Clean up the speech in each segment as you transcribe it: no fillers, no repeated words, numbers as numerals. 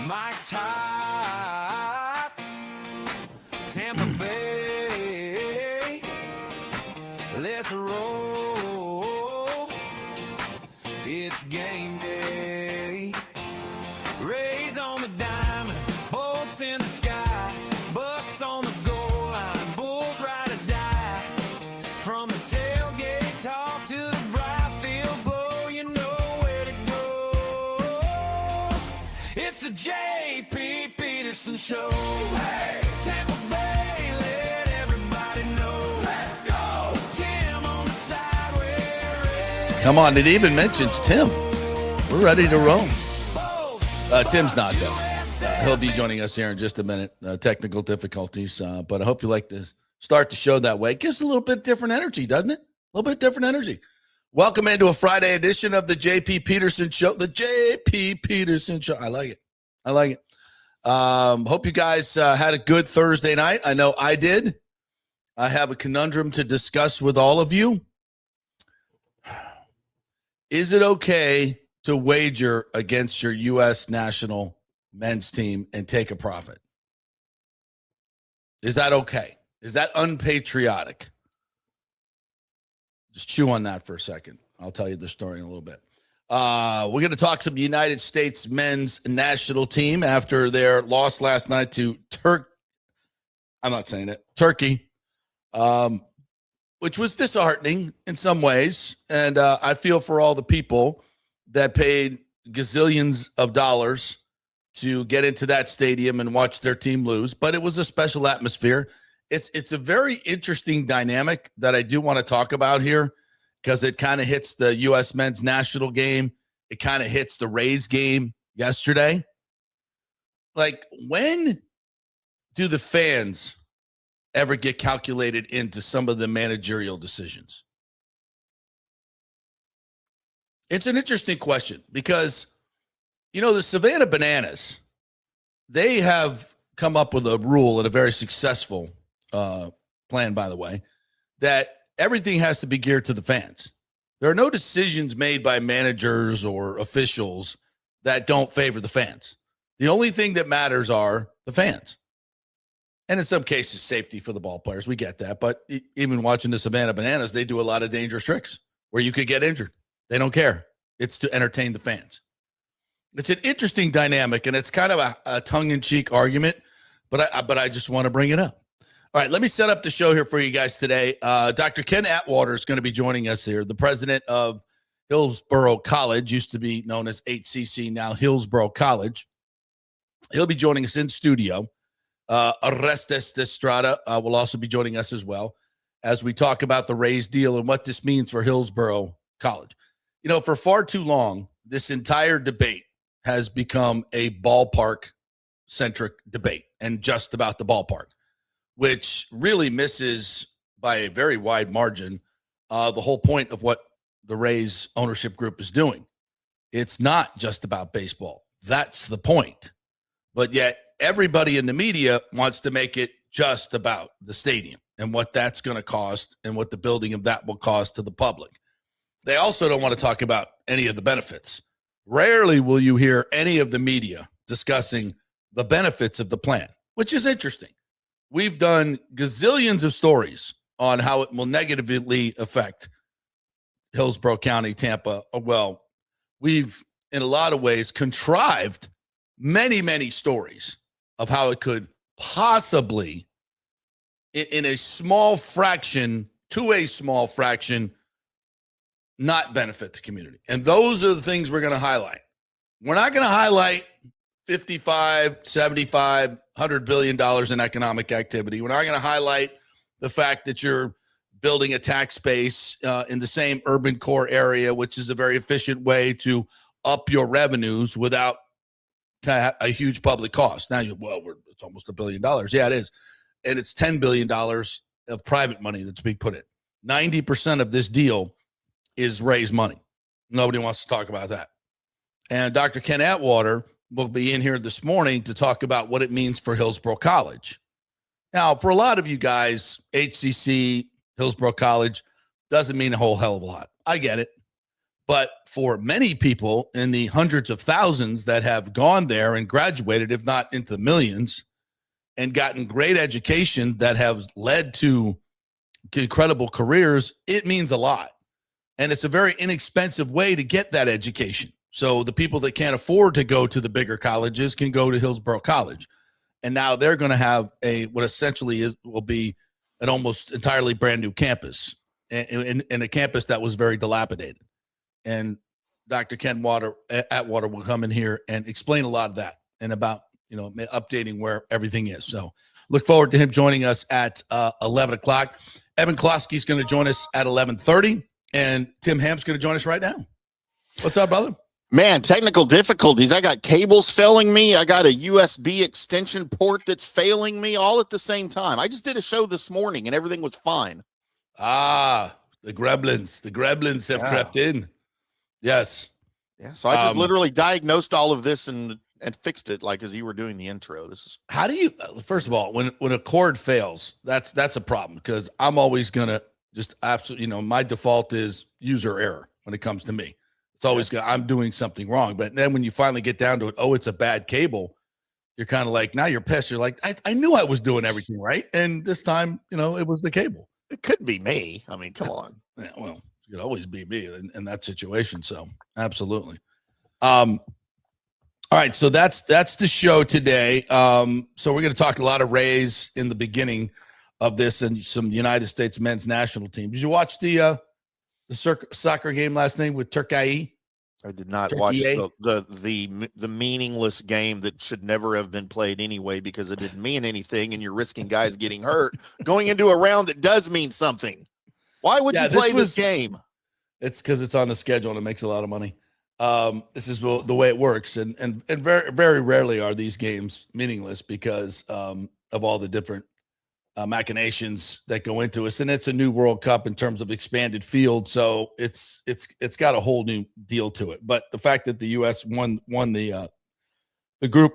Mike's hot, Tampa Bay, let's roll, it's game day, Rays on the diamond, bolts in the sky, Bucs on the goal line, Bulls ride or die, from the tailgate talk to the bright field glow, you know where to go, it's the JP Peterson Show. Hey, Tampa Bay, let everybody know. Let's go. Tim on the side where Come on, it even mentions Tim. We're ready to roll. Tim's not, though. He'll be joining us here in just a minute. Technical difficulties, but I hope you like to start the show that way. It gives a little bit different energy, doesn't it? A little bit different energy. Welcome into a Friday edition of the JP Peterson Show. The JP Peterson Show. I like it. I like it. Hope you guys had a good Thursday night. I know I did. I have a conundrum to discuss with all of you. Is it okay to wager against your U.S. national men's team and take a profit? Is that okay? Is that unpatriotic? Just chew on that for a second. I'll tell you the story in a little bit. We're going to talk some United States men's national team after their loss last night to Turkey, which was disheartening in some ways. And I feel for all the people that paid gazillions of dollars to get into that stadium and watch their team lose. But it was a special atmosphere. It's a very interesting dynamic that I do want to talk about here, because it kind of hits the U.S. men's national game. It kind of hits the Rays game yesterday. Like, when do the fans ever get calculated into some of the managerial decisions? It's an interesting question because, the Savannah Bananas, they have come up with a rule, and a very successful plan, by the way, that everything has to be geared to the fans. There are no decisions made by managers or officials that don't favor the fans. The only thing that matters are the fans. And in some cases, safety for the ball players. We get that. But even watching the Savannah Bananas, they do a lot of dangerous tricks where you could get injured. They don't care. It's to entertain the fans. It's an interesting dynamic, and it's kind of a tongue-in-cheek argument, but I just want to bring it up. All right, let me set up the show here for you guys today. Dr. Ken Atwater is going to be joining us here, the president of Hillsborough College, used to be known as HCC, now Hillsborough College. He'll be joining us in studio. Orestes Estrada will also be joining us as well as we talk about the Rays deal and what this means for Hillsborough College. For far too long, this entire debate has become a ballpark-centric debate and just about the ballpark, which really misses by a very wide margin the whole point of what the Rays ownership group is doing. It's not just about baseball. That's the point. But yet everybody in the media wants to make it just about the stadium and what that's going to cost and what the building of that will cost to the public. They also don't want to talk about any of the benefits. Rarely will you hear any of the media discussing the benefits of the plan, which is interesting. We've done gazillions of stories on how it will negatively affect Hillsborough County, Tampa. Well, we've, in a lot of ways, contrived many, many stories of how it could possibly, in a small fraction, not benefit the community. And those are the things we're going to highlight. We're not going to highlight 55, 75, $100 billion in economic activity. We're not going to highlight the fact that you're building a tax base in the same urban core area, which is a very efficient way to up your revenues without a huge public cost. Now, it's almost $1 billion. Yeah, it is. And it's $10 billion of private money that's being put in. 90% of this deal is raised money. Nobody wants to talk about that. And Dr. Ken Atwater will be in here this morning to talk about what it means for Hillsborough College. Now, for a lot of you guys, HCC, Hillsborough College doesn't mean a whole hell of a lot. I get it. But for many people in the hundreds of thousands that have gone there and graduated, if not into the millions, and gotten great education that has led to incredible careers, it means a lot. And it's a very inexpensive way to get that education. So the people that can't afford to go to the bigger colleges can go to Hillsborough College. And now they're going to have what essentially will be an almost entirely brand new campus, in a campus that was very dilapidated. And Dr. Ken Atwater will come in here and explain a lot of that and about, updating where everything is. So look forward to him joining us at 11 o'clock. Evan Closky is going to join us at 11:30, and Tim Ham's going to join us right now. What's up, brother? Man, technical difficulties. I got cables failing me. I got a USB extension port that's failing me all at the same time. I just did a show this morning and everything was fine. The gremlins. The gremlins have crept in. Yes. Yeah. So I just literally diagnosed all of this and fixed it like as you were doing the intro. This is how do you first of all, when a cord fails, that's a problem, because I'm always gonna just absolutely, my default is user error when it comes to me. It's always I'm doing something wrong. But then when you finally get down to it, it's a bad cable, you're kind of like, now you're pissed. You're like, I knew I was doing everything right. And this time, it was the cable. It could be me. I mean, come on. Yeah, well, it could always be me in that situation. So absolutely. All right. So that's the show today. So we're going to talk a lot of Rays in the beginning of this and some United States men's national team. Did you watch the soccer game last night with Turkey? I did not watch the meaningless game that should never have been played anyway, because it didn't mean anything, and you're risking guys getting hurt going into a round that does mean something. Why would you play this game? It's because it's on the schedule and it makes a lot of money. This is the way it works, and very, very rarely are these games meaningless because of all the different machinations that go into us. And it's a new World Cup in terms of expanded field, so it's got a whole new deal to it. But the fact that the U.S. won the group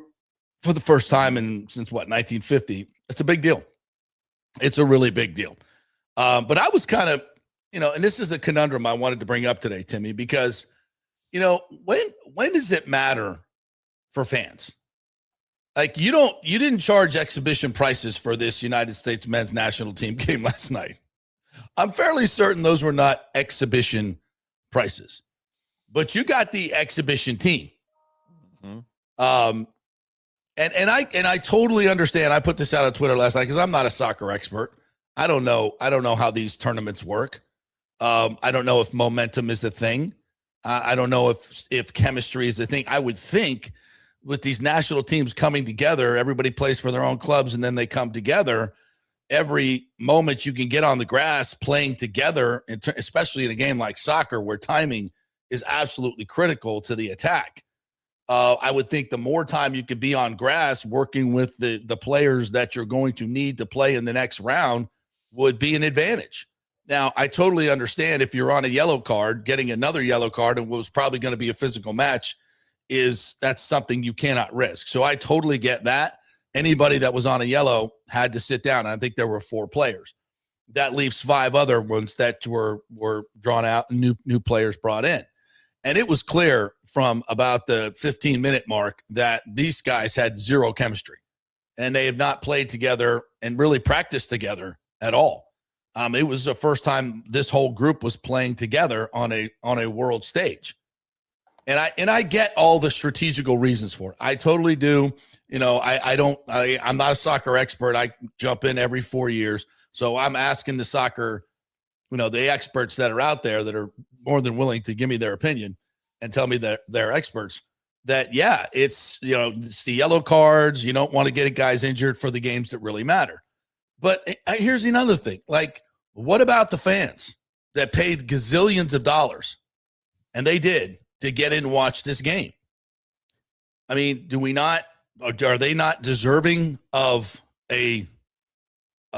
for the first time since 1950, it's a big deal. It's a really big deal. But I was kind of, and this is a conundrum I wanted to bring up today, Timmy, because when does it matter for fans? Like, you didn't charge exhibition prices for this United States men's national team game last night. I'm fairly certain those were not exhibition prices, but you got the exhibition team. Mm-hmm. And I totally understand. I put this out on Twitter last night because I'm not a soccer expert. I don't know how these tournaments work. I don't know if momentum is a thing. I don't know if chemistry is a thing. I would think with these national teams coming together, everybody plays for their own clubs and then they come together. Every moment you can get on the grass playing together, especially in a game like soccer where timing is absolutely critical to the attack. I would think the more time you could be on grass working with the players that you're going to need to play in the next round would be an advantage. Now, I totally understand if you're on a yellow card, getting another yellow card and what was probably going to be a physical match that's something you cannot risk. So I totally get that. Anybody that was on a yellow had to sit down. I think there were 4 players. That leaves 5 other ones that were drawn out and new players brought in. And it was clear from about the 15-minute mark that these guys had zero chemistry. And they have not played together and really practiced together at all. It was the first time this whole group was playing together on a world stage. And I get all the strategical reasons for it. I totally do. I'm not a soccer expert. I jump in every 4 years. So I'm asking the soccer, the experts that are out there that are more than willing to give me their opinion and tell me that they're experts that, yeah, it's the yellow cards. You don't want to get guys injured for the games that really matter. But here's another thing. Like, what about the fans that paid gazillions of dollars, and they did, to get in and watch this game? I mean, are they not deserving of a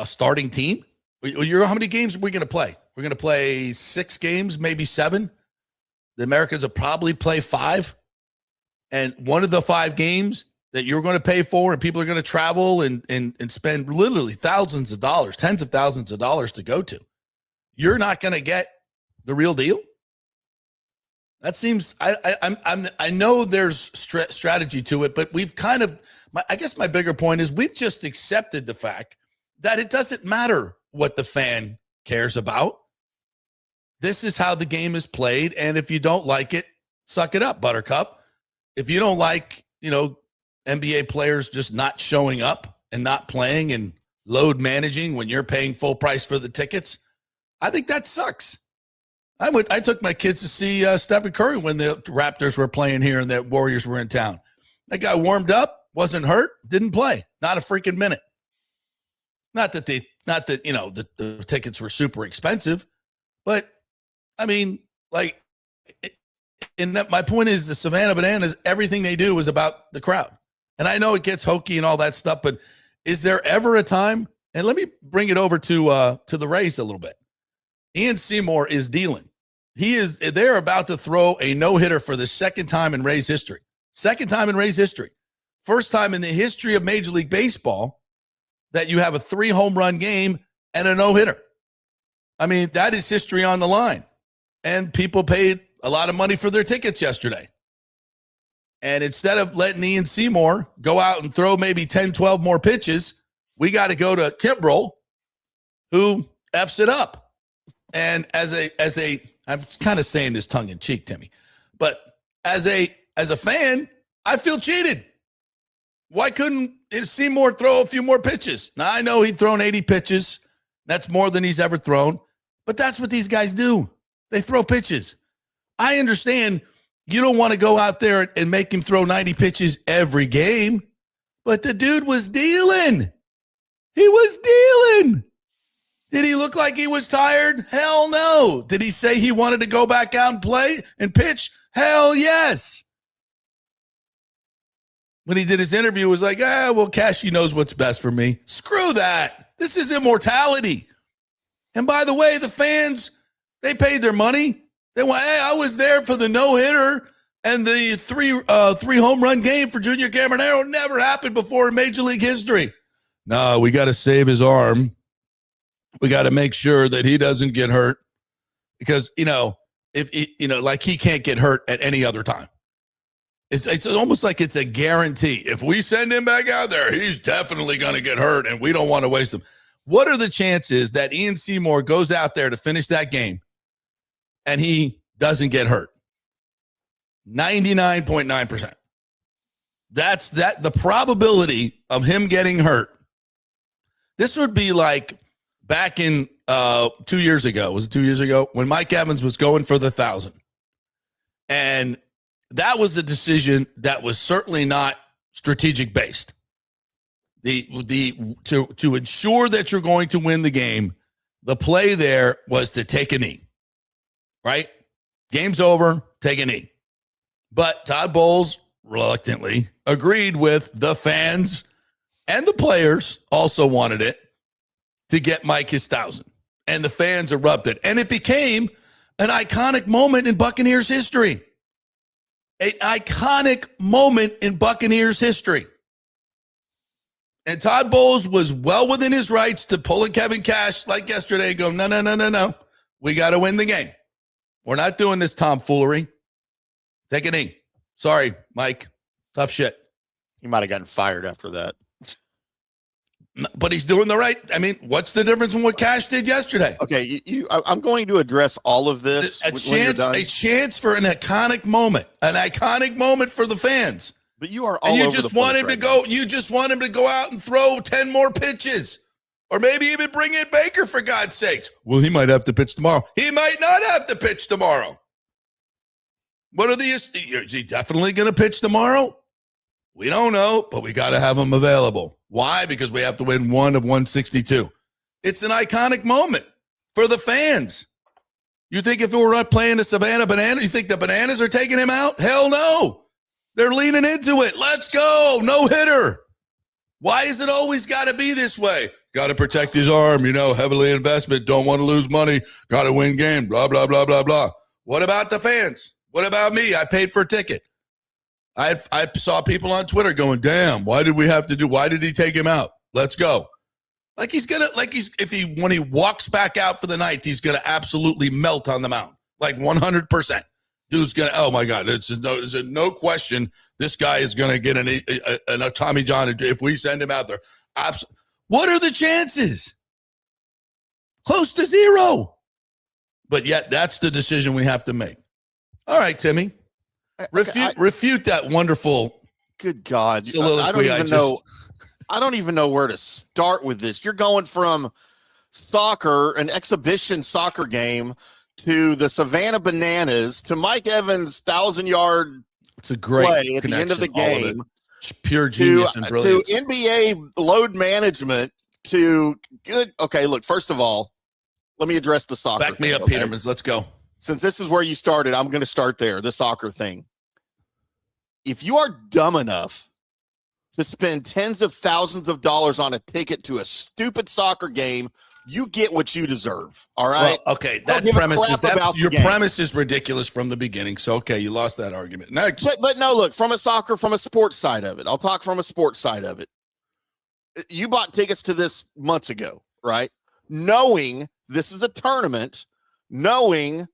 starting team? How many games are we going to play? We're going to play 6 games, maybe 7. The Americans will probably play 5. And one of the 5 games that you're going to pay for and people are going to travel and spend literally thousands of dollars, tens of thousands of dollars to go to, you're not going to get the real deal. That seems. I know there's strategy to it, but we've kind of. I guess my bigger point is we've just accepted the fact that it doesn't matter what the fan cares about. This is how the game is played, and if you don't like it, suck it up, Buttercup. If you don't like, NBA players just not showing up and not playing and load managing when you're paying full price for the tickets, I think that sucks. I took my kids to see Stephen Curry when the Raptors were playing here and the Warriors were in town. That guy warmed up, wasn't hurt, didn't play, not a freaking minute. Not that the tickets were super expensive, but I mean, my point is the Savannah Bananas, everything they do is about the crowd. And I know it gets hokey and all that stuff, but is there ever a time? And let me bring it over to the Rays a little bit. Ian Seymour is dealing. They're about to throw a no-hitter for the second time in Rays history. Second time in Rays history. First time in the history of Major League Baseball that you have a 3-home run game and a no-hitter. I mean, that is history on the line. And people paid a lot of money for their tickets yesterday. And instead of letting Ian Seymour go out and throw maybe 10, 12 more pitches, we got to go to Kimbrel, who F's it up. And as a I'm kind of saying this tongue in cheek, Timmy, but as a fan, I feel cheated. Why couldn't Seymour throw a few more pitches? Now, I know he'd thrown 80 pitches. That's more than he's ever thrown. But that's what these guys do. They throw pitches. I understand you don't want to go out there and make him throw 90 pitches every game, but the dude was dealing. He was dealing. Did he look like he was tired? Hell no. Did he say he wanted to go back out and play and pitch? Hell yes. When he did his interview, it was like, Cashy knows what's best for me. Screw that. This is immortality. And by the way, the fans, they paid their money. They went, I was there for the no-hitter and the three home run game for Junior Caminero. Never happened before in Major League history. No, we got to save his arm. We got to make sure that he doesn't get hurt because, if he can't get hurt at any other time. It's almost like it's a guarantee. If we send him back out there, he's definitely going to get hurt, and we don't want to waste him. What are the chances that Ian Seymour goes out there to finish that game and he doesn't get hurt? 99.9%. That's the probability of him getting hurt. This would be like back in 2 years ago. Was it 2 years ago? When Mike Evans was going for the 1,000. And that was a decision that was certainly not strategic based. To ensure that you're going to win the game, the play there was to take a knee. Right? Game's over, take a knee. But Todd Bowles reluctantly agreed with the fans and the players also wanted it to get Mike his 1,000. And the fans erupted. And it became an iconic moment in Buccaneers history. An iconic moment in Buccaneers history. And Todd Bowles was well within his rights to pull a Kevin Cash like yesterday and go, no. We got to win the game. We're not doing this tomfoolery. Take a knee. Sorry, Mike. Tough shit. He might have gotten fired after that. But he's doing the right. I mean, what's the difference in what Cash did yesterday? Okay, I'm going to address all of this. A chance for an iconic moment for the fans. But you are all and you over just the want place him right to go. now. You just want him to go out and throw 10 more pitches, or maybe even bring in Baker for God's sakes. Well, he might have to pitch tomorrow. He might not have to pitch tomorrow. What are the? Is he definitely going to pitch tomorrow? We don't know, but we got to have him available. Why? Because we have to win 1 of 162. It's an iconic moment for the fans. You think if we were not playing the Savannah Bananas, you think the Bananas are taking him out? Hell no. They're leaning into it. Let's go. No hitter. Why is it always got to be this way? Got to protect his arm, heavily investment. Don't want to lose money. Got to win game. Blah, blah, blah, blah, blah. What about the fans? What about me? I paid for a ticket. I saw people on Twitter going, damn, why did he take him out? Let's go. When he walks back out for the ninth, he's going to absolutely melt on the mound. Like 100%. Dude's going to, oh my God, it's a no question. This guy is going to get a Tommy John if we send him out there. What are the chances? Close to zero. But yet, that's the decision we have to make. All right, Timmy. Refute that wonderful. Good God. Soliloquy. I don't even know where to start with this. You're going from soccer, an exhibition soccer game, to the Savannah Bananas, to Mike Evans' 1,000-yard it's a great play at the end of the game. Pure genius and brilliance. To NBA load management, to good. Okay, look, first of all, let me address the soccer thing. Back me up, okay? Peterman. Let's go. Since this is where you started, I'm going to start there, the soccer thing. If you are dumb enough to spend tens of thousands of dollars on a ticket to a stupid soccer game, you get what you deserve. All right. Well, okay. That premise is your premise is ridiculous from the beginning. So, okay, you lost that argument. Next. But no, look, from a sports side of it, I'll talk from a sports side of it. You bought tickets to this months ago, right? Knowing this is a tournament, knowing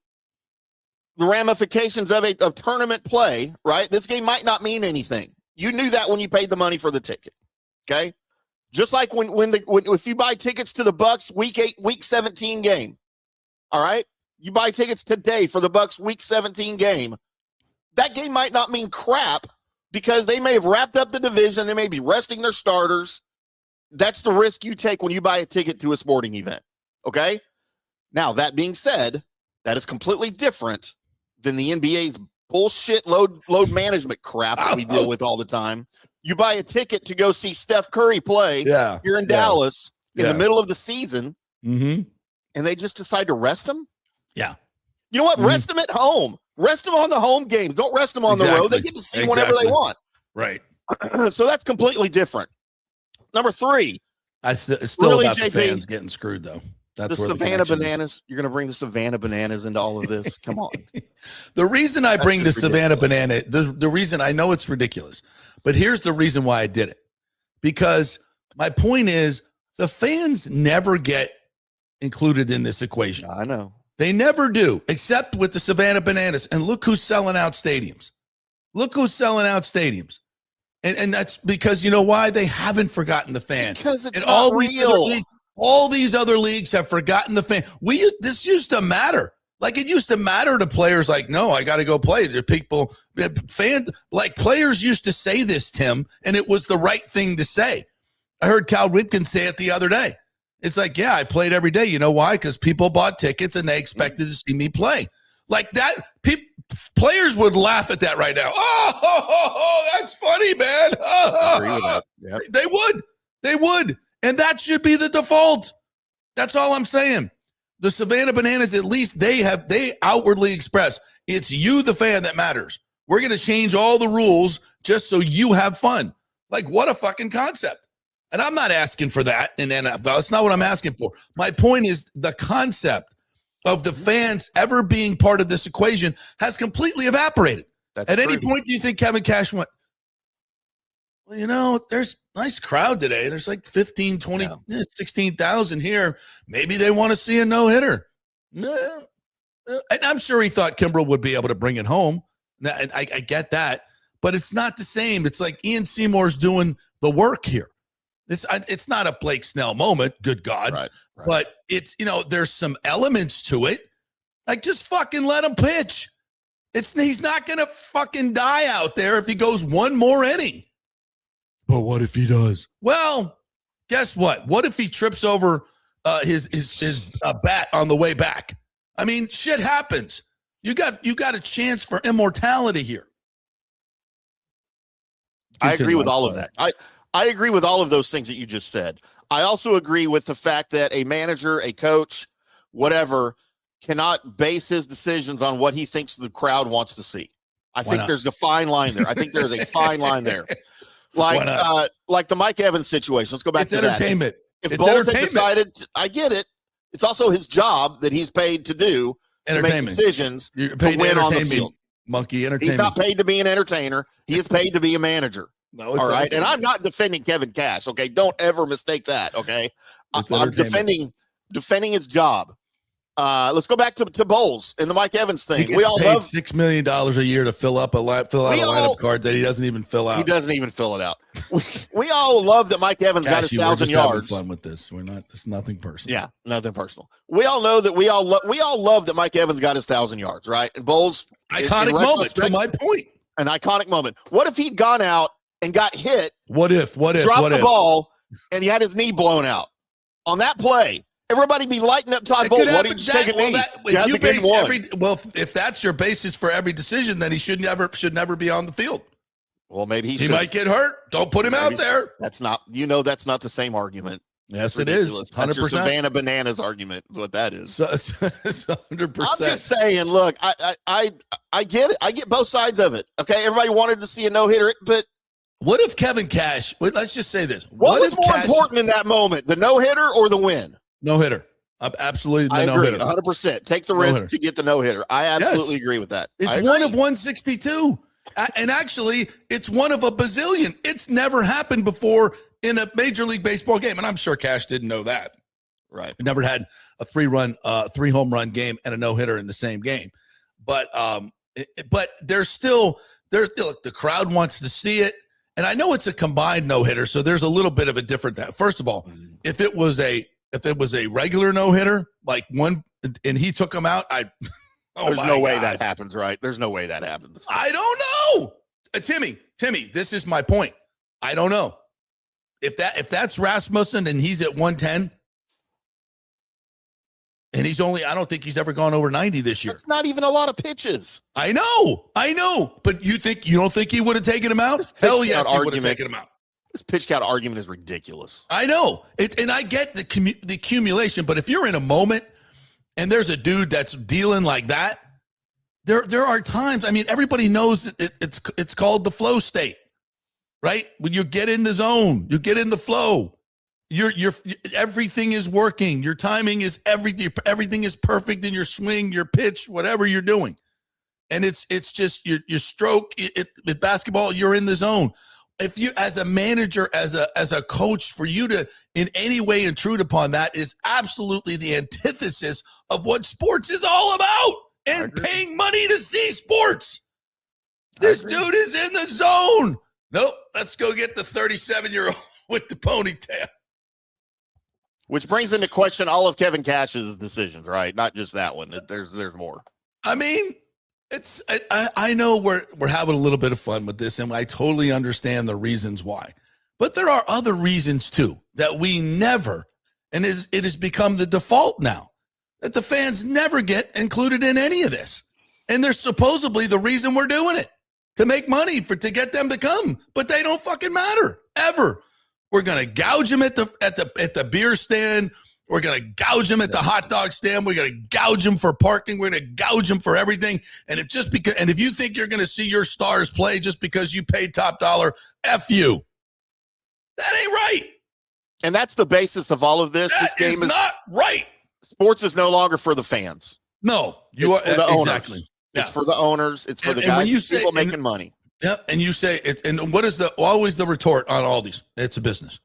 the ramifications of tournament play, right? This game might not mean anything. You knew that when you paid the money for the ticket. Okay. Just like if you buy tickets to the Bucs week 17 game. All right. You buy tickets today for the Bucs week 17 game. That game might not mean crap because they may have wrapped up the division. They may be resting their starters. That's the risk you take when you buy a ticket to a sporting event. Okay. Now, that being said, that is completely different than the NBA's bullshit load management crap that we deal with all the time. You buy a ticket to go see Steph Curry play here in Dallas in the middle of the season, and they just decide to rest him? Yeah. You know what? Rest them at home. Rest them on the home games. Don't rest them on the road. They get to see whenever they want. Right. So that's completely different. Number 3. Still really, about JP, the fans getting screwed, though. That's the Savannah Bananas. You're going to bring the Savannah Bananas into all of this? Come on. The reason I bring the Savannah Banana, the reason I know it's ridiculous, but here's the reason why I did it. Because my point is the fans never get included in this equation. I know. They never do, except with the Savannah Bananas. And look who's selling out stadiums. And that's because you know why? They haven't forgotten the fan. Because it's not real. All these other leagues have forgotten the fan. This used to matter. Like it used to matter to players like, no, I got to go play. There are people, players used to say this, Tim, and it was the right thing to say. I heard Cal Ripken say it the other day. It's like, yeah, I played every day. You know why? Because people bought tickets and they expected to see me play. Like that, players would laugh at that right now. Oh, that's funny, man. I agree with that. Yep. They would. And that should be the default. That's all I'm saying. The Savannah Bananas, at least they outwardly express it's you, the fan, that matters. We're going to change all the rules just so you have fun. Like, what a fucking concept. And I'm not asking for that in NFL. That's not what I'm asking for. My point is the concept of the fans ever being part of this equation has completely evaporated. At any point, do you think Kevin Cash went, well, you know, there's a nice crowd today. There's like 15, 20, 16,000 here. Maybe they want to see a no-hitter. No. And I'm sure he thought Kimbrel would be able to bring it home. I get that. But it's not the same. It's like Ian Seymour's doing the work here. It's not a Blake Snell moment, good God. Right. But it's, you know, there's some elements to it. Like, just fucking let him pitch. He's not going to fucking die out there if he goes one more inning. But what if he does? Well, guess what? What if he trips over his bat on the way back? I mean, shit happens. You got a chance for immortality here. I agree with all of that. I agree with all of those things that you just said. I also agree with the fact that a manager, a coach, whatever, cannot base his decisions on what he thinks the crowd wants to see. I think there's a fine line there. I think there's a fine line there. Like the Mike Evans situation. Let's go back to entertainment. That. If Bowles had decided, I get it. It's also his job that he's paid to do to make decisions to win on the field. Monkey entertainment. He's not paid to be an entertainer. He is paid to be a manager. No, it's all right. And I'm not defending Kevin Cash. Okay. Don't ever mistake that. Okay. I'm defending his job. Let's go back to Bowles and the Mike Evans thing. He gets paid $6 million a year to fill out a lineup card that he doesn't even fill out. He doesn't even fill it out. We all love that Mike Evans got his 1,000 yards. Fun with this. It's nothing personal. Yeah, nothing personal. We all know that we all love that Mike Evans got his 1,000 yards, right? And Bowles, iconic moment. To my point, an iconic moment. What if he'd gone out and got hit? What if? Dropped the ball, and he had his knee blown out on that play? Everybody be lighting up Todd Bowles. What did you take a knee? If that's your basis for every decision, then he should never be on the field. Well, maybe he might get hurt. Don't put him out there. That's not the same argument. Yes, it is. 100%. That's your Savannah Bananas argument. Is what that is. 100%. I'm just saying. Look, I get it. I get both sides of it. Okay, everybody wanted to see a no hitter, but what if Kevin Cash? Let's just say this. What was more important in that moment, the no hitter or the win? No hitter. Absolutely. I agree. 100%. Take the risk to get the no hitter. I absolutely agree with that. It's one of 162. And actually, it's one of a bazillion. It's never happened before in a Major League Baseball game. And I'm sure Cash didn't know that. Right. He never had a 3 home run game and a no hitter in the same game. But there's the crowd wants to see it. And I know it's a combined no hitter. So there's a little bit of a different. First of all, if it was a regular no hitter, like one, and he took him out, there's no way that happens, right? There's no way that happens. I don't know. Timmy, this is my point. I don't know. If that's Rasmussen and he's at 110, and I don't think he's ever gone over 90 this year. That's not even a lot of pitches. I know. But you don't think he would have taken him out? Hell yes, he would have taken him out. This pitch count argument is ridiculous. I know. And I get the accumulation, but if you're in a moment and there's a dude that's dealing like that, there are times, I mean, everybody knows that it's called the flow state, right? When you get in the zone, you get in the flow. Everything is working. Your timing is everything is perfect in your swing, your pitch, whatever you're doing. And it's just your stroke, with basketball, you're in the zone. If you, as a manager, as a coach, for you to in any way intrude upon that is absolutely the antithesis of what sports is all about and paying money to see sports. This dude is in the zone. Nope. Let's go get the 37-year-old with the ponytail. Which brings into question all of Kevin Cash's decisions, right? Not just that one. There's more. I mean, I know we're having a little bit of fun with this, and I totally understand the reasons why. But there are other reasons too that we never, and it has become the default now, that the fans never get included in any of this. And they're supposedly the reason we're doing it, to make money to get them to come, but they don't fucking matter ever. We're gonna gouge them at the beer stand. We're going to gouge them at the hot dog stand. We're going to gouge them for parking. We're going to gouge them for everything. And if you think you're going to see your stars play just because you paid top dollar, F you. That ain't right. And that's the basis of all of this. This game is not right. Sports is no longer for the fans. No, it's for the owners. Exactly. Yeah. It's for the owners. It's for the guys, people making money. Yep. And you say it. And what is always the retort on all these? It's a business.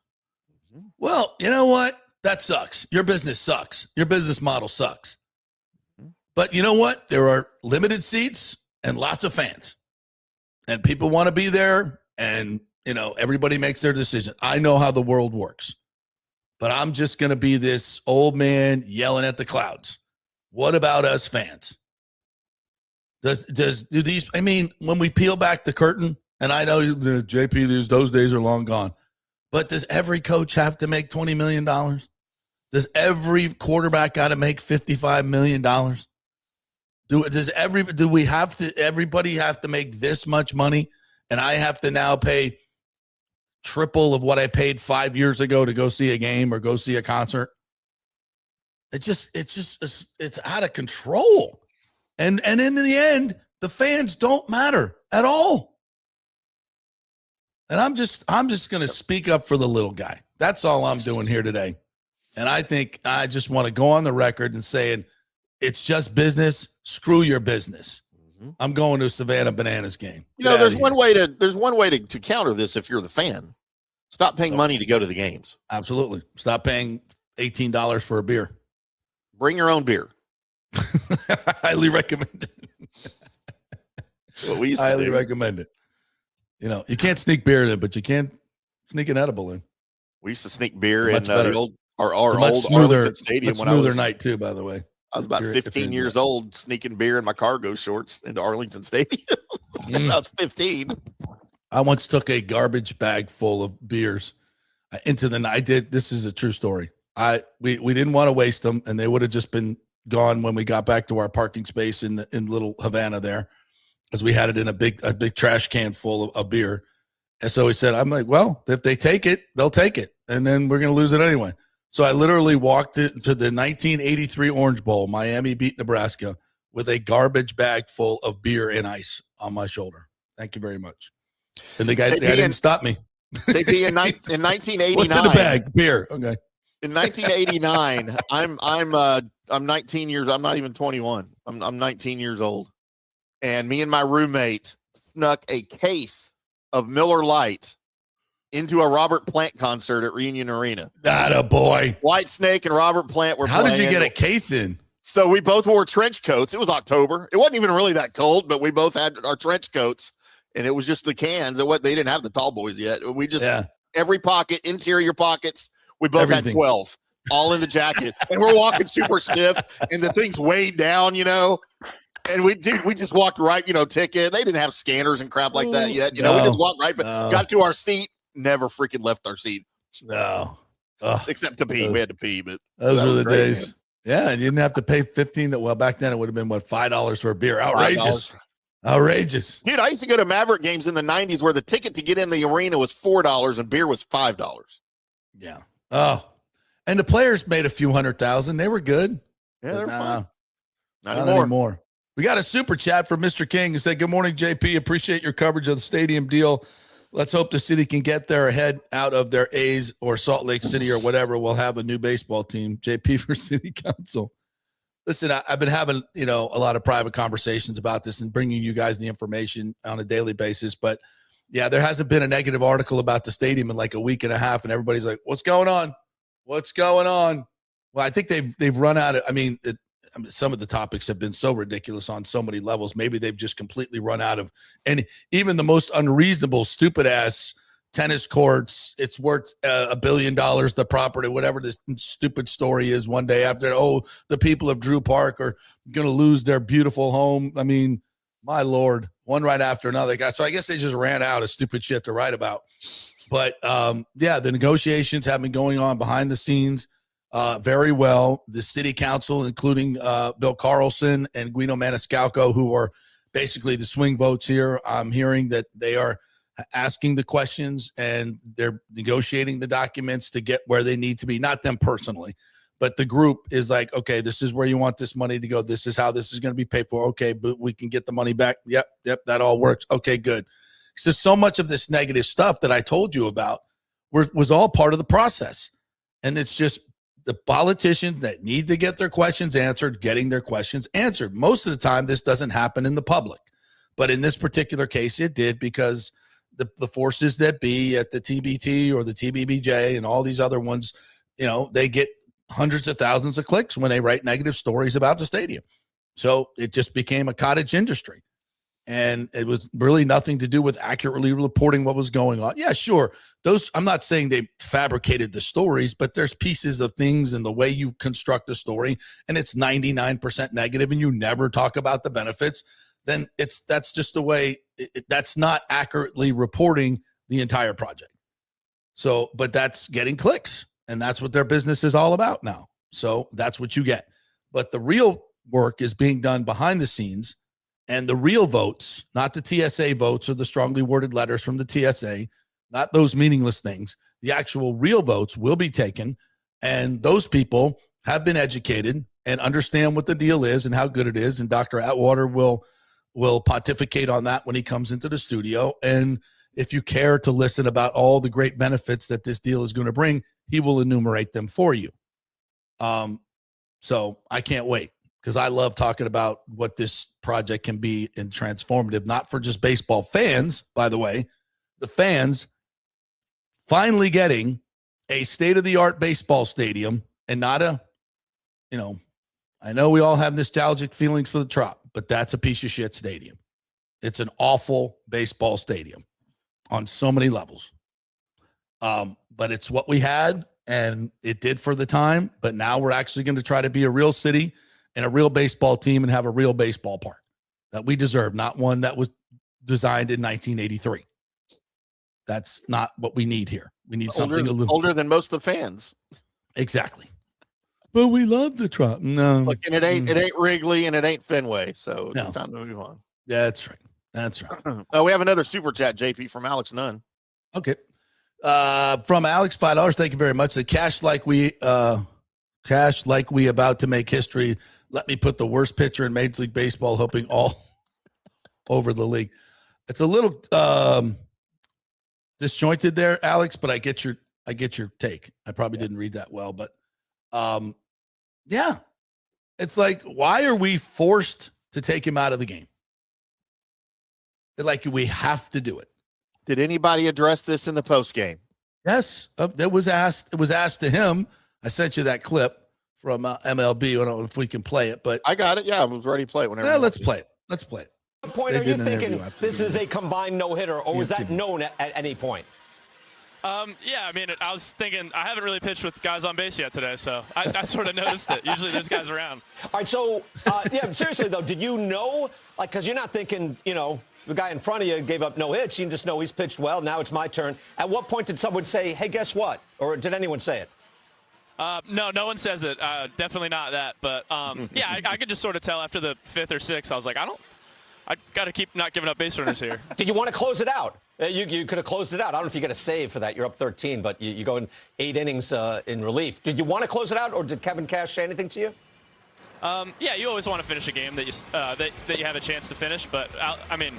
Mm-hmm. Well, you know what? That sucks. Your business sucks. Your business model sucks. But you know what? There are limited seats and lots of fans. And people want to be there. And, everybody makes their decision. I know how the world works. But I'm just going to be this old man yelling at the clouds. What about us fans? When we peel back the curtain, and I know the JP, those days are long gone. But does every coach have to make $20 million? Does every quarterback got to make $55 million? Everybody have to make this much money? And I have to now pay triple of what I paid 5 years ago to go see a game or go see a concert? It's out of control. And in the end, the fans don't matter at all. And I'm just going to speak up for the little guy. That's all I'm doing here today. And I think I just want to go on the record and saying it's just business. Screw your business. Mm-hmm. I'm going to a Savannah Bananas game. There's one way to counter this if you're the fan. Stop paying money to go to the games. Absolutely. Stop paying $18 for a beer. Bring your own beer. Highly recommend it. What we used to Highly do. recommend it. You know, you can't sneak beer in, but you can sneak an edible in. We used to sneak beer Much in better. our It's a old much smoother, Arlington Stadium much when I smoother was night too. By the way, I was about 15 years old, sneaking beer in my cargo shorts into Arlington Stadium. I was 15. I once took a garbage bag full of beers into the night. This is a true story. We didn't want to waste them, and they would have just been gone when we got back to our parking space in Little Havana there, as we had it in a big trash can full of beer. And so he said, I'm like, well, if they take it, they'll take it, and then we're going to lose it anyway. So I literally walked into the 1983 Orange Bowl. Miami beat Nebraska with a garbage bag full of beer and ice on my shoulder. Thank you very much. And the guy didn't stop me. JP in 1989. What's in the bag? Beer. Okay. In 1989, I'm 19 years. I'm not even 21. I'm 19 years old, and me and my roommate snuck a case of Miller Lite into a Robert Plant concert at Reunion Arena. That a boy. White Snake and Robert Plant were How playing. did you get a case in? So we both wore trench coats. It was October. It wasn't even really that cold, but we both had our trench coats, and it was just the cans. They didn't have the tall boys yet. We just every pocket, interior pockets. We both had 12, all in the jacket, and we're walking super stiff, and the thing's weighed down, And we just walked right, ticket. They didn't have scanners and crap like that yet. We just walked right, but got to our seat, never freaking left our seat. No. Except to pee. We had to pee, but those were the days. Man. Yeah, and you didn't have to pay $15. Well, back then it would have been $5 for a beer. Outrageous. Outrageous. Dude, I used to go to Maverick games in the 90s where the ticket to get in the arena was $4 and beer was $5. Yeah. Oh. And the players made a few $100,000. They were good. Yeah, they're fine. Not anymore. We got a super chat from Mr. King who said, good morning, JP. Appreciate your coverage of the stadium deal. Let's hope the city can get their head out of their A's or Salt Lake City or whatever. We'll have a new baseball team. JP for city council. Listen, I've been having, a lot of private conversations about this and bringing you guys the information on a daily basis. But, yeah, there hasn't been a negative article about the stadium in like a week and a half, and everybody's like, what's going on? What's going on? Well, I think they've run out of – some of the topics have been so ridiculous on so many levels. Maybe they've just completely run out of, and even the most unreasonable, stupid ass tennis courts. It's worth $1 billion, the property, whatever this stupid story is one day after, the people of Drew Park are going to lose their beautiful home. I mean, my Lord, one right after another guy. So I guess they just ran out of stupid shit to write about. But the negotiations have been going on behind the scenes. Very well. The city council, including Bill Carlson and Guido Maniscalco, who are basically the swing votes here. I'm hearing that they are asking the questions and they're negotiating the documents to get where they need to be. Not them personally, but the group is like, okay, this is where you want this money to go. This is how this is going to be paid for. Okay, but we can get the money back. Yep, that all works. Okay, good. So much of this negative stuff that I told you about was all part of the process. And it's just the politicians that need to get their questions answered, getting their questions answered. Most of the time, this doesn't happen in the public. But in this particular case, it did, because the forces that be at the TBT or the TBBJ and all these other ones, they get hundreds of thousands of clicks when they write negative stories about the stadium. So it just became a cottage industry. And it was really nothing to do with accurately reporting what was going on. Yeah, sure. I'm not saying they fabricated the stories, but there's pieces of things in the way you construct a story, and it's 99% negative, and you never talk about the benefits. Then that's just the way. That's not accurately reporting the entire project. So, but that's getting clicks, and that's what their business is all about now. So that's what you get. But the real work is being done behind the scenes. And the real votes, not the TSA votes or the strongly worded letters from the TSA, not those meaningless things. The actual real votes will be taken, and those people have been educated and understand what the deal is and how good it is. And Dr. Atwater will pontificate on that when he comes into the studio. And if you care to listen about all the great benefits that this deal is going to bring, he will enumerate them for you. So I can't wait, because I love talking about what this project can be and transformative, not for just baseball fans, by the way, the fans finally getting a state-of-the-art baseball stadium and not a, I know we all have nostalgic feelings for the Trop, but that's a piece of shit stadium. It's an awful baseball stadium on so many levels. But it's what we had, and it did for the time. But now we're actually going to try to be a real city and a real baseball team and have a real baseball park that we deserve, not one that was designed in 1983. That's not what we need here. We need something a little older than most of the fans. Exactly. But we love the Trop. No. Look, and it ain't Wrigley and it ain't Fenway. So it's time to move on. That's right. That's right. Oh, we have another super chat, JP, from Alex Nunn. Okay. From Alex, $5. Thank you very much. The cash like we about to make history. Let me put the worst pitcher in Major League Baseball, hoping all over the league. It's a little disjointed there, Alex, but I get your take. I probably didn't read that well, but yeah, it's like, why are we forced to take him out of the game? Like, we have to do it. Did anybody address this in the post game? Yes, that was asked. It was asked to him. I sent you that clip from MLB. I don't know if we can play it, but I got it. Yeah, I was ready to play it whenever. Yeah, let's play it. Let's play it. At what point are you thinking this is a combined no-hitter, or was that known at any point? Yeah, I mean, I was thinking, I haven't really pitched with guys on base yet today, so I sort of noticed it. Usually there's guys around. All right, so, yeah, seriously, though, did you know, like, because you're not thinking, you know, the guy in front of you gave up no hits. You just know he's pitched well. Now it's my turn. At what point did someone say, hey, guess what? Or did anyone say it? No one says it. Definitely not that. But, yeah, I could just sort of tell after the fifth or sixth. I was like, I got to keep not giving up base runners here. Did you want to close it out? You could have closed it out. I don't know if you get a save for that. You're up 13, but you go in 8 innings in relief. Did you want to close it out, or did Kevin Cash say anything to you? Yeah, you always want to finish a game that you have a chance to finish. But, I mean,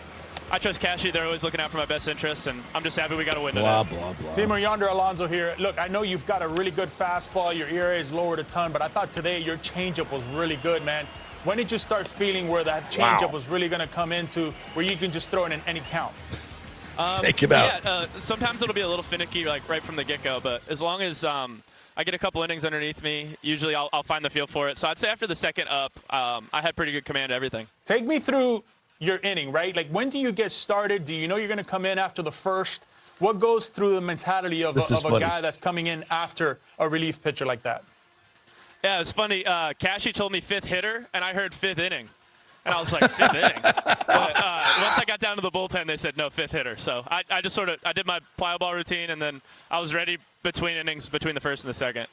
I trust Cashy. They're always looking out for my best interests, and I'm just happy we got a win today. Blah, blah, blah. Seymour Yonder Alonso here. Look, I know you've got a really good fastball. Your ERA is lowered a ton, but I thought today your changeup was really good, man. When did you start feeling where that changeup was really going to come into, where you can just throw it in any count? Take him out. Yeah, sometimes it'll be a little finicky, like right from the get-go, but as long as I get a couple innings underneath me, usually I'll find the feel for it. So I'd say after the second up, I had pretty good command of everything. Take me through your inning, right? Like, when do you get started? Do you know you're going to come in after the first? What goes through the mentality of a guy that's coming in after a relief pitcher like that? Yeah, it's funny. Cashy told me fifth hitter, and I heard fifth inning. And I was like, fifth inning? But once I got down to the bullpen, they said, no, fifth hitter. So I just I did my plyo ball routine, and then I was ready between innings, between the first and the second.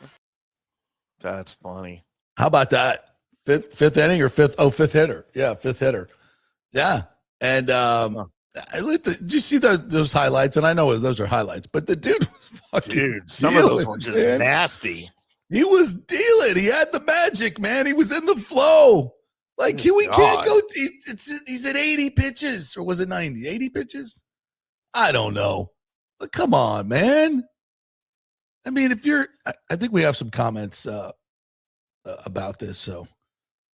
That's funny. How about that? Fifth inning or fifth hitter? Yeah, fifth hitter. Yeah. And did you see those highlights? And I know those are highlights, but the dude was fucking some of those were just nasty. He was dealing. He had the magic, man. He was in the flow. Like, we can't go. He's at 80 pitches, or was it 90? 80 pitches? I don't know. But come on, man. I mean, I think we have some comments about this. So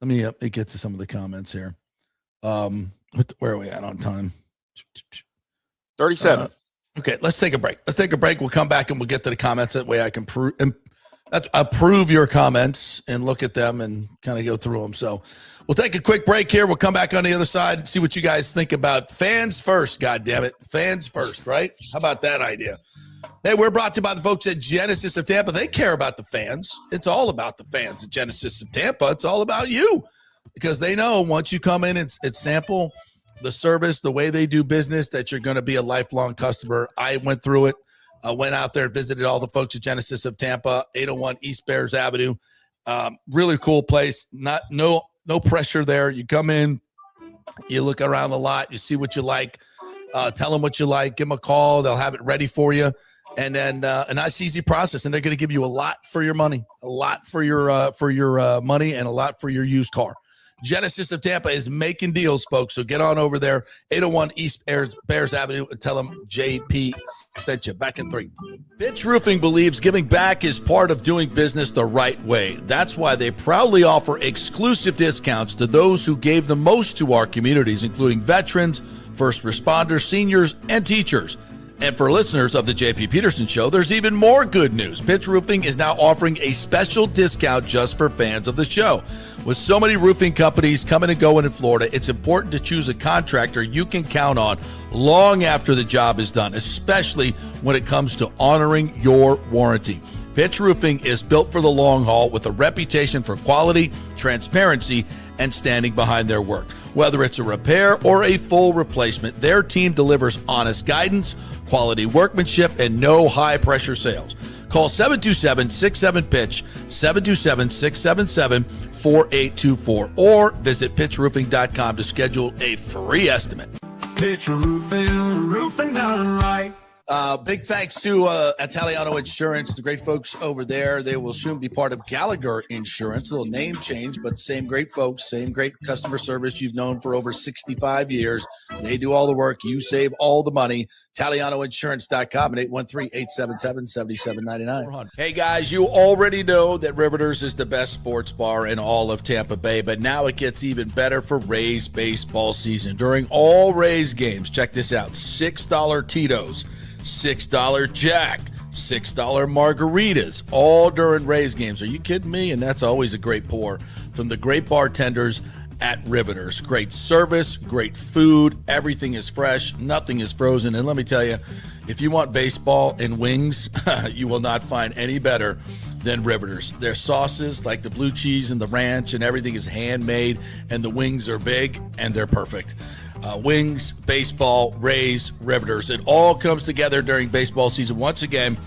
let me get to some of the comments here. Where are we at on time? 37. Okay, let's take a break. We'll come back and we'll get to the comments. That way I can approve your comments and look at them and kind of go through them. So we'll take a quick break here. We'll come back on the other side and see what you guys think about fans first. God damn it. Fans first, right? How about that idea? Hey, we're brought to you by the folks at Genesis of Tampa. They care about the fans. It's all about the fans at Genesis of Tampa. It's all about you, because they know once you come in and sample the service, the way they do business, that you're going to be a lifelong customer. I went through it. I went out there and visited all the folks at Genesis of Tampa, 801 East Bears Avenue. Really cool place. No pressure there. You come in, you look around the lot, you see what you like, tell them what you like, give them a call. They'll have it ready for you. And then a nice, easy process. And they're going to give you a lot for your money, a lot for your money, and a lot for your used car. Genesis of Tampa is making deals, folks. So get on over there, 801 East Bears Avenue, and tell them JP sent you. Back in 3. Bitch Roofing believes giving back is part of doing business the right way. That's why they proudly offer exclusive discounts to those who gave the most to our communities, including veterans, first responders, seniors, and teachers. And for listeners of the JP Peterson Show, there's even more good news. Pitch Roofing is now offering a special discount just for fans of the show. With so many roofing companies coming and going in Florida, it's important to choose a contractor you can count on long after the job is done, especially when it comes to honoring your warranty. Pitch Roofing is built for the long haul with a reputation for quality, transparency, and standing behind their work. Whether it's a repair or a full replacement, their team delivers honest guidance, quality workmanship, and no high-pressure sales. Call 727-67-PITCH, 727-677-4824, or visit pitchroofing.com to schedule a free estimate. Pitch Roofing, roofing done right. Big thanks to Italiano Insurance, the great folks over there. They will soon be part of Gallagher Insurance. A little name change, but same great folks, same great customer service you've known for over 65 years. They do all the work. You save all the money. ItalianoInsurance.com at 813-877-7799. Hey, guys, you already know that Riveters is the best sports bar in all of Tampa Bay, but now it gets even better for Rays baseball season. During all Rays games, check this out, $6 Tito's, $6 Jack, $6 margaritas, all during Rays games. Are you kidding me? And that's always a great pour from the great bartenders at Riveters. Great service, great food, everything is fresh, nothing is frozen. And let me tell you, if you want baseball and wings, you will not find any better than Riveters. Their sauces, like the blue cheese and the ranch and everything, is handmade, and the wings are big and they're perfect. Wings, baseball, Rays, Riveters. It all comes together during baseball season. Once again,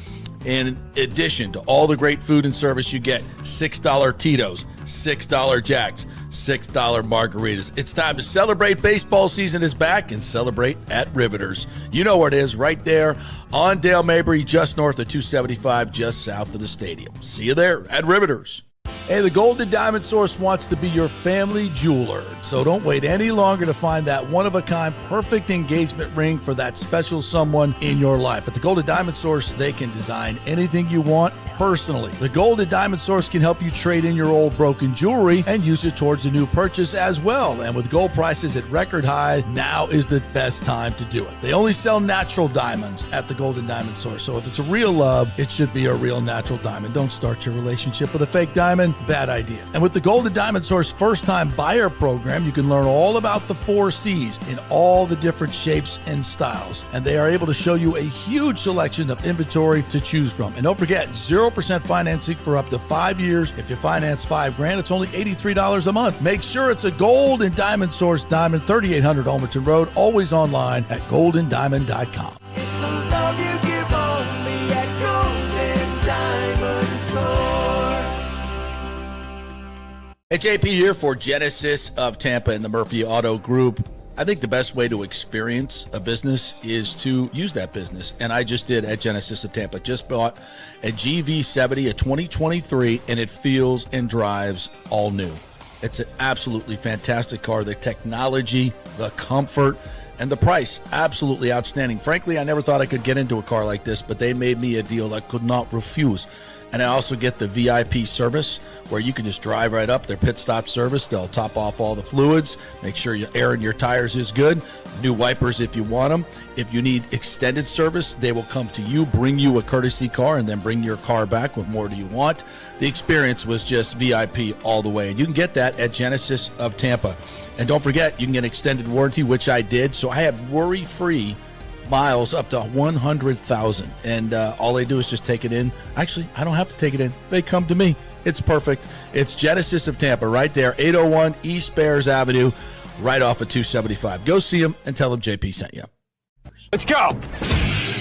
in addition to all the great food and service you get, $6 Tito's, $6 Jacks, $6 margaritas. It's time to celebrate. Baseball season is back, and celebrate at Riveters. You know where it is, right there on Dale Mabry, just north of 275, just south of the stadium. See you there at Riveters. Hey, the Golden Diamond Source wants to be your family jeweler, so don't wait any longer to find that one-of-a-kind perfect engagement ring for that special someone in your life. At the Golden Diamond Source, they can design anything you want personally. The Golden Diamond Source can help you trade in your old broken jewelry and use it towards a new purchase as well. And with gold prices at record high, now is the best time to do it. They only sell natural diamonds at the Golden Diamond Source, so if it's a real love, it should be a real natural diamond. Don't start your relationship with a fake diamond. Bad idea. And with the Golden Diamond Source first-time buyer program, you can learn all about the 4 C's in all the different shapes and styles. And they are able to show you a huge selection of inventory to choose from. And don't forget, 0% financing for up to 5 years. If you finance $5,000, it's only $83 a month. Make sure it's a Golden Diamond Source diamond, 3800 Almerton Road, always online at goldendiamond.com. It's a love you give only at Golden Diamond Source. Hey, JP here for Genesis of Tampa and the Murphy Auto Group. I think the best way to experience a business is to use that business. And I just did at Genesis of Tampa. Just bought a GV70, a 2023, and it feels and drives all new. It's an absolutely fantastic car. The technology, the comfort, and the price, absolutely outstanding. Frankly, I never thought I could get into a car like this, but they made me a deal I could not refuse. And I also get the VIP service where you can just drive right up, their pit stop service. They'll top off all the fluids, make sure your air in your tires is good, new wipers if you want them. If you need extended service, they will come to you, bring you a courtesy car, and then bring your car back. What more do you want? The experience was just VIP all the way. And you can get that at Genesis of Tampa. And don't forget, you can get extended warranty, which I did. So I have worry-free miles up to 100,000, and all they do is just take it in. Actually, I don't have to take it in. They come to me. It's perfect. It's Genesis of Tampa right there, 801 East Bears Avenue, right off of 275. Go see them and tell them JP sent you. Let's go.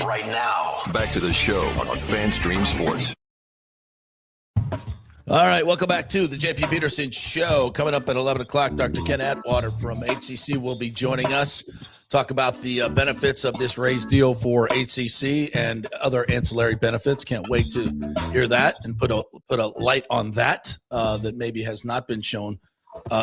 Right now, back to the show on FanStream Sports. All right, welcome back to the JP Peterson Show. Coming up at 11 o'clock, Dr. Ken Atwater from HCC will be joining us. Talk about the benefits of this Rays deal for HCC and other ancillary benefits. Can't wait to hear that and put a light on that that maybe has not been shown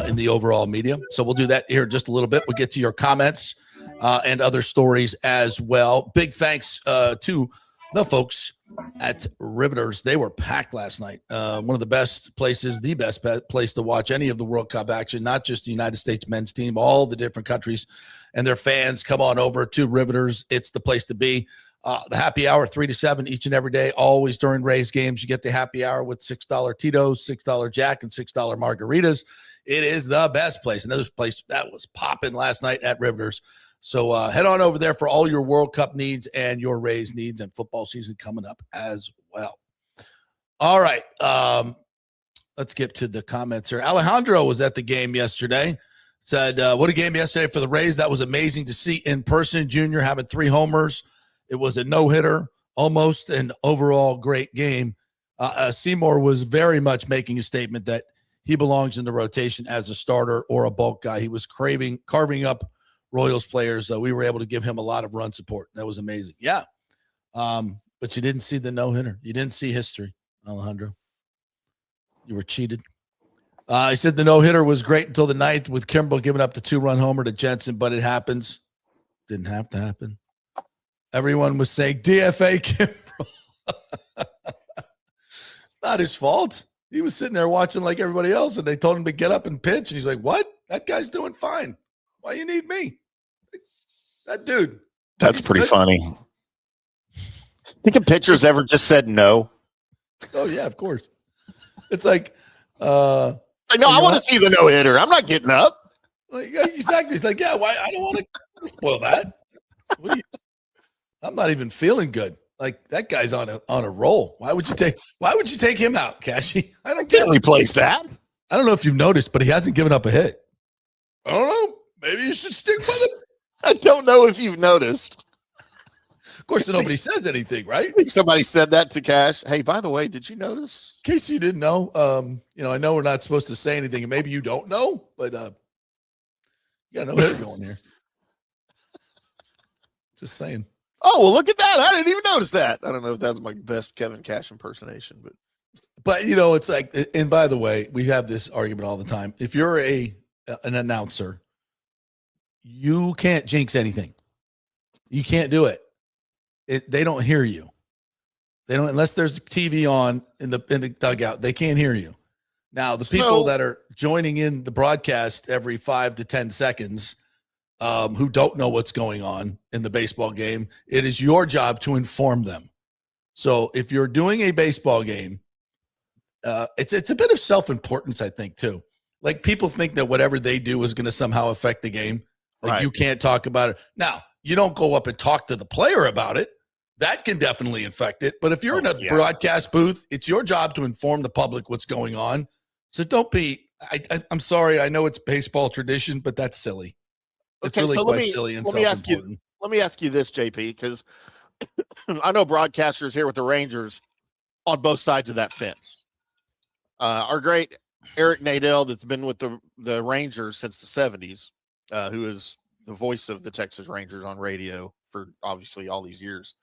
in the overall media. So we'll do that here in just a little bit. We'll get to your comments and other stories as well. Big thanks to the folks at Riveters. They were packed last night. One of the best places, the best place to watch any of the World Cup action, not just the United States men's team, all the different countries and their fans. Come on over to Riveters. It's the place to be. The happy hour, 3 to 7 each and every day, always during Rays games. You get the happy hour with $6 Tito's, $6 Jack, and $6 margaritas. It is the best place. And this place that was popping last night at Rivers. So head on over there for all your World Cup needs and your Rays needs, and football season coming up as well. All right. Let's get to the comments here. Alejandro was at the game yesterday. Said, what a game yesterday for the Rays. That was amazing to see in person. Junior having 3 homers. It was a no-hitter, almost an overall great game. Seymour was very much making a statement that he belongs in the rotation as a starter or a bulk guy. He was carving up Royals players. We were able to give him a lot of run support. That was amazing. Yeah. But you didn't see the no-hitter. You didn't see history, Alejandro. You were cheated. He said the no-hitter was great until the 9th with Kimbrel giving up the 2-run homer to Jensen, but it happens. Didn't have to happen. Everyone was saying DFA Kimbrel. Not his fault. He was sitting there watching like everybody else, and they told him to get up and pitch. And he's like, what? That guy's doing fine. Why you need me? That dude. That's pretty funny. Think a pitcher's ever just said no? Oh, yeah, of course. It's like, no, I want to see the no-hitter. I'm not getting up. Like, exactly. It's like, yeah, why? I don't want to spoil that. I'm not even feeling good. Like, that guy's on a roll. Why would you take him out, Cashy? I don't Can't replace that. I don't know if you've noticed, but he hasn't given up a hit. I don't know. Maybe you should stick with it. I don't know if you've noticed. Of course, nobody says anything, right? I think somebody said that to Cash. Hey, by the way, did you notice? In case you didn't know, I know we're not supposed to say anything, and maybe you don't know, but you got no hitter going here. Just saying. Oh, well, look at that. I didn't even notice that. I don't know if that was my best Kevin Cash impersonation, but it's like, and by the way, we have this argument all the time. If you're an announcer, you can't jinx anything. You can't do it. They don't hear you. They don't, unless there's TV on in the dugout, they can't hear you. Now, the people that are joining in the broadcast every 5 to 10 seconds, who don't know what's going on in the baseball game, it is your job to inform them. So if you're doing a baseball game, it's a bit of self-importance, I think, too. Like, people think that whatever they do is going to somehow affect the game. Like, right. You can't talk about it. Now, you don't go up and talk to the player about it. That can definitely affect it. But if you're in a broadcast booth, it's your job to inform the public what's going on. So don't be I'm sorry, I know it's baseball tradition, but that's silly. It's really quite silly and self-important. Let me ask you this, JP, because I know broadcasters here with the Rangers on both sides of that fence. Our great Eric Nadel, that's been with the Rangers since the 70s, who is the voice of the Texas Rangers on radio for obviously all these years,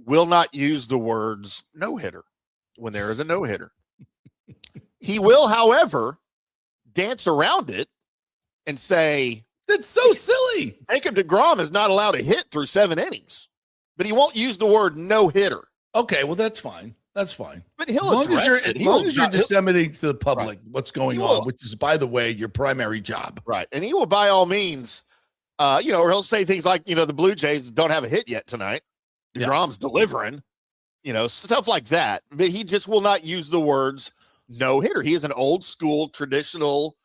will not use the words no-hitter when there is a no-hitter. He will, however, dance around it and say, that's so silly. Jacob deGrom is not allowed to hit through 7 innings, but he won't use the word no-hitter. Okay, well, that's fine. That's fine. But he'll address it. As long as you're disseminating to the public what's going on, which is, by the way, your primary job. Right. And he will, by all means, or he'll say things like, the Blue Jays don't have a hit yet tonight. DeGrom's delivering, stuff like that. But he just will not use the words no-hitter. He is an old school, traditional,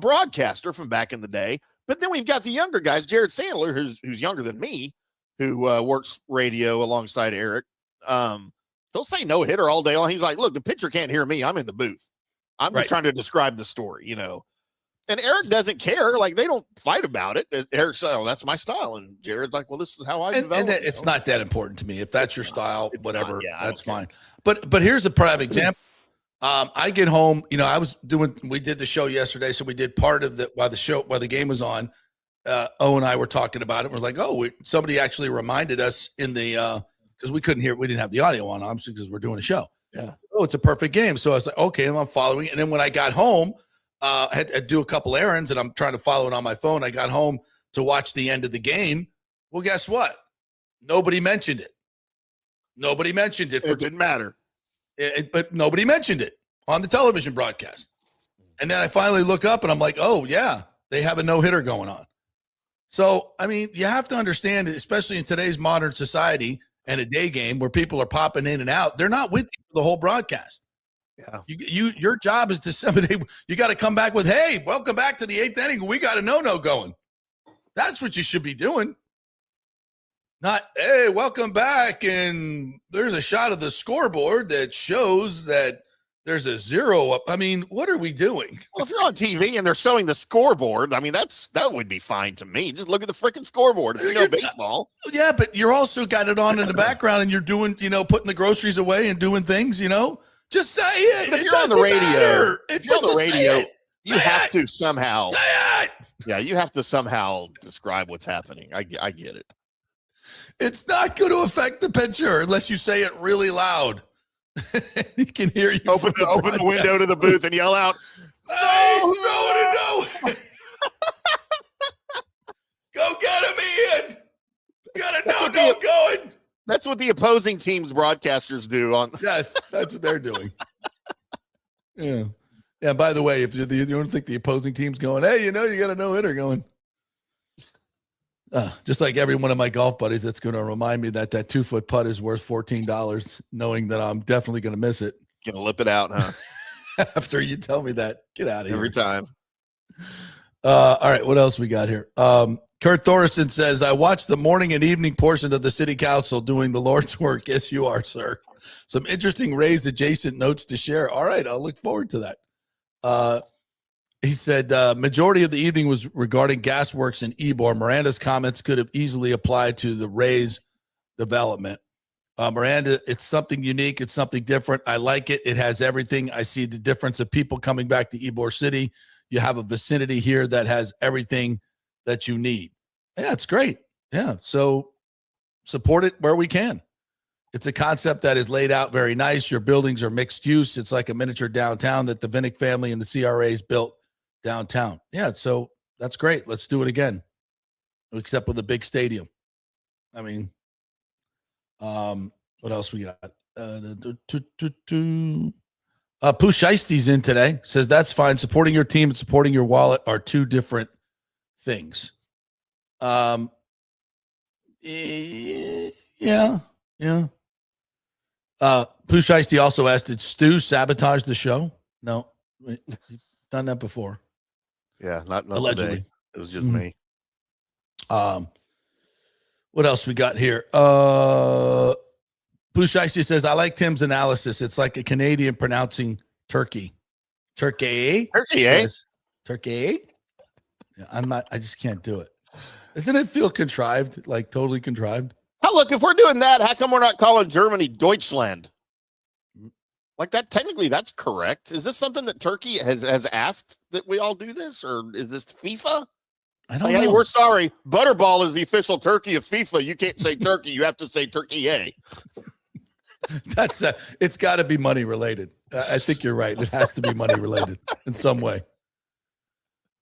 broadcaster from back in the day. But then we've got the younger guys, Jared Sandler, who's younger than me, who works radio alongside Eric. He'll say no-hitter all day long. He's like, look, the pitcher can't hear me. I'm in the booth. I'm just trying to describe the story, And Eric doesn't care. Like, they don't fight about it. Eric's like, oh, that's my style. And Jared's like, well, this is how I develop. And it's not that important to me. If that's your style, whatever, that's fine. But here's a prime example. I get home, we did the show yesterday. So we did part of while the game was on, O and I were talking about it. We're like, somebody actually reminded us in the, because we couldn't hear, we didn't have the audio on, obviously, because we're doing a show. Yeah. Oh, it's a perfect game. So I was like, okay, and I'm following. And then when I got home, I had to do a couple errands, and I'm trying to follow it on my phone. I got home to watch the end of the game. Well, guess what? Nobody mentioned it. Nobody mentioned it. It didn't matter. But nobody mentioned it on the television broadcast. And then I finally look up, and I'm like, oh, yeah, they have a no-hitter going on. So, I mean, you have to understand, especially in today's modern society and a day game where people are popping in and out, they're not with you for the whole broadcast. Yeah. Your job is to disseminate. You got to come back with, hey, welcome back to the 8th inning. We got a no-no going. That's what you should be doing. Not, hey, welcome back. And there's a shot of the scoreboard that shows that there's a 0 up. I mean, what are we doing? Well, if you're on TV and they're showing the scoreboard, I mean, that would be fine to me. Just look at the freaking scoreboard if you know baseball. Yeah, but you're also got it on in the background and you're doing, putting the groceries away and doing things, Just say it. But if you're on the radio, you have to to somehow. say it. Yeah, you have to somehow describe what's happening. I get it. It's not going to affect the pitcher unless you say it really loud. He can hear you. Open the window to the booth and yell out, "Hey, no! Go get him, Ian! Got a no going." That's what the opposing team's broadcasters do on. Yes, that's what they're doing. Yeah. Yeah. By the way, if you don't think the opposing team's going, hey, you got a no-hitter going. Just like every one of my golf buddies, that's going to remind me that 2-foot putt is worth $14, knowing that I'm definitely going to miss it. Gonna lip it out, huh? After you tell me that, get out of here. Every time. All right, what else we got here? Kurt Thorson says, I watched the morning and evening portion of the city council doing the Lord's work. Yes, you are, sir. Some interesting Rays adjacent notes to share. All right, I'll look forward to that. He said, majority of the evening was regarding gasworks in Ybor. Miranda's comments could have easily applied to the Rays development. Miranda, it's something unique. It's something different. I like it. It has everything. I see the difference of people coming back to Ybor City. You have a vicinity here that has everything that you need. Yeah, it's great. Yeah, so support it where we can. It's a concept that is laid out very nice. Your buildings are mixed use. It's like a miniature downtown that the Vinnick family and the CRAs built downtown. Yeah, so that's great. Let's do it again, except with a big stadium. I mean, what else we got? Pooh Sheisty's in today. Says that's fine. Supporting your team and supporting your wallet are two different things. Yeah. Pooh Shiesty also asked, did Stu sabotage the show? No, he's done that before. Yeah, not allegedly. Today. It was just me. What else we got here? Pooh Shiesty says, I like Tim's analysis. It's like a Canadian pronouncing turkey. Turkey? Turkey, eh? Yes. Turkey? Yeah, I just can't do it. Doesn't it feel contrived? Like totally contrived? How look, if we're doing that, how come we're not calling Germany Deutschland? Like that, technically that's correct. Is this something that Turkey has asked that we all do this, or is this FIFA? I don't know. Hey, we're sorry. Butterball is the official turkey of FIFA. You can't say turkey. You have to say turkey, eh? That's it's got to be money related. I think you're right. It has to be money related in some way.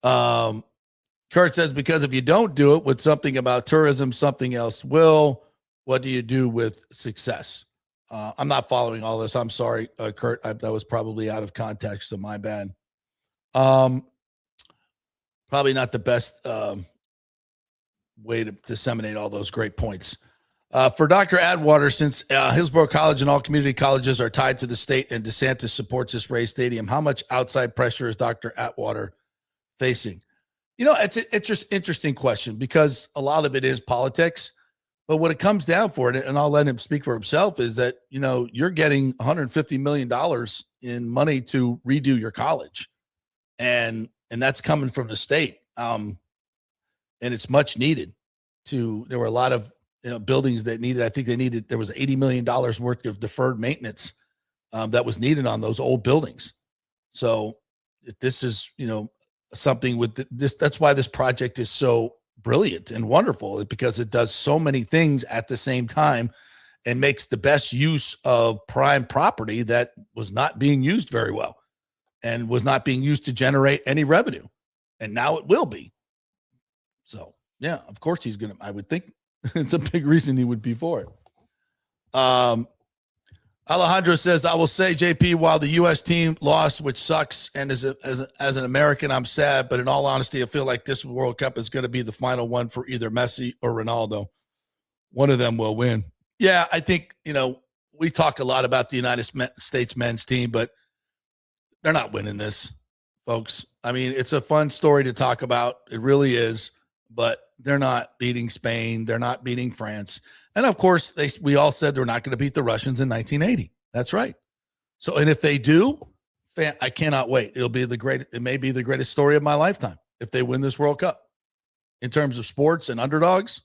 Kurt says, because if you don't do it with something about tourism, something else will. What do you do with success? I'm not following all this. I'm sorry, Kurt. That was probably out of context, so my bad. Probably not the best way to disseminate all those great points. For Dr. Atwater, since Hillsborough College and all community colleges are tied to the state and DeSantis supports this Ray Stadium, how much outside pressure is Dr. Atwater facing? It's an interesting question because a lot of it is politics. But what it comes down for it, and I'll let him speak for himself, is that, you're getting $150 million in money to redo your college. And that's coming from the state. And it's much needed. There were a lot of buildings that needed, there was $80 million worth of deferred maintenance that was needed on those old buildings. So this is, something with this, that's why this project is so brilliant and wonderful, because it does so many things at the same time and makes the best use of prime property that was not being used very well and was not being used to generate any revenue. And now it will be. So, yeah, of course he's going to, I would think it's a big reason he would be for it. Alejandro says, I will say, JP, while the U.S. team lost, which sucks, and as an American, I'm sad, but in all honesty, I feel like this World Cup is going to be the final one for either Messi or Ronaldo. One of them will win. Yeah, I think, we talk a lot about the United States men's team, but they're not winning this, folks. I mean, it's a fun story to talk about. It really is, but they're not beating Spain. They're not beating France. And of course, we all said they're not going to beat the Russians in 1980. That's right. So, and if they do, I cannot wait. It may be the greatest story of my lifetime if they win this World Cup. In terms of sports and underdogs,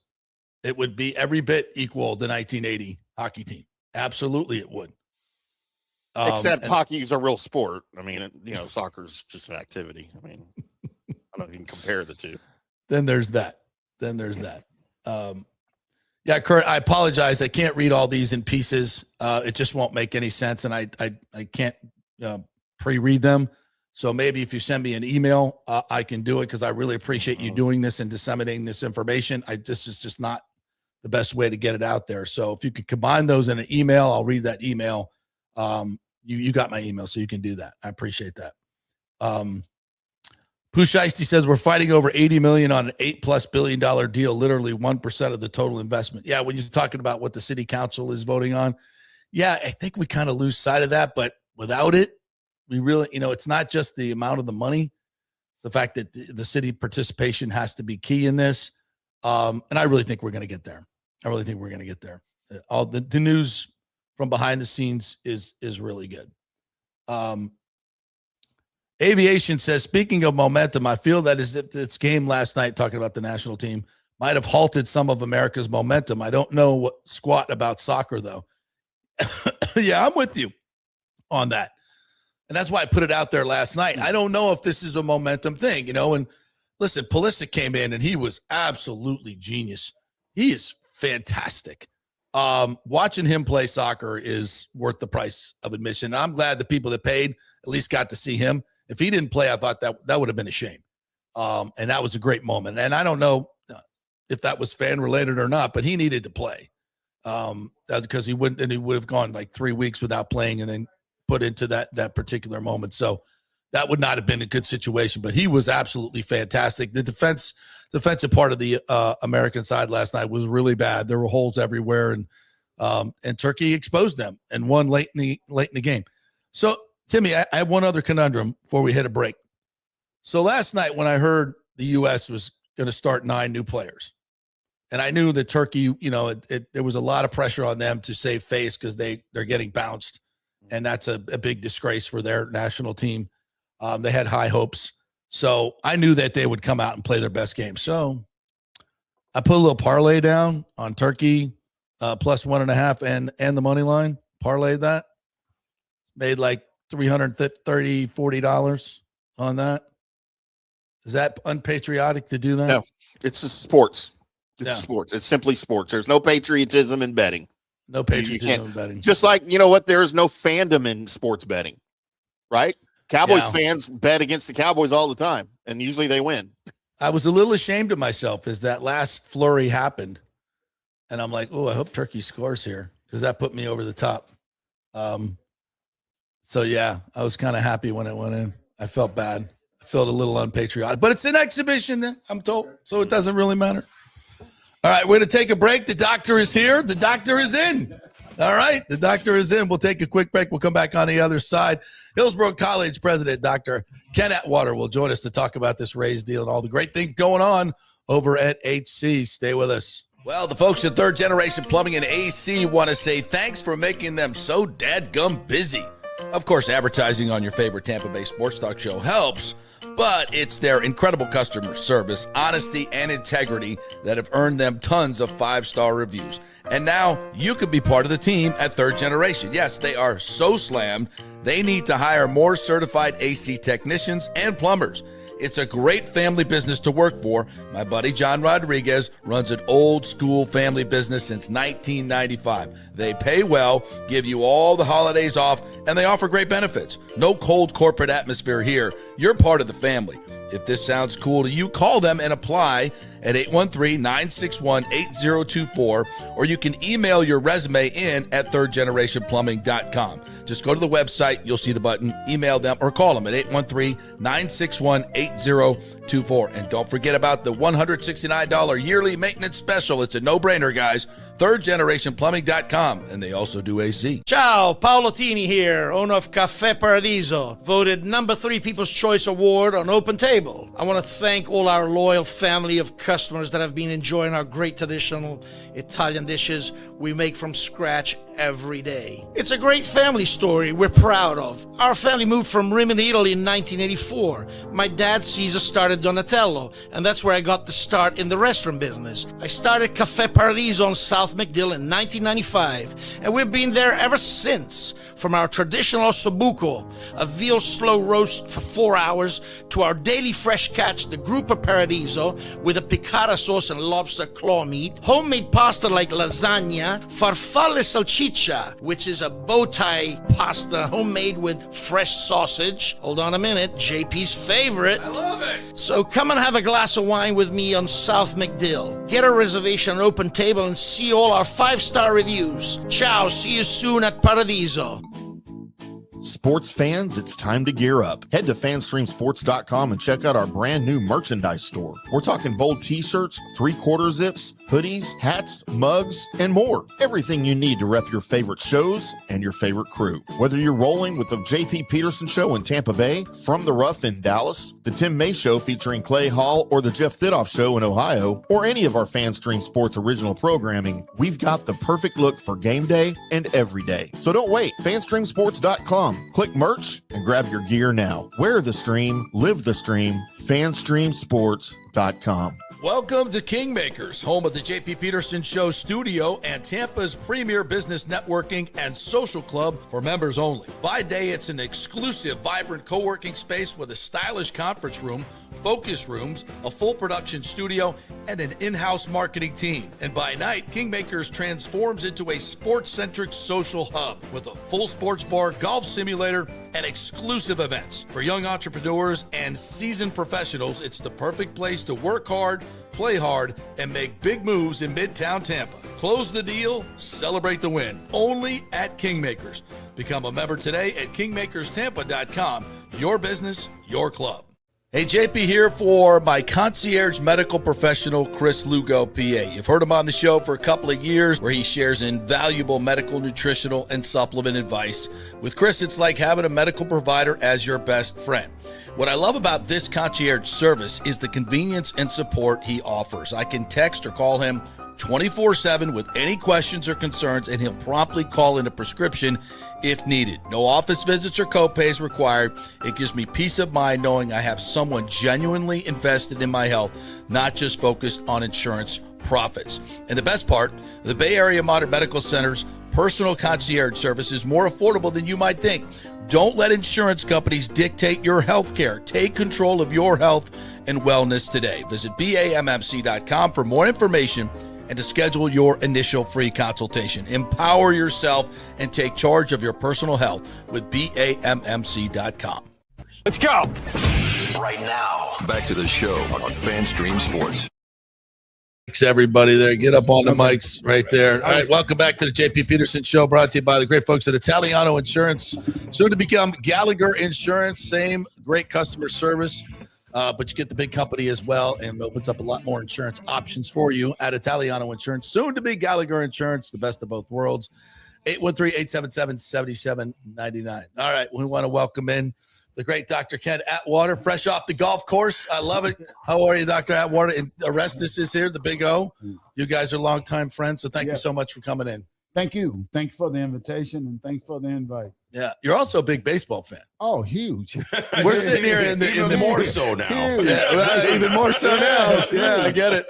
it would be every bit equal the 1980 hockey team. Absolutely, it would. Except hockey is a real sport. I mean, soccer's just an activity. I mean, I don't even compare the two. Then there's that. Yeah, Kurt, I apologize. I can't read all these in pieces. It just won't make any sense, and I can't pre-read them. So maybe if you send me an email, I can do it because I really appreciate you doing this and disseminating this information. This is just not the best way to get it out there. So if you could combine those in an email, I'll read that email. You got my email, so you can do that. I appreciate that. Pusheisty says we're fighting over $80 million on an $8+ billion deal, literally 1% of the total investment. Yeah, when you're talking about what the city council is voting on, yeah, I think we kind of lose sight of that. But without it, we really, it's not just the amount of the money; it's the fact that the city participation has to be key in this. And I really think we're going to get there. All the news from behind the scenes is really good. Aviation says, speaking of momentum, I feel that this game last night, talking about the national team, might have halted some of America's momentum. I don't know what squat about soccer, though. Yeah, I'm with you on that. And that's why I put it out there last night. I don't know if this is a momentum thing, and listen, Pulisic came in and he was absolutely genius. He is fantastic. Watching him play soccer is worth the price of admission. And I'm glad the people that paid at least got to see him. If he didn't play, I thought that would have been a shame. And that was a great moment. And I don't know if that was fan related or not, but he needed to play because he would have gone like 3 weeks without playing and then put into that particular moment. So that would not have been a good situation, but he was absolutely fantastic. The defensive part of the American side last night was really bad. There were holes everywhere, and Turkey exposed them and won late in the game. So, Timmy, I have one other conundrum before we hit a break. So last night when I heard the U.S. was going to start 9 new players, and I knew that Turkey, there was a lot of pressure on them to save face because they're getting bounced, and that's a big disgrace for their national team. They had high hopes. So I knew that they would come out and play their best game. So I put a little parlay down on Turkey plus 1.5 and the money line. Parlayed that. Made like $40 on that. Is that unpatriotic to do that? No, it's just sports. Sports. It's simply sports. There's no patriotism in betting. No patriotism in betting. Just like, there's no fandom in sports betting, right? Cowboys fans bet against the Cowboys all the time, and usually they win. I was a little ashamed of myself as that last flurry happened, and I'm like, I hope Turkey scores here because that put me over the top. So, yeah, I was kind of happy when it went in. I felt bad. I felt a little unpatriotic, but it's an exhibition, I'm told, so it doesn't really matter. All right, we're going to take a break. The doctor is here. The doctor is in. All right, the doctor is in. We'll take a quick break. We'll come back on the other side. Hillsborough College President Dr. Ken Atwater will join us to talk about this Rays deal and all the great things going on over at HC. Stay with us. Well, the folks at Third Generation Plumbing and AC want to say thanks for making them so dadgum busy. Of course, advertising on your favorite Tampa Bay sports talk show helps, but it's their incredible customer service, honesty, and integrity that have earned them tons of 5-star reviews. And now you could be part of the team at Third Generation. Yes, they are so slammed, they need to hire more certified AC technicians and plumbers. It's a great family business to work for. My buddy John Rodriguez runs an old school family business since 1995. They pay well, give you all the holidays off, and they offer great benefits. No cold corporate atmosphere here. You're part of the family. If this sounds cool to you, call them and apply at 813-961-8024, or you can email your resume in at thirdgenerationplumbing.com. Just go to the website, you'll see the button, email them, or call them at 813-961-8024. And don't forget about the $169 yearly maintenance special. It's a no-brainer, guys. thirdgenerationplumbing.com, and they also do AC. Ciao, Paolo Tini here, owner of Caffè Paradiso, voted number 3 People's Choice Award on Open Table. I want to thank all our loyal family of customers that have been enjoying our great traditional Italian dishes we make from scratch every day. It's a great family story we're proud of. Our family moved from Rimini, Italy in 1984. My dad, Caesar, started Donatello, and that's where I got the start in the restaurant business. I started Caffè Paradiso on South McDill in 1995, and we've been there ever since. From our traditional ossobuco, a veal slow roast for 4 hours, to our daily fresh catch, the Gruppo Paradiso, with a piccata sauce and lobster claw meat, homemade pasta like lasagna, farfalle salchicha, which is a bow tie pasta homemade with fresh sausage. Hold on a minute, JP's favorite. I love it. So come and have a glass of wine with me on South McDill. Get a reservation on Open Table and see all our 5-star reviews. Ciao, see you soon at Paradiso. Sports fans, it's time to gear up. Head to fanstreamsports.com and check out our brand new merchandise store. We're talking bold t-shirts, 3/4 zips, hoodies, hats, mugs, and more. Everything you need to rep your favorite shows and your favorite crew. Whether you're rolling with the JP Peterson Show in Tampa Bay, From the Rough in Dallas, the Tim May Show featuring Clay Hall, or the Jeff Thidoff Show in Ohio, or any of our FanStream Sports original programming, we've got the perfect look for game day and every day. So don't wait. fanstreamsports.com. Click merch and grab your gear now. Wear the stream, live the stream, fanstreamsports.com. Welcome to Kingmakers, home of the JP Peterson Show studio and Tampa's premier business networking and social club for members only. By day, it's an exclusive, vibrant co-working space with a stylish conference room, focus rooms, a full production studio, and an in-house marketing team. And by night, Kingmakers transforms into a sports-centric social hub with a full sports bar, golf simulator, and exclusive events. For young entrepreneurs and seasoned professionals, it's the perfect place to work hard, play hard, and make big moves in Midtown Tampa. Close the deal, celebrate the win. Only at Kingmakers. Become a member today at kingmakerstampa.com. Your business, your club. Hey, JP here for my concierge medical professional, Chris Lugo, PA. You've heard him on the show for a couple of years where he shares invaluable medical, nutritional, and supplement advice. With Chris, it's like having a medical provider as your best friend. What I love about this concierge service is the convenience and support he offers. I can text or call him 24/7 with any questions or concerns, and he'll promptly call in a prescription if needed. No office visits or copays required. It gives me peace of mind knowing I have someone genuinely invested in my health, not just focused on insurance profits. And the best part, the Bay Area Modern Medical Center's personal concierge service is more affordable than you might think. Don't let insurance companies dictate your health care. Take control of your health and wellness today. Visit BAMMC.com for more information and to schedule your initial free consultation. Empower yourself and take charge of your personal health with BAMMC.com. Let's go. Right now. Back to the show on FanStream Sports. Thanks, everybody there. Get up on the mics right there. All right, welcome back to the JP Peterson Show, brought to you by the great folks at Italiano Insurance, soon to become Gallagher Insurance. Same great customer service, but you get the big company as well, and opens up a lot more insurance options for you at Italiano Insurance, soon to be Gallagher Insurance, the best of both worlds. 813-877-7799. All right, we want to welcome in the great Dr. Ken Atwater, fresh off the golf course. I love it. How are you, Dr. Atwater? And Orestes is here, the big O. You guys are longtime friends, so thank you so much for coming in. Thank you. Thanks for the invitation, and thanks for the invite. Yeah, you're also a big baseball fan. Oh, huge. We're sitting here in the more so now. Yeah, well, even more so now. Yeah, I get it.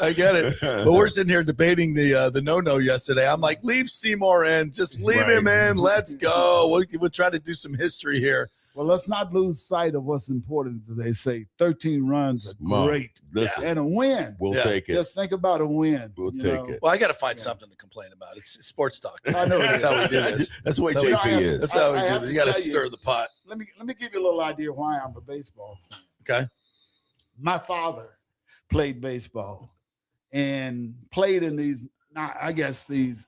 But we're sitting here debating the no-no yesterday. I'm like, leave Seymour in. Just leave him in. Let's go. We'll try to do some history here. Well, let's not lose sight of what's important. They say 13 runs are great. And a win. We'll take it. Just think about a win. We'll take it. Well, I got to find something to complain about. It's sports talk. I know. That's how we do this. That's the way JP is. That's how we do this. You got to stir the pot. Let me give you a little idea why I'm a baseball fan. Okay. my father played baseball and played in these, I guess, these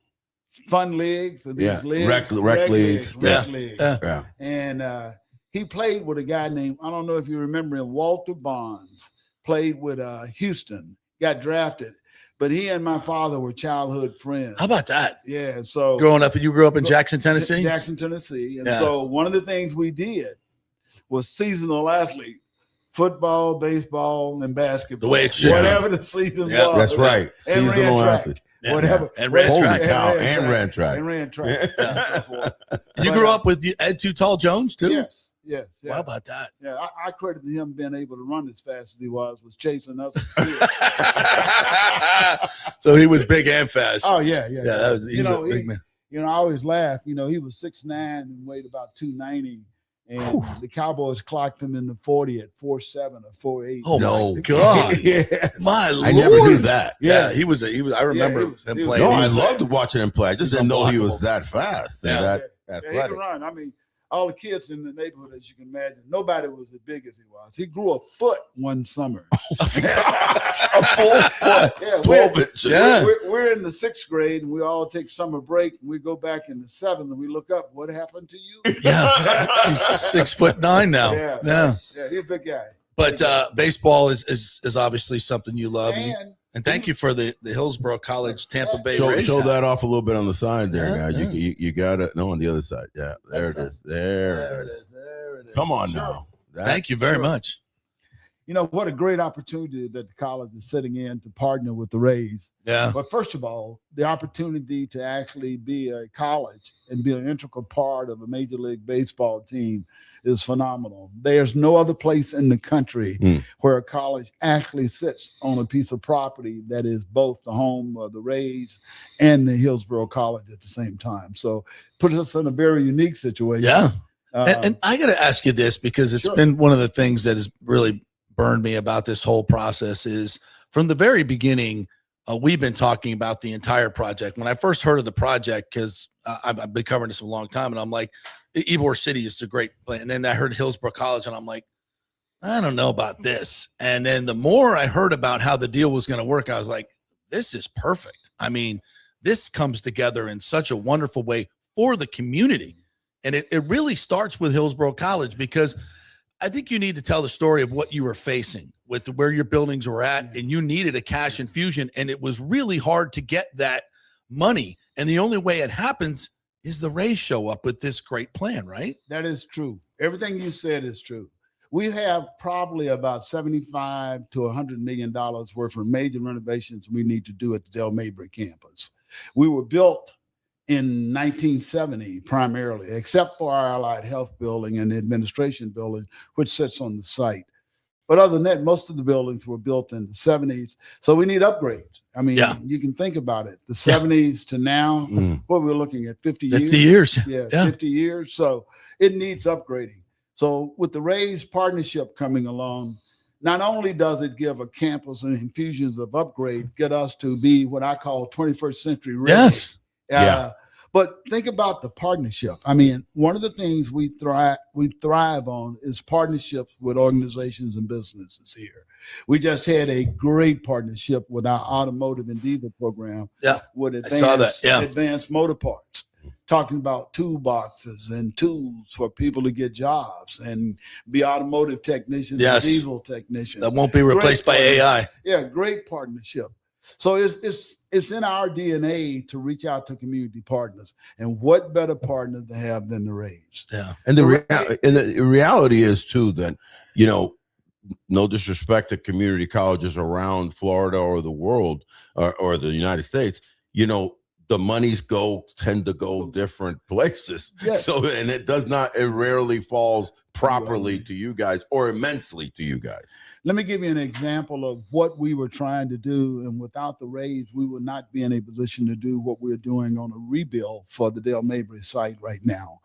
fun leagues. And these leagues, rec leagues. Yeah. And he played with a guy named, I don't know if you remember him, Walter Bonds, played with Houston, got drafted. But he and my father were childhood friends. How about that? Yeah. So you grew up in Jackson, Tennessee? Jackson, Tennessee. And so one of the things we did was seasonal athlete, football, baseball, and basketball. The way it should. Whatever the season was. That's right. And Seasonal ran track. athlete. Whatever. And ran track. And ran track. And ran track. And so forth. You grew up with Ed Too Tall Jones, too? Yes. How about that? Yeah, I credited him being able to run as fast as he was chasing us. So he was big and fast. Oh, yeah. He was a big man. I always laugh. He was 6'9" and weighed about 290. And the Cowboys clocked him in the 40 at 4'7" or 4'8". Oh, my God. Yes. My Lord. I never knew that. Yeah, he was. I remember him playing. No, I loved watching him play. I just didn't know he was that fast and that he athletic. could run. I mean, all the kids in the neighborhood, as you can imagine, nobody was as big as he was. He grew a foot one summer. A full foot. Yeah, 12 inches. Yeah. We're in the 6th grade, and we all take summer break, and we go back in the 7th, and we look up, what happened to you? Yeah. He's 6'9" now. Yeah, he's a big guy. But baseball is obviously something you love. And thank you for the Hillsborough College Tampa Bay Rays. Show that off a little bit on the side there, guys. You got it. No, on the other side. Yeah, there it is. There it is. Come on now. Thank you very much. What a great opportunity that the college is sitting in to partner with the Rays. Yeah. But first of all, the opportunity to actually be a college and be an integral part of a Major League Baseball team is phenomenal. There's no other place in the country where a college actually sits on a piece of property that is both the home of the Rays and the Hillsborough College at the same time. So puts us in a very unique situation. Yeah. And I got to ask you this, because it's been one of the things that has really burned me about this whole process is from the very beginning, we've been talking about the entire project. When I first heard of the project, because I've been covering this a long time, and I'm like, Ybor City is a great place. And then I heard Hillsborough College, and I'm like, I don't know about this. And then the more I heard about how the deal was going to work, I was like, this is perfect. I mean, this comes together in such a wonderful way for the community. And it really starts with Hillsborough College, because I think you need to tell the story of what you were facing with where your buildings were at, and you needed a cash infusion, and it was really hard to get that money. And the only way it happens is the Rays show up with this great plan, right? That is true. Everything you said is true. We have probably about $75 to $100 million worth of major renovations we need to do at the Del Mabry campus. We were built in 1970 primarily, except for our Allied Health building and the administration building, which sits on the site. But other than that, most of the buildings were built in the 70s. So we need upgrades. I mean, you can think about it. The 70s to now, what we're looking at, 50 years? 50 years. Yeah, 50 years. So it needs upgrading. So with the Rays partnership coming along, not only does it give a campus and infusions of upgrade, get us to be what I call 21st century Rays. Yes. But think about the partnership. I mean, one of the things we thrive on is partnerships with organizations and businesses here. We just had a great partnership with our automotive and diesel program. With Advanced Motor Parts, talking about toolboxes and tools for people to get jobs and be automotive technicians and diesel technicians. That won't be replaced by AI. Yeah, great partnership. So it's in our DNA to reach out to community partners, and what better partner to have than the Rays? Yeah, and the reality is too that no disrespect to community colleges around Florida or the world or the United States, the monies tend to go different places. Yes. So and it rarely falls properly to you guys or immensely to you guys. Let me give you an example of what we were trying to do. And without the Rays, we would not be in a position to do what we're doing on a rebuild for the Del Mabry site right now.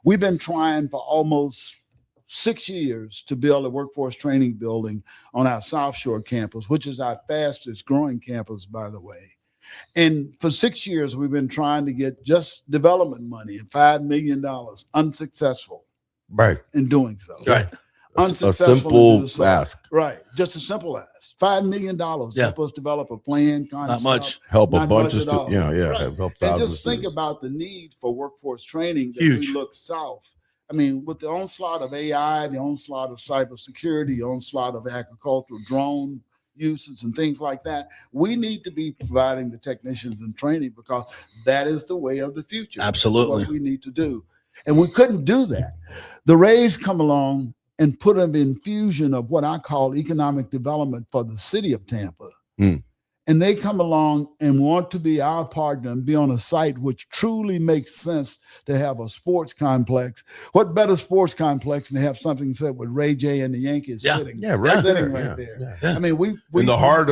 We've been trying for almost 6 years to build a workforce training building on our South Shore campus, which is our fastest growing campus, by the way. And for 6 years, we've been trying to get just development money, $5 million, unsuccessful. Right. In doing so. Right. simple ask. Right. Just a simple ask. $5 million to help us develop a plan. Not much. Help a Not bunch much of at all. students. Yeah, Right. help And thousands just of think students. about the need for workforce training that Huge. we look south. I mean, with the onslaught of AI, the onslaught of cybersecurity, the onslaught of agricultural drone uses and things like that, we need to be providing the technicians and training because that is the way of the future. Absolutely. That's what we need to do. And we couldn't do that. The Rays come along and put an infusion of what I call economic development for the city of Tampa. And they come along and want to be our partner and be on a site which truly makes sense to have a sports complex. What better sports complex than to have something said with Ray J and the Yankees sitting, right sitting there. right there. Yeah. I mean, we in the heart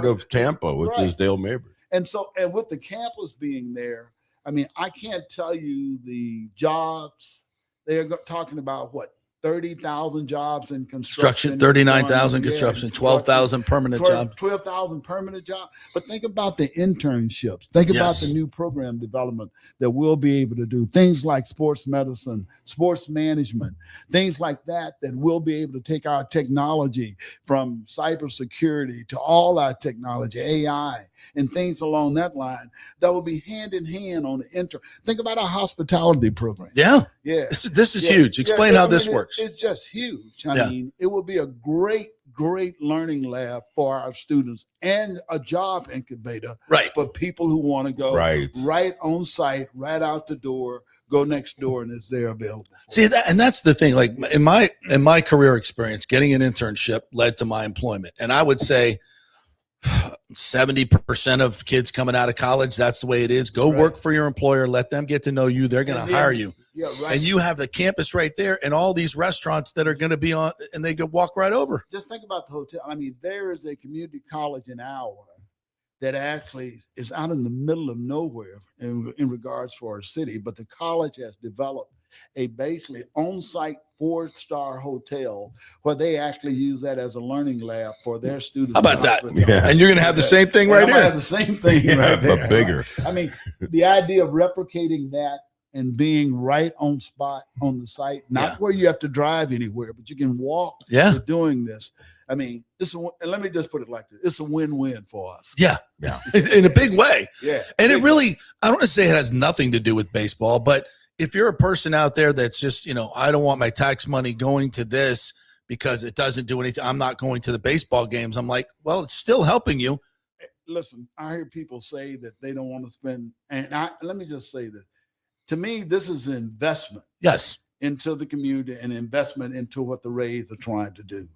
of Tampa, which Right. is Dale Mabry. And with the campus being there, I mean, I can't tell you the jobs. They're talking about what, 30,000 jobs in construction, 39,000 construction, 12,000 permanent jobs. 12,000 permanent jobs. But think about the internships. Think about the new program development that we'll be able to do. Things like sports medicine, sports management, things like that we'll be able to take our technology from cybersecurity to all our technology, AI, and things along that line that will be hand in hand on the Think about our hospitality program. Yeah. Yeah. This is huge. Explain how this works. It's just huge. I mean, it will be a great learning lab for our students and a job incubator for people who want to go right on site, right out the door, go next door, and it's there available. See that, and that's the thing. Like in my career experience, getting an internship led to my employment, and I would say 70% of kids coming out of college, that's the way it is. Go work for your employer. Let them get to know you. They're going to hire you. Yeah, right. And you have the campus right there and all these restaurants that are going to be on, and they could walk right over. Just think about the hotel. I mean, there is a community college in Iowa that actually is out in the middle of nowhere in regards for our city, but the college has developed a basically on-site 4-star hotel where they actually use that as a learning lab for their students. How about that? Yeah. And you're going to have the same thing right here. Have the same thing right there. But bigger. I mean, the idea of replicating that and being right on spot on the site, not where you have to drive anywhere, but you can walk to doing this. I mean, and let me just put it like this. It's a win-win for us. Yeah. In a big way. Yeah. And it really, I don't want to say it has nothing to do with baseball, but if you're a person out there that's just, I don't want my tax money going to this because it doesn't do anything. I'm not going to the baseball games. I'm like, well, it's still helping you. Listen, I hear people say that they don't want to spend, and let me just say this. To me, this is an investment. Yes. Into the community and investment into what the Rays are trying to do.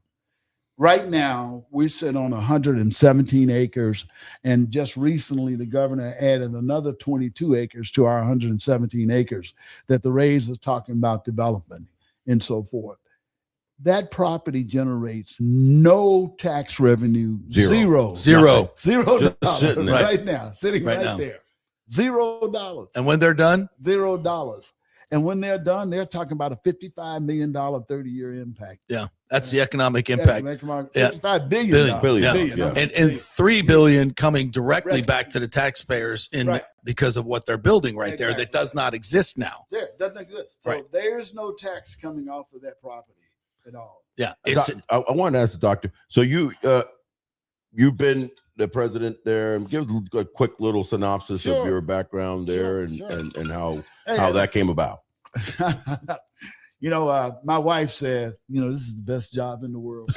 Right now, we sit on 117 acres, and just recently the governor added another 22 acres to our 117 acres that the Rays are talking about development and so forth. That property generates no tax revenue. Zero. Just $0 sitting there. right now, sitting right there. $0. And when they're done? $0. And when they're done, they're talking about a $55 million 30-year impact. Yeah, that's the economic impact. $55 billion. And $3 billion coming directly back to the taxpayers because of what they're building right there that does not exist now. Yeah, it doesn't exist. So there's no tax coming off of that property at all. Yeah. I want to ask the doctor. So you've been the president there, and give a quick little synopsis of your background there and how that came about. My wife said, this is the best job in the world.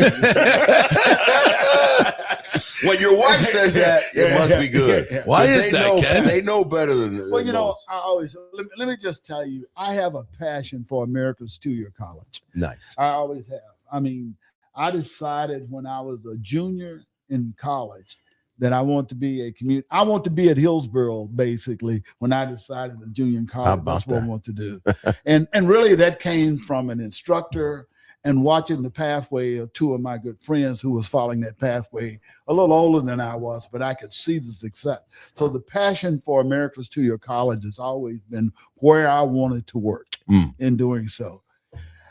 When your wife says that, it must be good. Why is that, Ken? They know better than Well, most. I always let me just tell you, I have a passion for America's two-year college. Nice. I always have. I mean, I decided when I was a junior in college that I want to be I want to be at Hillsborough, basically, when I decided in junior college, that's what I want to do. and really that came from an instructor and watching the pathway of two of my good friends who was following that pathway, a little older than I was, but I could see the success. So the passion for America's two-year college has always been where I wanted to work in doing so.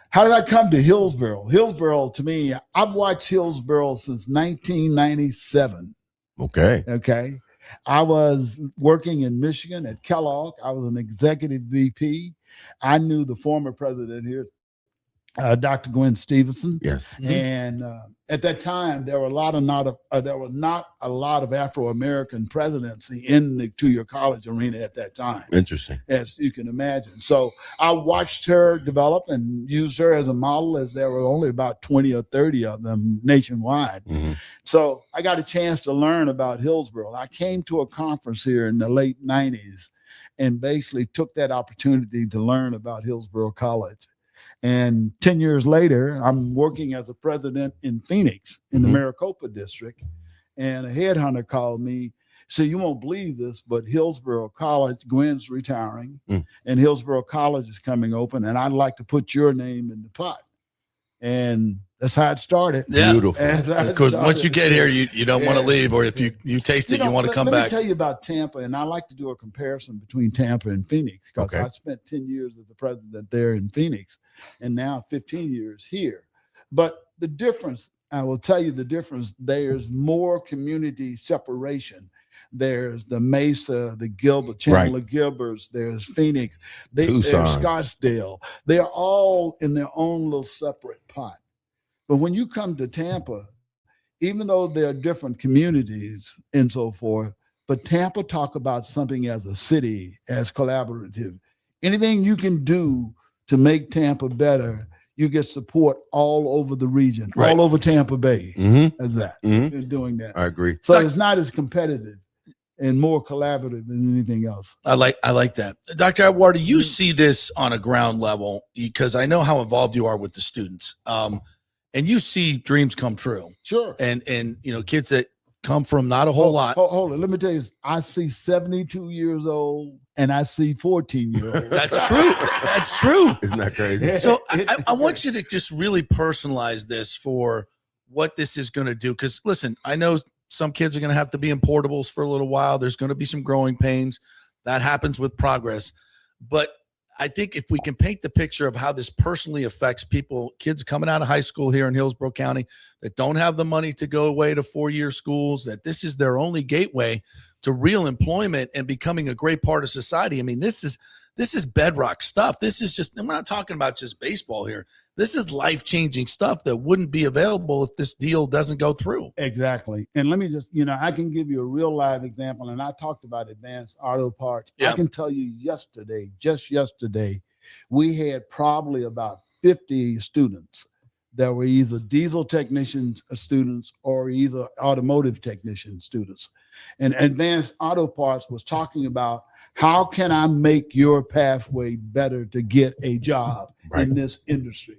How did I come to Hillsborough? Hillsborough, to me, I've watched Hillsborough since 1997. Okay. I was working in Michigan at Kellogg. I was an executive VP. I knew the former president here, Dr. Gwen Stevenson. Yes. And at that time, there were not a lot of Afro-American presidency in the two-year college arena at that time. Interesting. As you can imagine. So I watched her develop and used her as a model, as there were only about 20 or 30 of them nationwide. Mm-hmm. So I got a chance to learn about Hillsborough. I came to a conference here in the late 90s and basically took that opportunity to learn about Hillsborough College. And 10 years later, I'm working as a president in Phoenix in the Maricopa district. And a headhunter called me, said, you won't believe this, but Hillsborough College, Gwen's retiring, and Hillsborough College is coming open, and I'd like to put your name in the pot. And that's how it started. Yeah. Beautiful. Because once you get here, you don't want to leave, or if you taste it, you want to come back. Let me tell you about Tampa, and I like to do a comparison between Tampa and Phoenix, because I spent 10 years as the president there in Phoenix, and now 15 years here. But the difference, I will tell you the difference, there's more community separation. There's the Mesa, the Gilbert, Chandler Gilberts, there's Phoenix, there's Scottsdale. They're all in their own little separate pot. But when you come to Tampa, even though there are different communities and so forth, but Tampa talk about something as a city, as collaborative. Anything you can do to make Tampa better, you get support all over the region, all over Tampa Bay, as that, in doing that. I agree. So it's not as competitive and more collaborative than anything else. I like that. Dr. Atwater, you see this on a ground level, because I know how involved you are with the students. And you see dreams come true. Sure. And kids that come from not a whole lot. Hold on. Let me tell you, I see 72 years old and I see 14-year-olds. That's true. That's true. Isn't that crazy? So I want you to just really personalize this for what this is going to do. Because listen, I know some kids are going to have to be in portables for a little while. There's going to be some growing pains. That happens with progress. But I think if we can paint the picture of how this personally affects people, kids coming out of high school here in Hillsborough County that don't have the money to go away to 4-year schools, that this is their only gateway to real employment and becoming a great part of society. I mean, this is bedrock stuff. This is just, and we're not talking about just baseball here. This is life-changing stuff that wouldn't be available if this deal doesn't go through. Exactly. And let me just, I can give you a real live example. And I talked about advanced auto parts. Yeah. I can tell you just yesterday, we had probably about 50 students that were either diesel technician students or either automotive technician students. And advanced auto parts was talking about, how can I make your pathway better to get a job in this industry?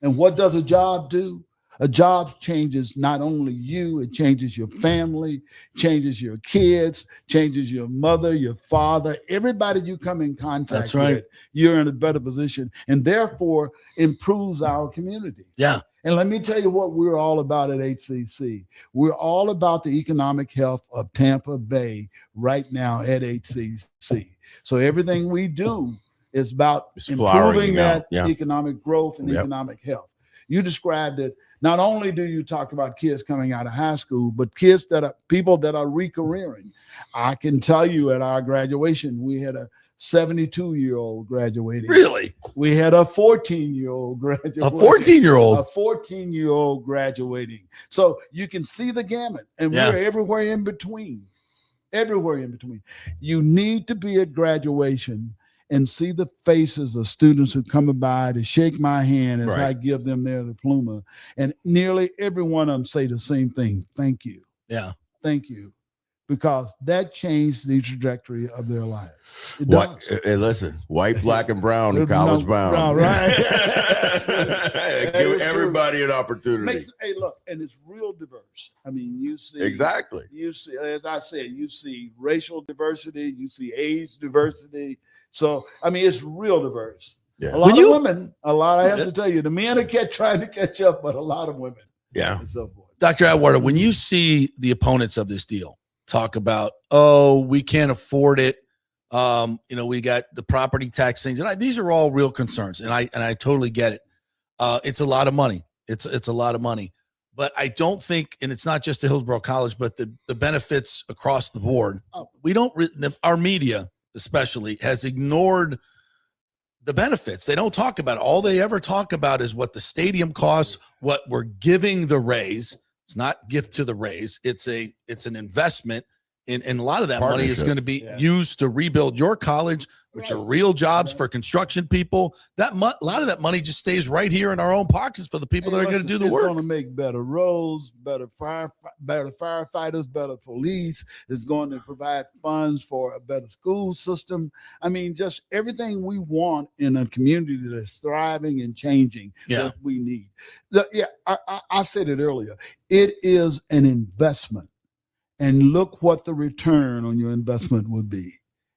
And what does a job do? A job changes not only you, it changes your family, changes your kids, changes your mother, your father, everybody you come in contact with, you're in a better position, and therefore improves our community. Yeah. And let me tell you what we're all about at HCC. We're all about the economic health of Tampa Bay right now at HCC. So everything we do is about improving that economic growth and economic health. You described it. Not only do you talk about kids coming out of high school, but people that are re-careering. I can tell you at our graduation, we had a 72-year-old graduating. Really? We had a 14-year-old graduating. A 14-year-old? A 14-year-old graduating. So you can see the gamut, and we're everywhere in between. Everywhere in between. You need to be at graduation and see the faces of students who come by to shake my hand as I give them their diploma. And nearly every one of them say the same thing. Thank you. Yeah. Thank you. Because that changed the trajectory of their life. It does. Hey, listen, white, black, and brown and college bound. Right. Give everybody an opportunity. Hey, look, and it's real diverse. I mean, you see. Exactly. You see, as I said, you see racial diversity, you see age diversity. So, I mean, it's real diverse. Yeah. A lot of women, I have to tell you, the men are trying to catch up, but a lot of women. Yeah. And so forth. Dr. Atwater, when you see the opponents of this deal talk about, we can't afford it. We got the property tax things, and these are all real concerns, and I totally get it. It's a lot of money. It's a lot of money, but I don't think, and it's not just the Hillsborough College, but the benefits across the board. Our media especially has ignored the benefits. They don't talk about it. All they ever talk about is what the stadium costs, what we're giving the Rays. It's not gift to the Rays. It's an investment. And a lot of that money is going to be used to rebuild your college, which are real jobs for construction people. A lot of that money just stays right here in our own pockets for the people that are going to do the work. It's going to make better roads, better firefighters, better police. It's going to provide funds for a better school system. I mean, just everything we want in a community that is thriving and changing that we need. I said it earlier. It is an investment. And look what the return on your investment would be.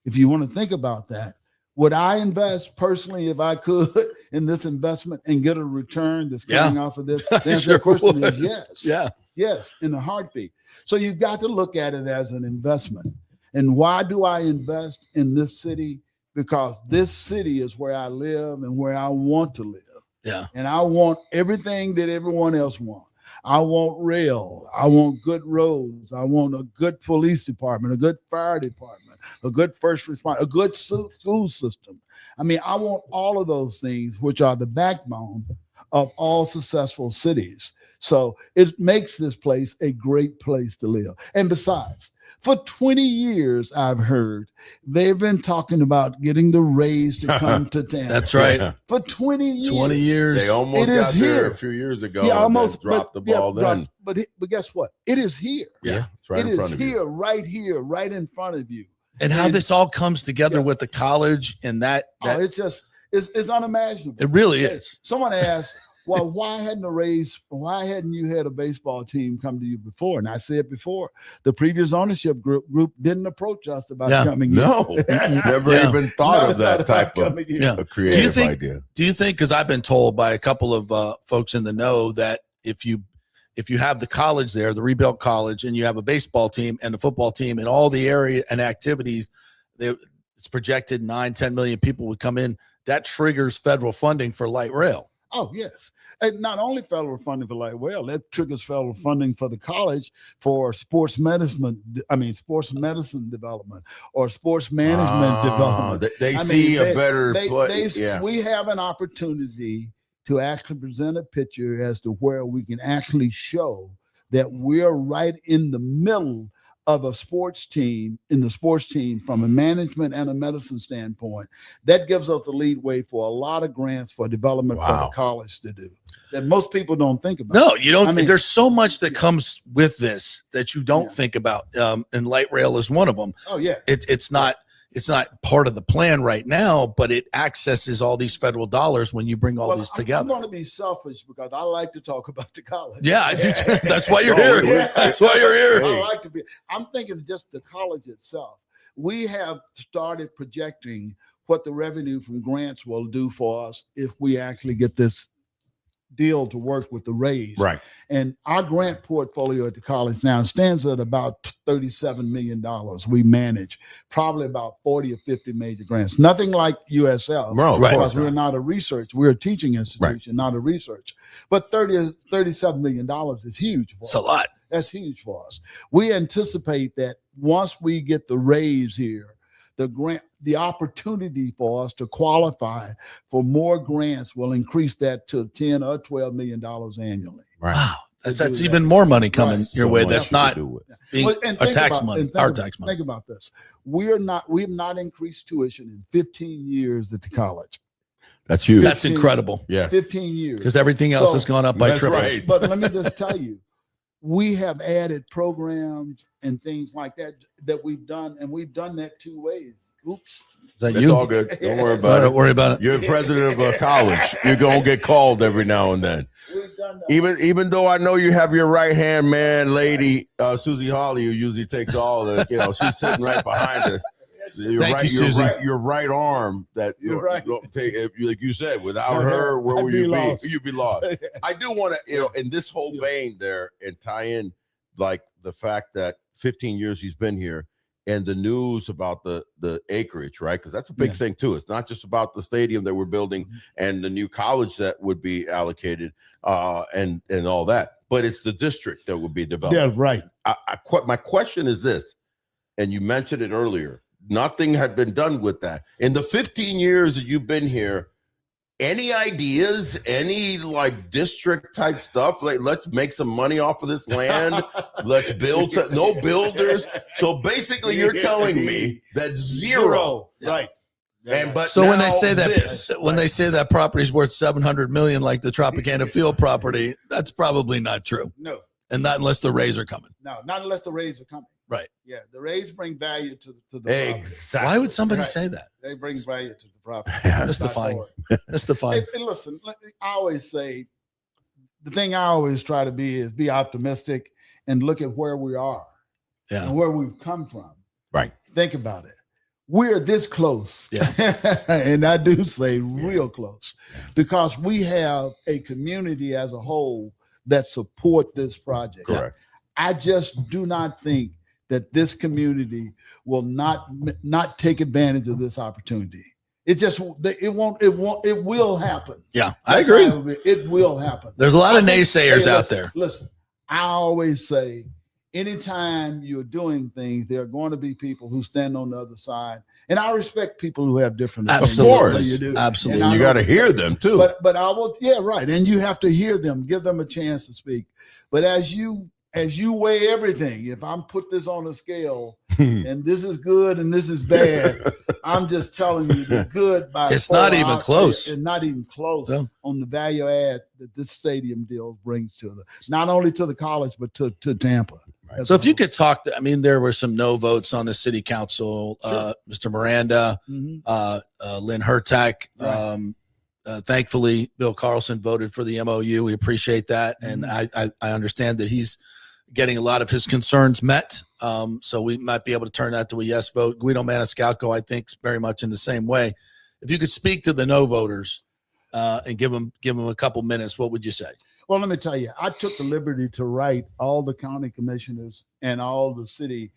If you want to think about that, would I invest personally if I could in this investment and get a return that's coming off of this? The answer to the question is yes. Yeah. Yes, in a heartbeat. So you've got to look at it as an investment. And why do I invest in this city? Because this city is where I live and where I want to live. Yeah. And I want everything that everyone else wants. I want rail. I want good roads. I want a good police department, a good fire department, a good first response, a good school system. I mean, I want all of those things, which are the backbone of all successful cities. So it makes this place a great place to live. And besides, for 20 years, I've heard they've been talking about getting the Rays to come to Tampa. That's right. For 20 years. 20 years. They almost got there a few years ago. Yeah, almost dropped the ball then. But guess what? It is here. Yeah, it's right in front of you. Here, right in front of you. And how this all comes together with the college and that it's just it's unimaginable. It really is. Someone asked, well, why hadn't you had a baseball team come to you before? And I said before, the previous ownership group didn't approach us about coming in. No, never even thought of that type of a creative idea. Do you think, because I've been told by a couple of folks in the know, that if you have the college there, the rebuilt college, and you have a baseball team and a football team and all the area and activities, it's projected 9-10 million people would come in, that triggers federal funding for light rail. Oh, yes. And not only federal funding for light rail, that triggers federal funding for the college for sports medicine development or sports management development. They see a better place. We have an opportunity to actually present a picture as to where we can actually show that we're right in the middle of a sports team, from a management and a medicine standpoint. That gives us the lead way for a lot of grants for development for the college to do that most people don't think about. No, you don't. I mean, there's so much that comes with this that you don't think about. And light rail is one of them. Oh, yeah. It's not part of the plan right now, but it accesses all these federal dollars when you bring all this together. I'm going to be selfish because I like to talk about the college. Yeah, I do. That's why you're here. That's why you're here. I like to be. I'm thinking just the college itself. We have started projecting what the revenue from grants will do for us if we actually get this deal to work with the Rays. Right. And our grant portfolio at the college now stands at about $37 million. We manage probably about 40 or 50 major grants. Nothing like USL, because we're not a research. We're a teaching institution, not a research. But $37 million is huge for us. It's a lot. That's huge for us. We anticipate that once we get the Rays here, the opportunity for us to qualify for more grants will increase that to $10 or $12 million annually. Right. Wow. That's even more money coming your way. That's not being our tax money. Think about this. We have not increased tuition in 15 years at the college. That's huge. That's incredible. Yeah. 15 years. Because everything else has gone up by triple. Right. But let me just tell you, we have added programs and things like that we've done, and we've done that two ways. Oops. Is that That's you? all good. Don't worry about it. Don't worry about it. You're the president of a college. You're going to get called every now and then. We've done that. Even though I know you have your right hand man, lady, Susie Hawley, who usually takes all the, she's sitting right behind us. Your right arm that like you said, without her, where would you be? You'd be lost. I do want to, in this whole vein there, and tie in like the fact that 15 years he's been here and the news about the acreage, right? Because that's a big thing too. It's not just about the stadium that we're building and the new college that would be allocated and all that, but it's the district that would be developed. Yeah, right. My question is this, and you mentioned it earlier. Nothing had been done with that. In the 15 years that you've been here, any ideas, any like district type stuff? Like, let's make some money off of this land. Let's build no builders. So basically you're telling me that zero. Right. And but So when they now say that this, when they say that property's worth $700 million, like the Tropicana Field property, that's probably not true. No, And not unless the Rays are coming. no, not unless the Rays are coming. Right. Yeah, the Rays bring value to the property. exactly. Why would somebody Right. say that? They bring value to the property. That's the Not fine. for it. That's the fine. Hey, listen, I always say the thing I always try to be optimistic and look at where we are Yeah. and where we've come from. Right. Think about it. We're this close. Yeah. And I do say real close because we have a community as a whole that support this project. Correct. I just do not think that this community will not take advantage of this opportunity. It will happen. Yeah, I That's agree. how it will happen. There's a lot of I think- naysayers out listen, there. Listen, I always say, anytime you're doing things, there are going to be people who stand on the other side. And I respect people who have different opinions. Absolutely. You do. Absolutely. And I You know- got to hear them too. But I will, yeah, right. And you have to hear them, give them a chance to speak. But as you weigh everything, if I'm put this on a scale and this is good and this is bad, I'm just telling you the good by It's far not even close. It's not even close No. on the value add that this stadium deal brings to not only to the college, but to Tampa. As So a if you whole. could talk, there were some no votes on the city council. Mr. Miranda, Mhm. Lynn Hertak. Right. Thankfully, Bill Carlson voted for the MOU. We appreciate that, and Mm-hmm. I understand that he's getting a lot of his concerns met. So we might be able to turn that to a yes vote. Guido Maniscalco, I think, is very much in the same way. If you could speak to the no voters and give them a couple minutes, what would you say? Well, let me tell you, I took the liberty to write all the county commissioners and all the city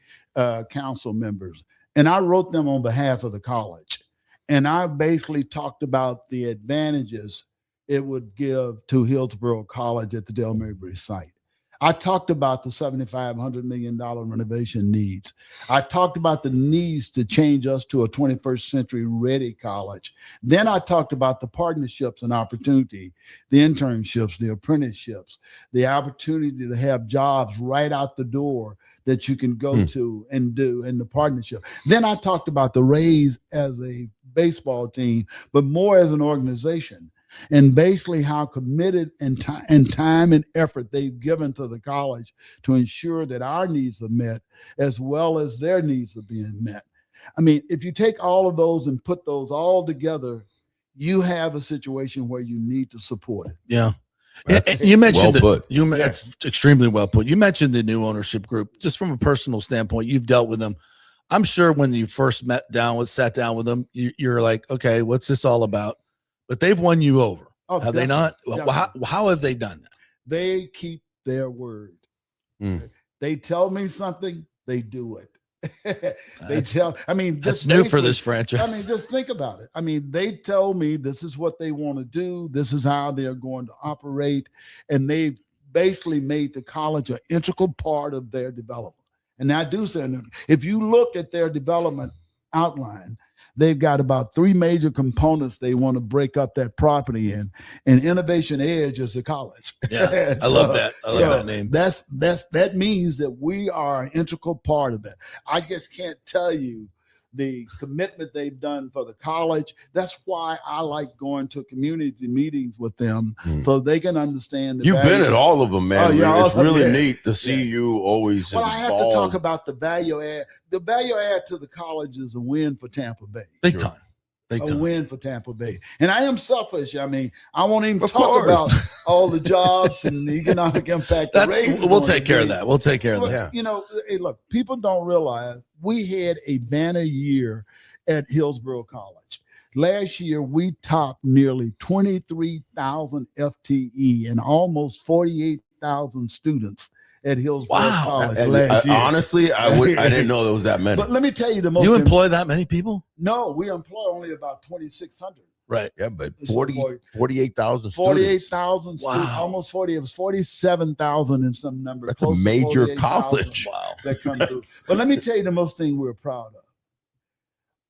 council members, and I wrote them on behalf of the college. And I basically talked about the advantages it would give to Hillsborough College at the Del Mabry site. I talked about the $7,500 million renovation needs. I talked about the needs to change us to a 21st century ready college. Then I talked about the partnerships and opportunity, the internships, the apprenticeships, the opportunity to have jobs right out the door that you can go to and do in the partnership. Then I talked about the Rays as a baseball team, but more as an organization. And basically how committed and time and effort they've given to the college to ensure that our needs are met as well as their needs are being met. I mean, if you take all of those and put those all together, you have a situation where you need to support it. Yeah. You mentioned That's extremely well put. You mentioned the new ownership group. Just from a personal standpoint, you've dealt with them. I'm sure when you first sat down with them, you're like, okay, what's this all about? But they've won you over. Oh, have they not? How have they done that? They keep their word. They tell me something, they do it. That's new for this franchise. I mean, just think about it. I mean, they tell me this is what they want to do. This is how they're going to operate. And they've basically made the college an integral part of their development. And I do say, if you look at their development outline, they've got about three major components they want to break up that property in. And Innovation Edge is the college. Yeah, I love that. I love that name. That means that we are an integral part of that. I just can't tell you the commitment they've done for the college. That's why I like going to community meetings with them so they can understand. You've been at all of them, man. It's really neat to see you always. Well, I have to talk about the value add. The value add to the college is a win for Tampa Bay. Big time. A win for Tampa Bay. And I am selfish. I mean, I won't even talk about all the jobs and the economic impact. We'll take care of that. We'll take care of that. You know, hey, look, people don't realize we had a banner year at Hillsborough College. Last year, we topped nearly 23,000 FTE and almost 48,000 students at Hillsborough College last year. Honestly, I didn't know there was that many. But let me tell you the most. You employ that many people? No, we employ only about 2,600. Right. Yeah, but 48,000 48,000 Wow. students, almost 40. It was 47,000 in some numbers. That's a major college. That come through. But let me tell you the most thing we're proud of.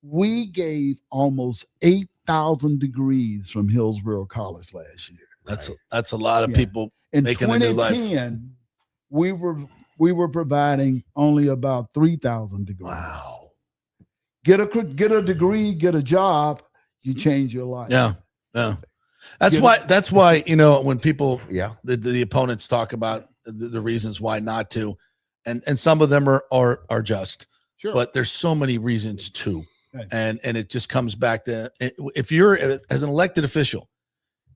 We gave almost 8,000 degrees from Hillsborough College last year. That's a lot of people In making a new life. 2010, we were providing only about 3,000 degrees. Wow. Get a degree, get a job, you change your life. Yeah. That's why, when people, the opponents talk about the reasons why not to, and some of them are just, Sure. but there's so many reasons to, Right. and it just comes back to, if you're as an elected official,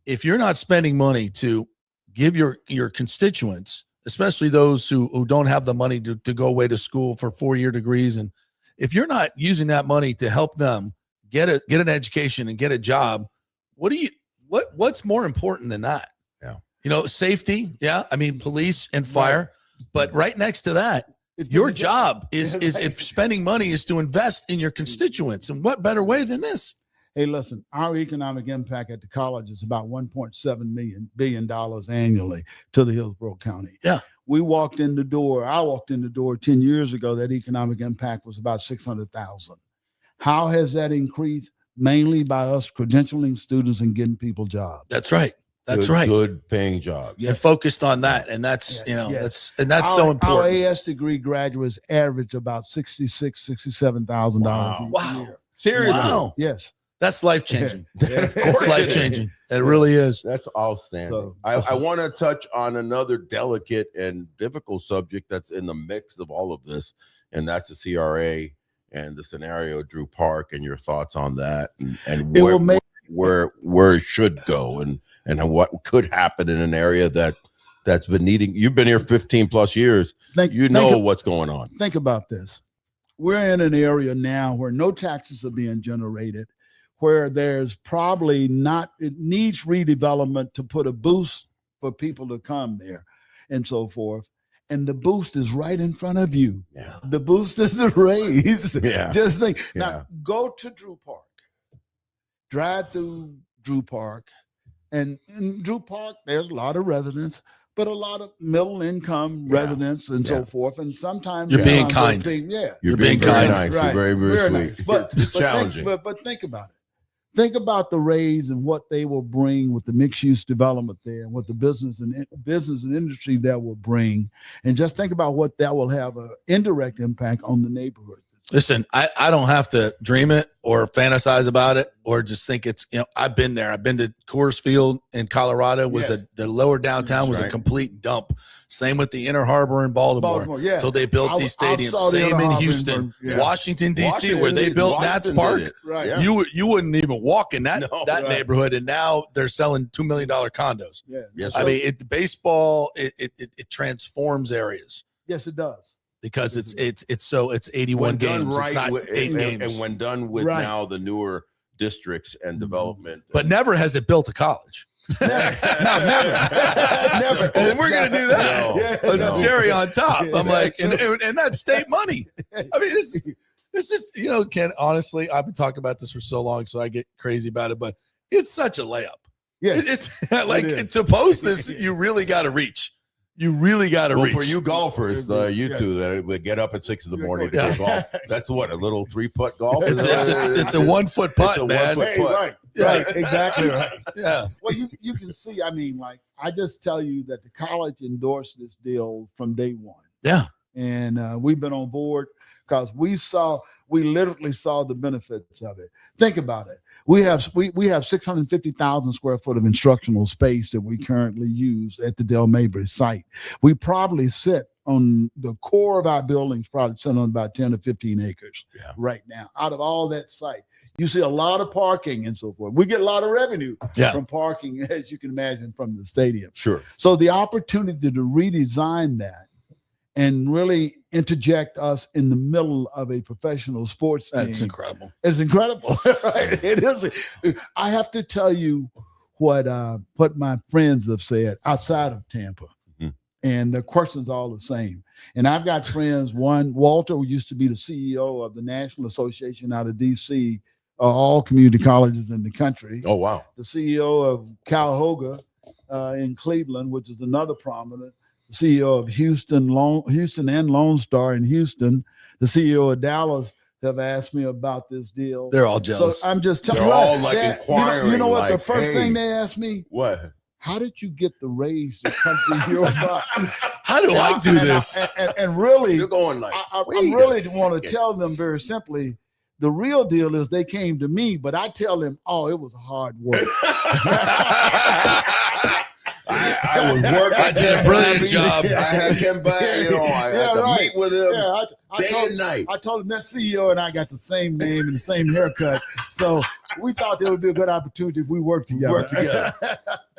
if you're not spending money to give your constituents, especially those who don't have the money to go away to school for 4-year degrees, and if you're not using that money to help them get an education and get a job, what's more important than that? Yeah. Safety. Yeah. I mean, police and fire, but right next to that, your job is if spending money is to invest in your constituents. And what better way than this? Hey, listen, our economic impact at the college is about $1.7 billion annually to the Hillsborough County. Yeah. I walked in the door 10 years ago. That economic impact was about 600,000. How has that increased? Mainly by us credentialing students and getting people jobs. That's right. That's right. Good paying jobs. You're focused on that. And that's, that's so important. Our AS degree graduates average about $66,000, $67,000 a year. Seriously. Wow. Yes. That's life-changing. It's life-changing. It really is. That's outstanding. So, I want to touch on another delicate and difficult subject that's in the mix of all of this, and that's the CRA and the scenario, Drew Park, and your thoughts on that, and where it should go, and what could happen in an area that's been needing. You've been here 15 plus years. What's going on. Think about this. We're in an area now where no taxes are being generated, where there's probably it needs redevelopment to put a boost for people to come there and so forth. And the boost is right in front of you. Yeah. The boost is the raise. Yeah. Just think. Yeah. Now, go to Drew Park. Drive through Drew Park. And in Drew Park, there's a lot of residents, but a lot of middle-income residents and so forth. And sometimes you're being kind. You're being kind. Nice. Right. You're very, very sweet. Nice. But it's challenging. But think about it. Think about the raise and what they will bring with the mixed-use development there, and what the business and industry that will bring, and just think about what that will have an indirect impact on the neighborhood. Listen, I don't have to dream it or fantasize about it or just think it's, I've been there. I've been to Coors Field in Colorado. The lower downtown was a complete dump. Same with the Inner Harbor in Baltimore. Yeah. So they built these stadiums. Same in Houston, Washington, D.C., where they built Nats Park. Right. Yeah. You wouldn't even walk in that neighborhood, and now they're selling $2 million condos. Yeah. Yes, I mean, baseball, it transforms areas. Yes, it does. Because it's 81 games. It's not 8 games. And when done with now the newer districts and development. But never has it built a college. Never. And we're going to do that. As a cherry on top. I'm like, and that's state money. I mean, this is, Ken, honestly, I've been talking about this for so long, so I get crazy about it, but it's such a layup. Yeah. It's like to post this, you really got to reach. You really got to reach. For you golfers, you two that would get up at 6 a.m. to go golf. That's what, a little 3-putt golf? It's a 1-foot putt, it's a man. 1-foot putt. Right, exactly right. Yeah. Well, you can see, I just tell you that the college endorsed this deal from day one. Yeah. And we've been on board because we literally saw the benefits of it. Think about it. We have 650,000 square foot of instructional space that we currently use at the Del Mabry site. We probably sit on the core of our buildings, probably sit on about 10 or 15 acres right now. Out of all that site, you see a lot of parking and so forth. We get a lot of revenue from parking, as you can imagine, from the stadium. Sure. So the opportunity to redesign that and really interject us in the middle of a professional sports team. That's incredible. It's incredible. Right? It is. I have to tell you what my friends have said outside of Tampa. Mm-hmm. And the question's all the same. And I've got friends, one, Walter, who used to be the CEO of the National Association out of D.C., all community colleges in the country. Oh, wow. The CEO of Cuyahoga in Cleveland, which is another prominent. CEO of Houston and Lone Star in Houston, the CEO of Dallas have asked me about this deal. They're all jealous. So I'm just telling They're you. all like inquiring. You know what? like, the first hey, thing they asked me, what? how did you get the raise to come to your box? How do I do this? And really, You're going like, I wait really a want to second. tell them very simply, the real deal is they came to me, but I tell them, oh, it was hard work. I was working. I did a brilliant job. I had Ken back, I had to meet with him day and night. I told him that CEO and I got the same name and the same haircut. So we thought there would be a good opportunity if we worked together.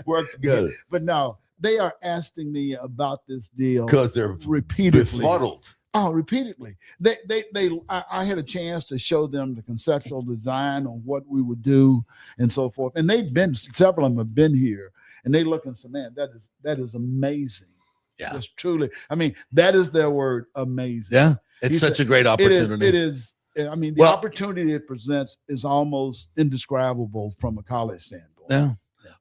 Work together. But no, they are asking me about this deal Because they're repeatedly. befuddled. Oh, repeatedly. I had a chance to show them the conceptual design on what we would do and so forth. And several of them have been here, and they look and say, man, that is amazing. Yeah. It's truly, I mean, that is their word, amazing. Yeah. It's such a great opportunity. It is. I mean, the opportunity it presents is almost indescribable from a college standpoint. Yeah.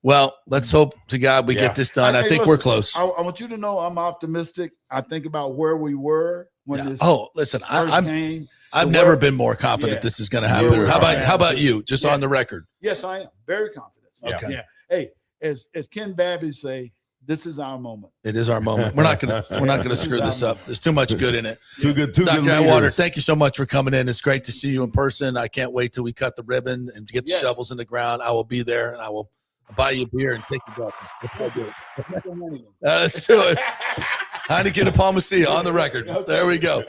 Well, let's hope to God we get this done. I think we're close. I want you to know I'm optimistic. I think about where we were when this listen, first came. I've never been more confident this is going to happen. Yeah, How about you? Just on the record. Yes, I am very confident. Okay. Yeah. Hey, as Ken Babbitt say, this is our moment. It is our moment. We're not gonna screw this up. There's too much good in it. Too good Dr. leaders. Atwater, thank you so much for coming in. It's great to see you in person. I can't wait till we cut the ribbon and get the shovels in the ground. I will be there and I will buy you a beer and take you back. Let's do it. Heineken and Palmacia on the record. There we go.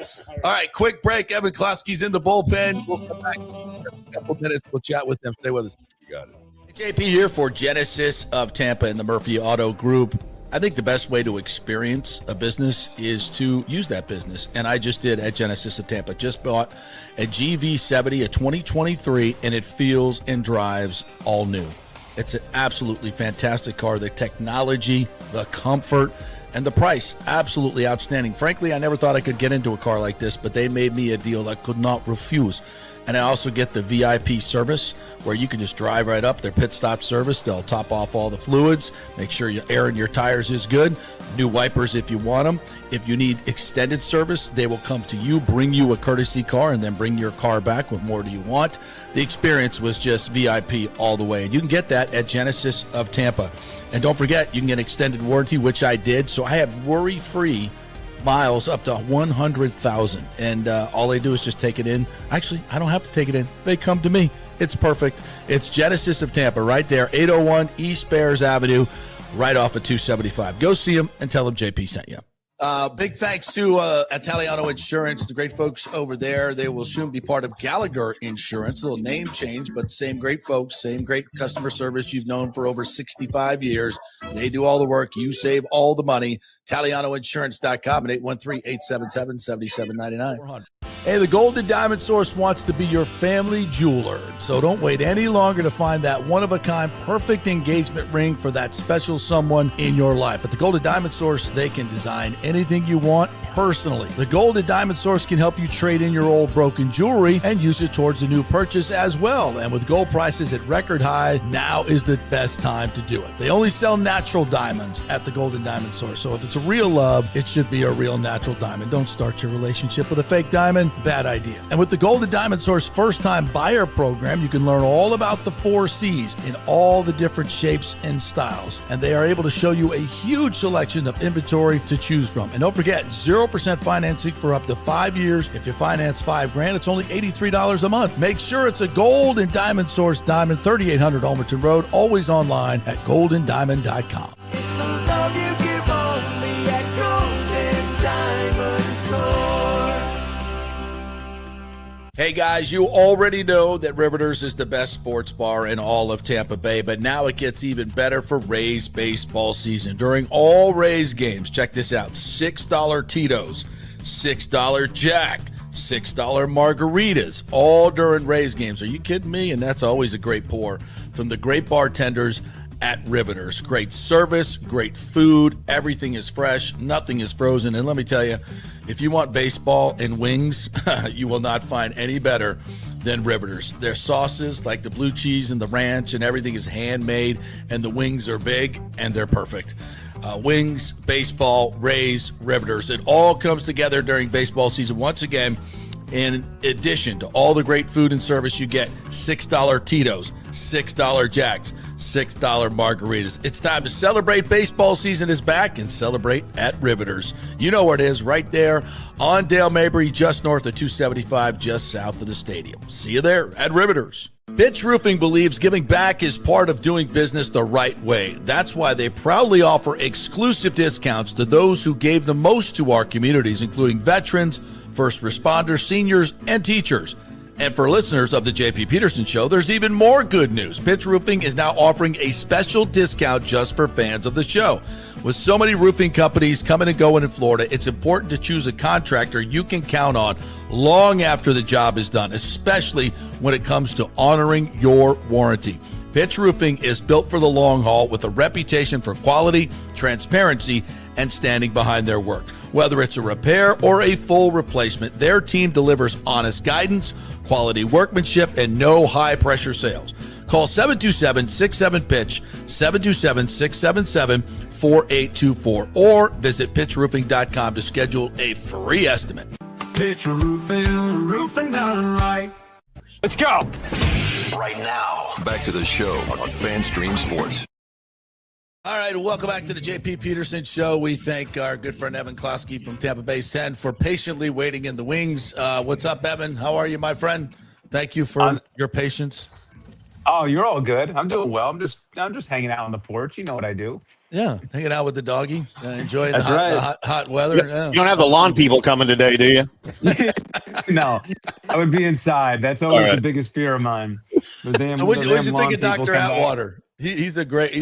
All right, quick break. Evan Closky's in the bullpen. We'll come back in a couple minutes. We'll chat with them. Stay with us. You got it. JP here for Genesis of Tampa and the Murphy Auto Group. I think the best way to experience a business is to use that business. And I just did at Genesis of Tampa. Just bought a GV70, a 2023, and it feels and drives all new. It's an absolutely fantastic car. The technology, the comfort, and the price, absolutely outstanding. Frankly, I never thought I could get into a car like this, but they made me a deal I could not refuse. And I also get the VIP service where you can just drive right up, their pit stop service. They'll top off all the fluids, make sure your air in your tires is good, new wipers if you want them. If you need extended service, they will come to you, bring you a courtesy car, and then bring your car back. What more do you want? The experience was just VIP all the way. And you can get that at Genesis of Tampa. And don't forget, you can get extended warranty, which I did. So I have worry-free miles up to 100,000. And all they do is just take it in. Actually, I don't have to take it in. They come to me. It's perfect. It's Genesis of Tampa right there, 801 East Bears Avenue, right off of 275. Go see them and tell them JP sent you. Big thanks to Italiano Insurance, the great folks over there. They will soon be part of Gallagher Insurance. A little name change, but same great folks, same great customer service you've known for over 65 years. They do all the work. You save all the money. ItalianoInsurance.com at 813-877-7799. Hey, the Golden Diamond Source wants to be your family jeweler. So don't wait any longer to find that one-of-a-kind perfect engagement ring for that special someone in your life. At the Golden Diamond Source, they can design anything you want personally. The Golden Diamond Source can help you trade in your old broken jewelry and use it towards a new purchase as well. And with gold prices at record high, now is the best time to do it. They only sell natural diamonds at the Golden Diamond Source. So if it's a real love, it should be a real natural diamond. Don't start your relationship with a fake diamond. Bad idea. And with the Golden Diamond Source first-time buyer program, you can learn all about the 4 C's in all the different shapes and styles. And they are able to show you a huge selection of inventory to choose from. And don't forget, 0% financing for up to 5 years. If you finance $5,000, it's only $83 a month. Make sure it's a Golden Diamond Source diamond, 3800 Almerton Road, always online at goldendiamond.com. It's a love you give only at Golden Diamond Source. Hey guys, you already know that Riveters is the best sports bar in all of Tampa Bay, but now it gets even better for Rays baseball season. During all Rays games, check this out, $6 Tito's, $6 Jack, $6 margaritas, all during Rays games. Are you kidding me? And that's always a great pour from the great bartenders at Riveters. Great service, great food, everything is fresh, nothing is frozen. And let me tell you, if you want baseball and wings, you will not find any better than Riveters. Their sauces, like the blue cheese and the ranch and everything, is handmade, and the wings are big and they're perfect. Wings, baseball, Rays, Riveters. It all comes together during baseball season. Once again, In addition to all the great food and service you get, $6 Tito's, $6 Jacks, $6 margaritas. It's time to celebrate. Baseball season is back, and celebrate at Riveters. You know where it is, right there on Dale Mabry, just north of 275, just south of the stadium. See you there at Riveters. Pitch Roofing believes giving back is part of doing business the right way. That's why they proudly offer exclusive discounts to those who gave the most to our communities, including veterans, first responders, seniors, and teachers. And for listeners of the JP Peterson Show, there's even more good news. Pitch Roofing is now offering a special discount just for fans of the show. With so many roofing companies coming and going in Florida, it's important to choose a contractor you can count on long after the job is done, especially when it comes to honoring your warranty. Pitch Roofing is built for the long haul with a reputation for quality, transparency, and standing behind their work. Whether it's a repair or a full replacement, their team delivers honest guidance, quality workmanship, and no high-pressure sales. Call 727-67-PITCH, 727-677-4824, or visit pitchroofing.com to schedule a free estimate. Pitch Roofing, roofing done right. Let's go. Right now, back to the show on FanStream Sports. All right, welcome back to the JP Peterson Show. We thank our good friend Evan Closky from Tampa Bay 10 for patiently waiting in the wings. What's up, Evan? How are you, my friend? Thank you for your patience. Oh, you're all good. I'm doing well. I'm just hanging out on the porch. You know what I do. Yeah, hanging out with the doggy, enjoying That's the hot weather. Yeah. You don't have the lawn people coming today, do you? No, I would be inside. That's always the biggest fear of mine. So what did you think of Dr. Atwater? He's a great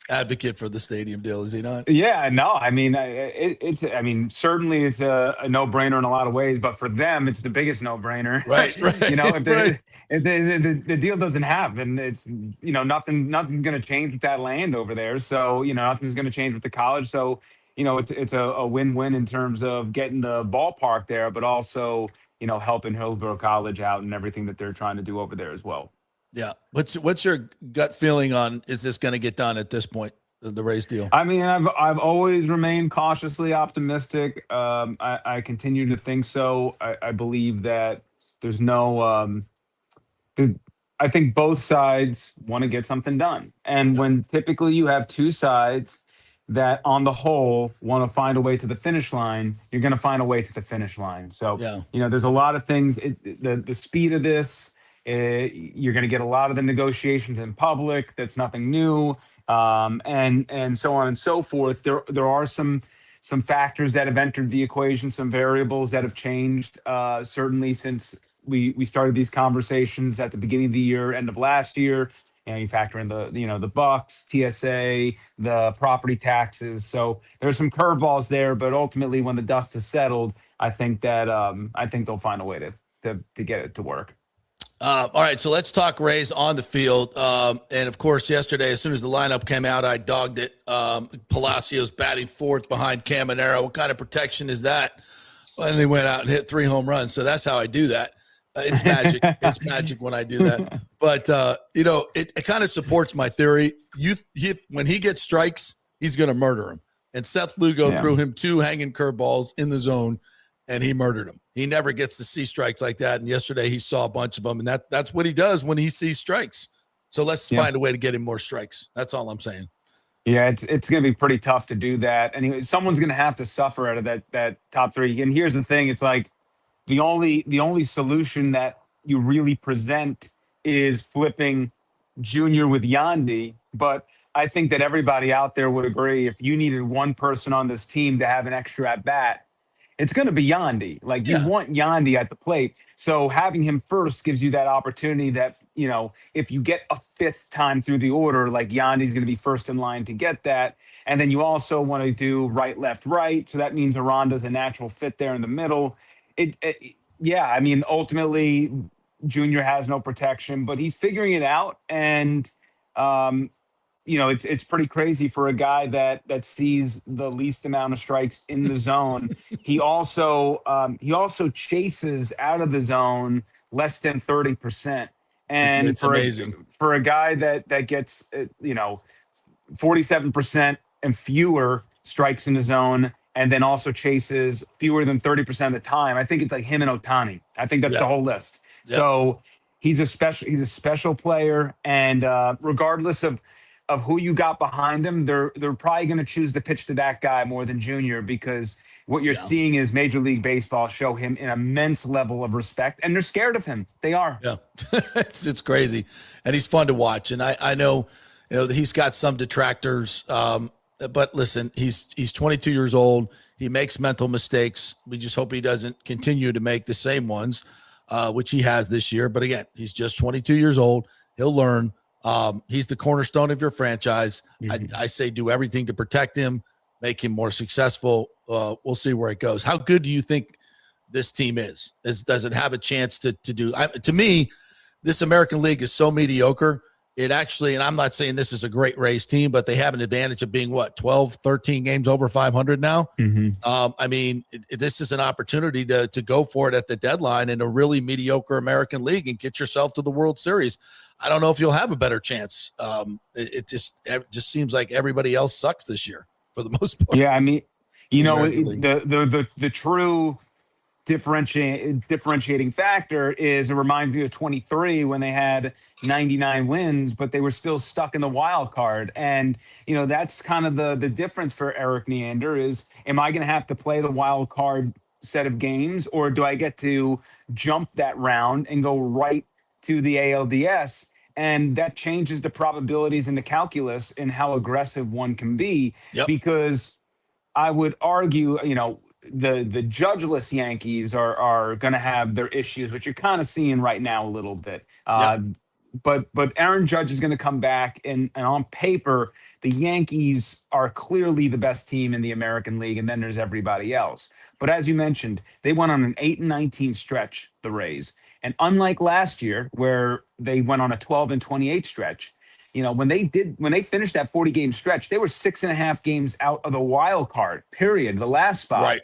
advocate for the stadium deal, is he not? Yeah, no, I mean, certainly it's a no-brainer in a lot of ways, but for them, it's the biggest no-brainer. Right. You know, if the deal doesn't happen, it's, you know, nothing's going to change with that land over there. So, you know, nothing's going to change with the college. So, you know, it's a win-win in terms of getting the ballpark there, but also, you know, helping Hillsborough College out and everything that they're trying to do over there as well. Yeah. What's your gut feeling on, is this going to get done at this point, the Rays deal? I mean, I've always remained cautiously optimistic. I continue to think so. I believe that there's no I think both sides want to get something done. And when typically you have two sides that on the whole want to find a way to the finish line, you're going to find a way to the finish line. So, you know, there's a lot of things, the speed of this, you're going to get a lot of the negotiations in public. That's nothing new, and so on and so forth. There are some factors that have entered the equation, some variables that have changed, certainly since we started these conversations at the beginning of the year, end of last year. You know, you factor in the Bucs, TSA, the property taxes. So there's some curveballs there, but ultimately, when the dust has settled, I think that they'll find a way to get it to work. All right, so let's talk Rays on the field. And, of course, yesterday, as soon as the lineup came out, I dogged it. Palacios batting fourth behind Caminero. What kind of protection is that? And they went out and hit 3 home runs. So that's how I do that. It's magic. It's magic when I do that. But, you know, it kind of supports my theory. When he gets strikes, he's going to murder him. And Seth Lugo threw him 2 hanging curveballs in the zone, and he murdered him. He never gets to see strikes like that. And yesterday he saw a bunch of them, and that's what he does when he sees strikes. So let's find a way to get him more strikes. That's all I'm saying. Yeah, it's going to be pretty tough to do that. Anyway, someone's going to have to suffer out of that top 3. And here's the thing: it's like the only solution that you really present is flipping Junior with Yandy. But I think that everybody out there would agree, if you needed one person on this team to have an extra at bat, it's going to be Yandy. Like, you want Yandy at the plate. So having him first gives you that opportunity that, you know, if you get a 5th time through the order, like, Yandy's going to be first in line to get that. And then you also want to do right, left, right. So that means Aranda's a natural fit there in the middle. I mean, ultimately, Junior has no protection, but he's figuring it out. And, you know, it's pretty crazy for a guy that sees the least amount of strikes in the zone. He also chases out of the zone less than 30%. And it's amazing for a guy that gets 47% and fewer strikes in the zone, and then also chases fewer than 30% of the time. I think it's like him and Ohtani. I think that's the whole list. Yep. So he's a special player, and regardless of who you got behind him, they're probably going to choose to pitch to that guy more than Junior, because what you're seeing is Major League Baseball show him an immense level of respect, and they're scared of him. They are. Yeah, it's crazy, and he's fun to watch. And I know, that he's got some detractors, but listen, he's 22 years old. He makes mental mistakes. We just hope he doesn't continue to make the same ones, which he has this year. But again, he's just 22 years old. He'll learn. He's the cornerstone of your franchise. I say do everything to protect him, make him more successful. We'll see where it goes. How good do you think this team is? Does it have a chance to do? To me, this American League is so mediocre. It actually, and I'm not saying this is a great race team, but they have an advantage of being 12, 13 games over 500 now. I mean, this is an opportunity to go for it at the deadline in a really mediocre American League and get yourself to the World Series. I don't know if you'll have a better chance. It just seems like everybody else sucks this year for the most part. Yeah, I mean, the true differentiating factor is it reminds me of 23 when they had 99 wins, but they were still stuck in the wild card. And, that's kind of the difference for Eric Neander is, am I going to have to play the wild card set of games, or do I get to jump that round and go right to the ALDS? And that changes the probabilities in the calculus and how aggressive one can be, because I would argue, the judgeless Yankees are going to have their issues, which you're kind of seeing right now a little bit. But Aaron Judge is going to come back, and on paper, the Yankees are clearly the best team in the American League, and then there's everybody else. But as you mentioned, they went on an 8-19 stretch, the Rays. And unlike last year, where they went on a 12-28 stretch, when they finished that 40-game stretch, they were 6.5 games out of the wild card, period, the last spot. Right.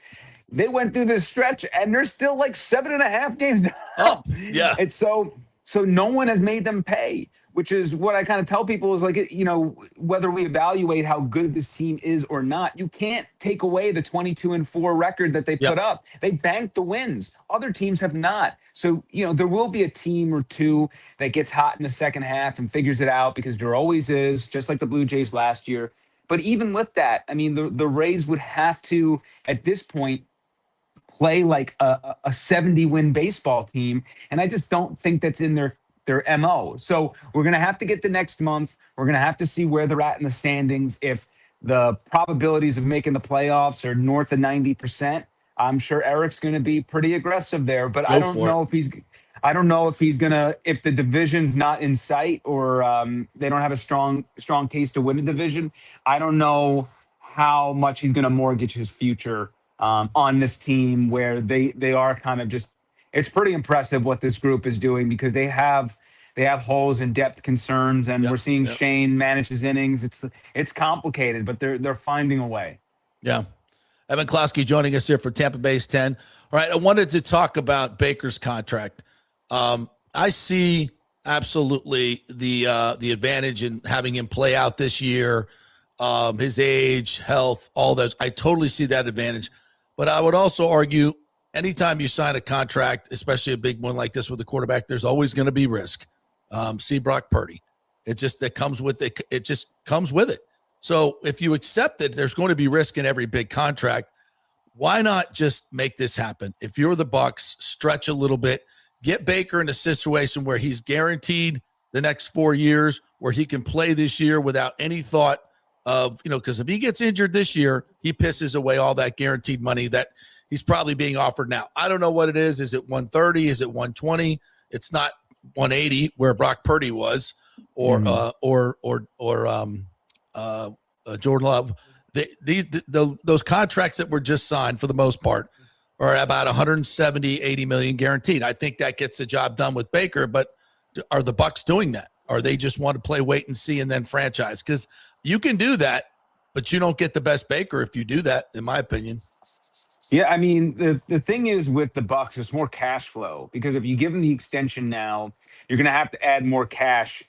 They went through this stretch, and they're still like 7.5 games up. Yeah. And so no one has made them pay, which is what I kind of tell people is like, whether we evaluate how good this team is or not, you can't take away the 22-4 record that they put up. They banked the wins. Other teams have not. So, there will be a team or two that gets hot in the second half and figures it out, because there always is, just like the Blue Jays last year. But even with that, I mean, the Rays would have to, at this point, play like a 70-win baseball team. And I just don't think that's in their MO. So we're going to have to get the next month. We're going to have to see where they're at in the standings. If the probabilities of making the playoffs are north of 90%, I'm sure Eric's going to be pretty aggressive there, but I don't know if he's going to, if the division's not in sight, or they don't have a strong case to win the division. I don't know how much he's going to mortgage his future on this team, where they are kind of just, it's pretty impressive what this group is doing, because they have holes and depth concerns, and we're seeing Shane manage his innings. It's complicated, but they're finding a way. Yeah. Evan Closky joining us here for Tampa Bay's 10. All right, I wanted to talk about Baker's contract. I see absolutely the advantage in having him play out this year, his age, health, all those. I totally see that advantage. But I would also argue anytime you sign a contract, especially a big one like this with a quarterback, there's always going to be risk. See Brock Purdy. That comes with it. It just comes with it. So if you accept that there's going to be risk in every big contract, why not just make this happen? If you're the Bucs, stretch a little bit, get Baker in a situation where he's guaranteed the next 4 years, where he can play this year without any thought of, because if he gets injured this year, he pisses away all that guaranteed money that he's probably being offered now. I don't know what it is. Is it 130? Is it 120? It's not 180 where Brock Purdy was, or Jordan Love. Those contracts that were just signed, for the most part, are about 170, 80 million guaranteed. I think that gets the job done with Baker, but are the Bucs doing that? Or they just want to play wait and see and then franchise? Because you can do that, but you don't get the best Baker if you do that, in my opinion. Yeah, I mean, the thing is with the Bucs, it's more cash flow, because if you give them the extension now, you're going to have to add more cash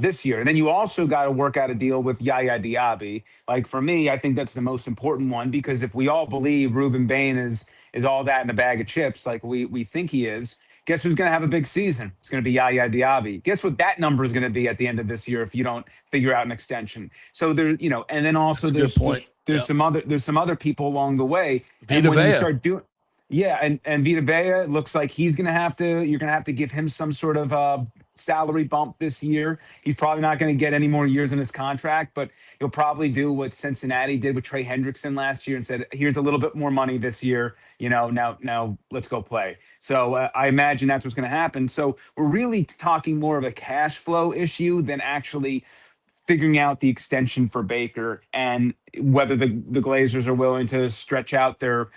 this year. And then you also got to work out a deal with Yaya Diaby. Like for me, I think that's the most important one, because if we all believe Ruben Bain is all that in a bag of chips, like we think he is, guess who's going to have a big season? It's going to be Yaya Diaby. Guess what that number is going to be at the end of this year if you don't figure out an extension. So there, and then also there's some other people along the way. And when you start doing, and Vita Vea looks like you're going to have to give him some sort of salary bump this year. He's probably not going to get any more years in his contract, but he'll probably do what Cincinnati did with Trey Hendrickson last year and said, here's a little bit more money this year. Now let's go play. So I imagine that's what's going to happen. So we're really talking more of a cash flow issue than actually figuring out the extension for Baker, and whether the Glazers are willing to stretch out their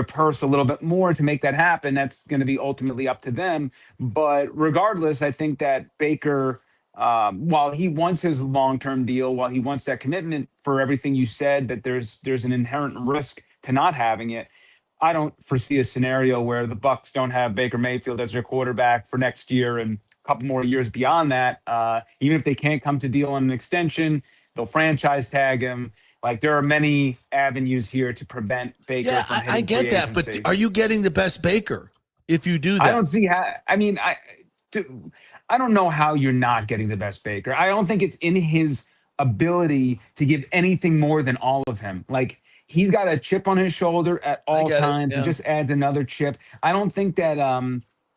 purse a little bit more to make that happen. That's going to be ultimately up to them. But regardless, I think that Baker, while he wants his long-term deal, while he wants that commitment for everything you said, that there's an inherent risk to not having it. I don't foresee a scenario where the Bucs don't have Baker Mayfield as their quarterback for next year and couple more years beyond that. Even if they can't come to deal on an extension, they'll franchise tag him. Like, there are many avenues here to prevent Baker from hitting I get free that, agency. but are you getting the best Baker if you do that? I don't see how. I mean, I don't know how you're not getting the best Baker. I don't think it's in his ability to give anything more than all of him. Like, he's got a chip on his shoulder at all times. He just adds another chip. I don't think that.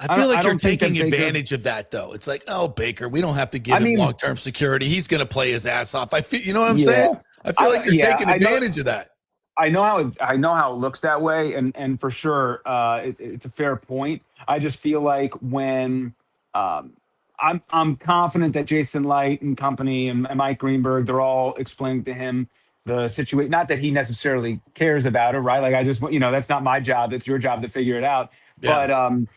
I feel like you're taking advantage of that, though. It's like, oh, Baker, we don't have to give him long-term security. He's going to play his ass off. I feel, you know what I'm saying? I feel like you're taking advantage of that. I know how it looks that way, and for sure, it's a fair point. I just feel like when I'm confident that Jason Light and company and Mike Greenberg, they're all explaining to him the situation. Not that he necessarily cares about it, right? Like, I just, that's not my job. It's your job to figure it out. Yeah. But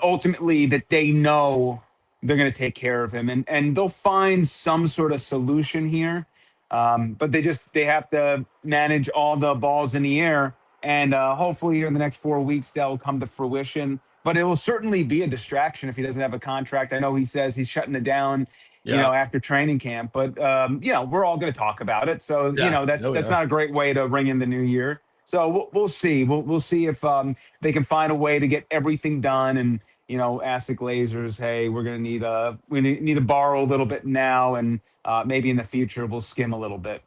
ultimately, that they know they're going to take care of him, and they'll find some sort of solution here. But they have to manage all the balls in the air, and hopefully here in the next 4 weeks they'll come to fruition. But it will certainly be a distraction if he doesn't have a contract. I know he says he's shutting it down, after training camp. But we're all going to talk about it. So that's not a great way to ring in the new year. So we'll see. We'll see if they can find a way to get everything done, and ask the Glazers, hey, we're going to need to borrow a little bit now, and maybe in the future we'll skim a little bit.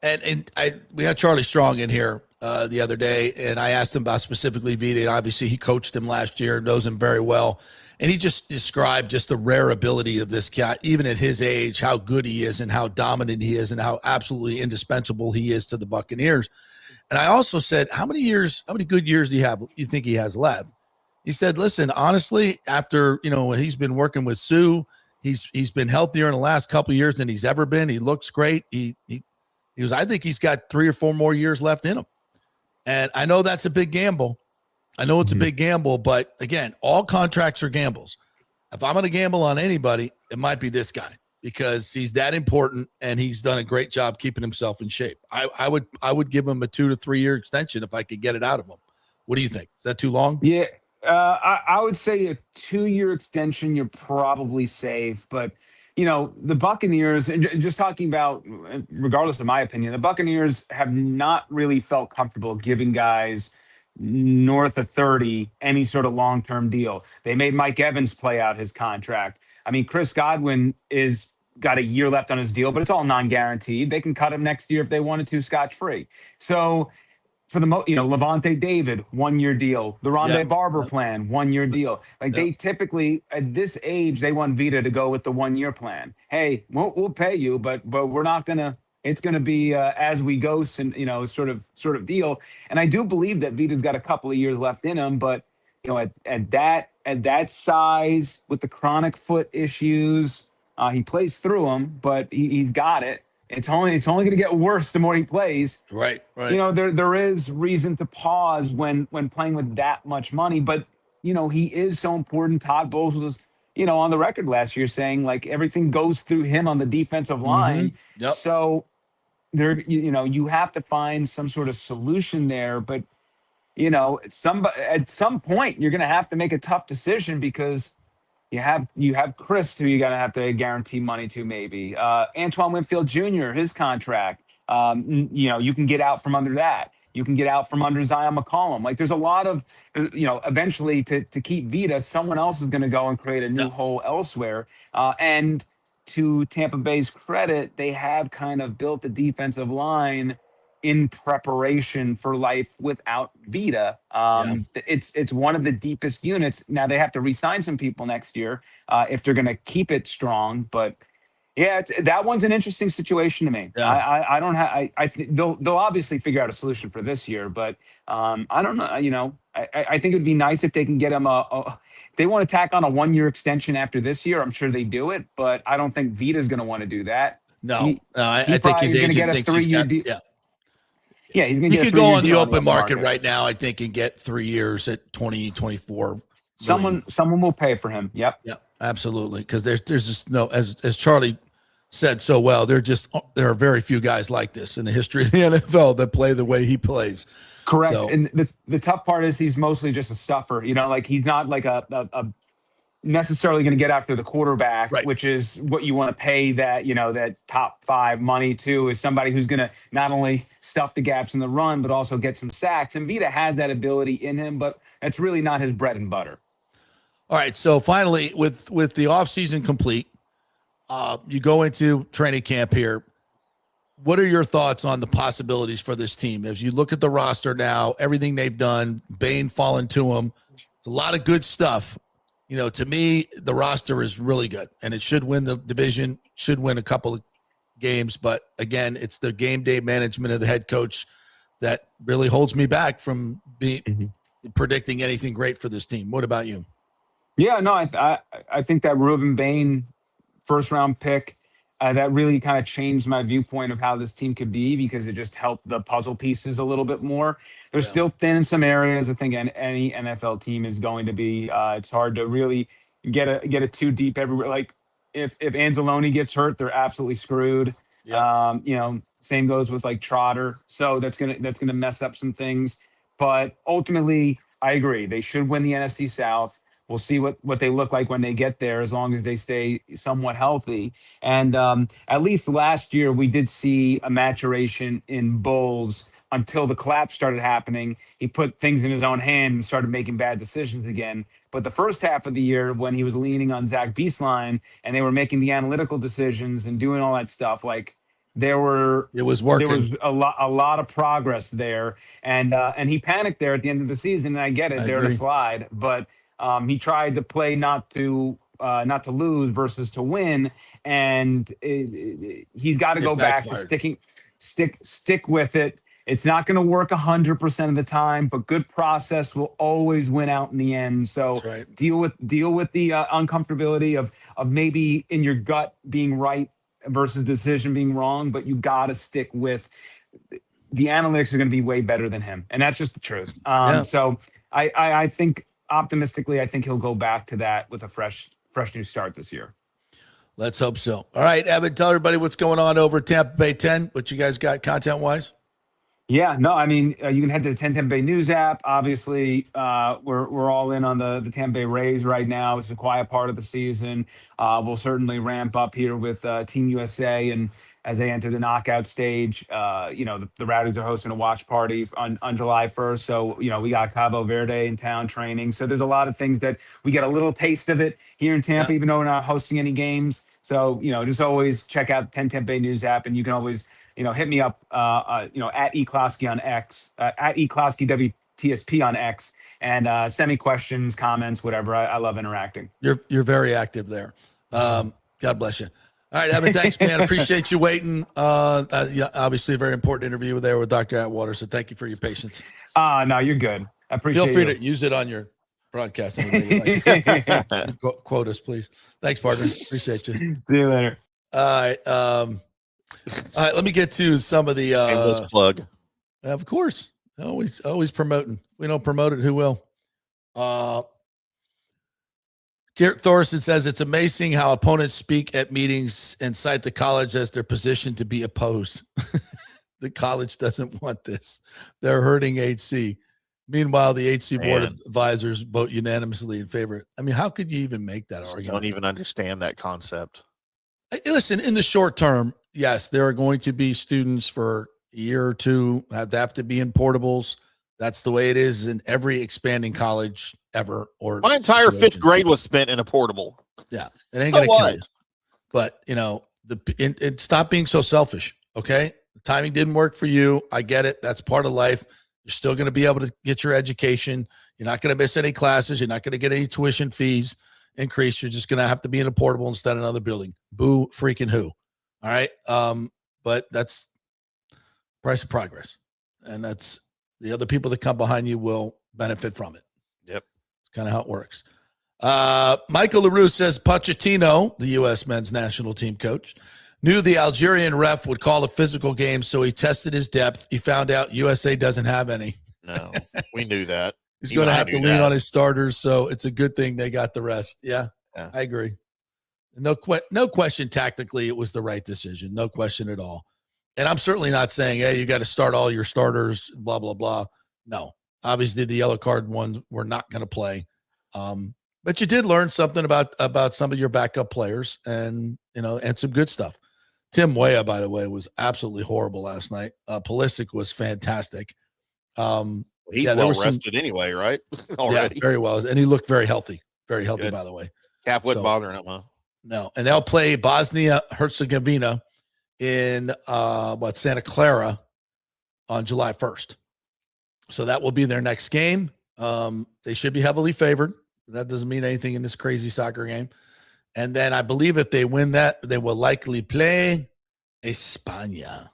And we had Charlie Strong in here the other day, and I asked him about specifically Vita. And obviously, he coached him last year, knows him very well, and he just described just the rare ability of this cat, even at his age, how good he is and how dominant he is and how absolutely indispensable he is to the Buccaneers. And I also said, how many good years do you think he has left? He said, listen, honestly, after, he's been working with Sue, he's been healthier in the last couple of years than he's ever been. He looks great. He was, I think he's got 3 or 4 more years left in him. And I know that's a big gamble. I know it's a big gamble, but again, all contracts are gambles. If I'm going to gamble on anybody, it might be this guy, because he's that important and he's done a great job keeping himself in shape. I would give him a 2 to 3 year extension if I could get it out of him. What do you think? Is that too long? Yeah, I would say a 2-year extension, you're probably safe. But, the Buccaneers, and just talking about, regardless of my opinion, the Buccaneers have not really felt comfortable giving guys north of 30 any sort of long-term deal. They made Mike Evans play out his contract. I mean, Chris Godwin is got a year left on his deal, but it's all non-guaranteed. They can cut him next year if they wanted to, scotch-free. So for the Levante David, 1-year deal. The Rondé Barber plan, 1-year deal. Like, they typically at this age, they want Vita to go with the 1-year plan. Hey, we'll pay you, but we're not gonna. It's gonna be as we go, sort of deal. And I do believe that Vita's got a couple of years left in him, but at that size with the chronic foot issues, he plays through them, but he's got it. It's only going to get worse the more he plays. Right. There is reason to pause when playing with that much money, but he is so important. Todd Bowles was on the record last year saying, like, everything goes through him on the defensive line. Yep. So there, you have to find some sort of solution there, but at some point you're going to have to make a tough decision, because You have Chris, who you're gonna have to guarantee money to, maybe. Antoine Winfield Jr., his contract. You can get out from under that. You can get out from under Zion McCollum. Like, there's a lot of, eventually to keep Vita, someone else is going to go and create a new hole elsewhere. And to Tampa Bay's credit, they have kind of built a defensive line in preparation for life without Vita. It's one of the deepest units. Now they have to re-sign some people next year if they're going to keep it strong. But yeah, that one's an interesting situation to me. Yeah. I don't have. I think they'll obviously figure out a solution for this year, but I don't know. I think it'd be nice if they can get him if they want to tack on a 1-year extension after this year. I'm sure they do it, but I don't think Vita's going to want to do that. No, I think his agent thinks he's got. Yeah, he's going to You get. could go on the open market right now, I think, and get 3 years at 2024. Someone will pay for him. Yep. Yeah, absolutely. Because there's just no, as Charlie said so well, there are very few guys like this in the history of the NFL that play the way he plays. Correct. So, and the tough part is he's mostly just a stuffer. Like, he's not like a necessarily going to get after the quarterback, right, which is what you want to pay that top 5 money to, is somebody who's going to not only stuff the gaps in the run, but also get some sacks. And Vita has that ability in him, but that's really not his bread and butter. All right. So finally, with the offseason complete, you go into training camp here. What are your thoughts on the possibilities for this team? As you look at the roster now, everything they've done, Bain falling to them, it's a lot of good stuff. To me, the roster is really good, and it should win the division, should win a couple of games. But again, it's the game day management of the head coach that really holds me back from predicting anything great for this team. What about you? Yeah, no, I think that Ruben Bain first round pick, that really kind of changed my viewpoint of how this team could be, because it just helped the puzzle pieces a little bit more. They're still thin in some areas. I think any NFL team is going to be. It's hard to really get it too deep everywhere. Like, if Anzalone gets hurt, they're absolutely screwed. Yep. Same goes with like Trotter. So that's gonna mess up some things. But ultimately, I agree. They should win the NFC South. We'll see what they look like when they get there, as long as they stay somewhat healthy. And at least last year, we did see a maturation in Bowles until the collapse started happening. He put things in his own hand and started making bad decisions again. But the first half of the year, when he was leaning on Zach Bieslein and they were making the analytical decisions and doing all that stuff, like, it was working. There was a lot of progress there, and he panicked there at the end of the season. And I get it, they're to slide, but he tried to play not to lose versus to win, and he's got to go back to stick with it. It's not going to work 100% of the time, but good process will always win out in the end. So deal with the uncomfortability of maybe in your gut being right versus decision being wrong, but you got to stick with the analytics are going to be way better than him, and that's just the truth. So I think, optimistically, I think he'll go back to that with a fresh new start this year. Let's hope so. All right, Evan, tell everybody what's going on over at Tampa Bay 10, what you guys got content-wise. Yeah, no, I mean, you can head to the 10 Tampa Bay News app. Obviously, we're all in on the Tampa Bay Rays right now. It's a quiet part of the season. We'll certainly ramp up here with Team USA, and as they enter the knockout stage, the Rowdies are hosting a watch party on July 1st. So, we got Cabo Verde in town training. So there's a lot of things that we get a little taste of it here in Tampa, even though we're not hosting any games. So, just always check out the 10 Tampa Bay News app, and you can always hit me up, at E Closky on X, at E Closky WTSP on X, and send me questions, comments, whatever. I love interacting. You're very active there. God bless you. All right, Evan, thanks, man. Appreciate you waiting. Obviously a very important interview there with Dr. Atwater, so thank you for your patience. No, you're good. I appreciate it. Feel free to use it on your broadcast. Quote us, please. Thanks, partner. Appreciate you. See you later. All right, let me get to some of the endless plug. Of course, always promoting. If we don't promote it, who will? Garrett Thorson says it's amazing how opponents speak at meetings and cite the college as their position to be opposed. The college doesn't want this. They're hurting HC. Meanwhile, the HC Board of Man. Advisors vote unanimously in favor. I mean, how could you even make that Just argument? don't even understand that concept. Listen, in the short term, yes, there are going to be students for a year or two that have to be in portables. That's the way it is in every expanding college ever. Or My entire situation. 5th grade was spent in a portable. Yeah, it ain't So gonna kill what? you. But stop being so selfish. Okay, the timing didn't work for you. I get it. That's part of life. You're still going to be able to get your education. You're not going to miss any classes. You're not going to get any tuition fees increase. You're just going to have to be in a portable instead of another building. Boo freaking who. All right. But that's price of progress. And that's the other people that come behind you will benefit from it. Yep. It's kind of how it works. Michael LaRue says Pochettino, the U.S. men's national team coach, knew the Algerian ref would call a physical game, so he tested his depth. He found out USA doesn't have any. No, we knew that. He's Even going to I have to knew lean that. on his starters, so it's a good thing they got the rest. Yeah. I agree. No question tactically, it was the right decision. No question at all. And I'm certainly not saying, hey, you got to start all your starters, blah, blah, blah. No. Obviously, the yellow card ones were not going to play. But you did learn something about some of your backup players and some good stuff. Tim Weah, by the way, was absolutely horrible last night. Pulisic was fantastic. He's well rested anyway, right? Already. Yeah, very well. And he looked very healthy. Very healthy, Good. by the way. Calf wasn't bothering him, huh? No. And they'll play Bosnia-Herzegovina in Santa Clara on July 1st. So that will be their next game. They should be heavily favored. That doesn't mean anything in this crazy soccer game. And then I believe if they win that, they will likely play España.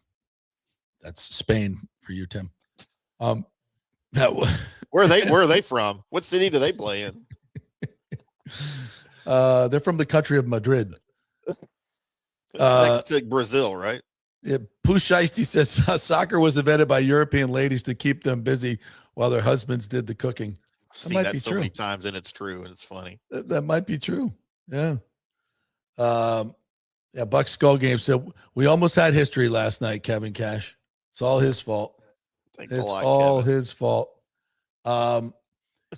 That's Spain for you, Tim. Where are they from? What city do they play in? They're from the country of Madrid. Next to Brazil, right? Yeah, Pusheisty says soccer was invented by European ladies to keep them busy while their husbands did the cooking. I've seen that so many times, and it's true, and it's funny. That might be true. Yeah. Bucs Skull Game said we almost had history last night, Kevin Cash. It's all his fault. Thanks a lot, all Kevin. his fault.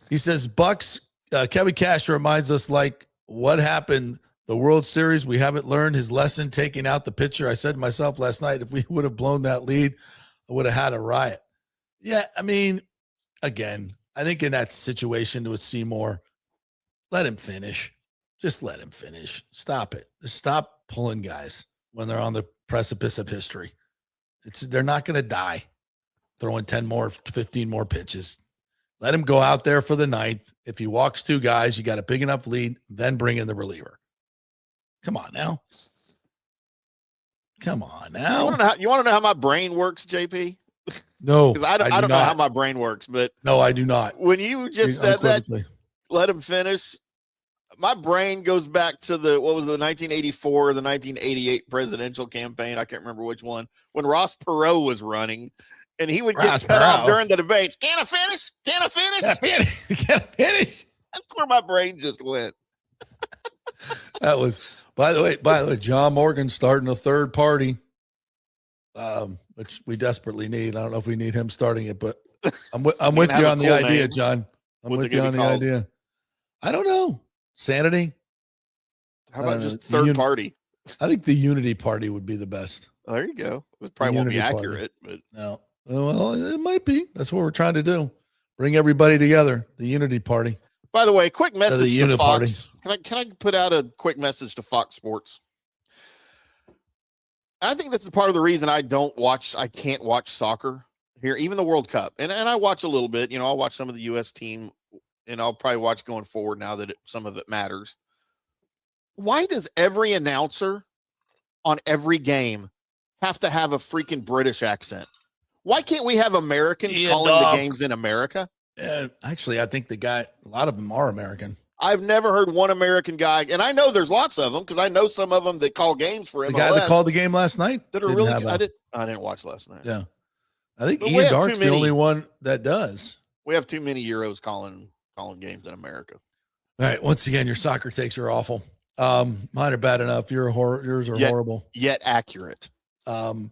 He says Bucs. Kevin Cash reminds us like what happened the World Series. We haven't learned his lesson taking out the pitcher. I said to myself last night, if we would have blown that lead, I would have had a riot. Yeah, I mean, again, I think in that situation with Seymour, let him finish. Just let him finish. Stop it. Just stop pulling guys when they're on the precipice of history. They're not going to die throwing 10 more, 15 more pitches. Let him go out there for the ninth. If he walks two guys, you got a big enough lead, then bring in the reliever. Come on now. Come on now. You want to know how my brain works, JP? No, because I don't know how my brain works, but no, I do not. When you just said that, let him finish. My brain goes back to the 1984 or the 1988 presidential campaign. I can't remember which one, when Ross Perot was running, and he would get cut off during the debates. Can I finish? Can I finish? Can I finish? That's where my brain just went. That was, by the way, John Morgan starting a third party, which we desperately need. I don't know if we need him starting it, but I'm with you on the idea, John. I'm with you on the idea. I don't know. Sanity. How about just third party? I think the Unity Party would be the best. There you go. It probably won't be accurate, but no. Well, it might be. That's what we're trying to do. Bring everybody together. The Unity Party. By the way, quick message to Fox. Party. Can I put out a quick message to Fox Sports? I think that's part of the reason I can't watch soccer here, even the World Cup. And I watch a little bit. I'll watch some of the U.S. team, and I'll probably watch going forward now that some of it matters. Why does every announcer on every game have to have a freaking British accent? Why can't we have Americans calling the games in America? Actually, I think a lot of them are American. I've never heard one American guy, and I know there's lots of them because I know some of them that call games for MLS. The guy that called the game last night that are really good. I didn't watch last night. Yeah, I think Ian Dark's the only one that does. We have too many Euros calling games in America. All right, once again, your soccer takes are awful. Mine are bad enough. Yours are horrible. Yet accurate. What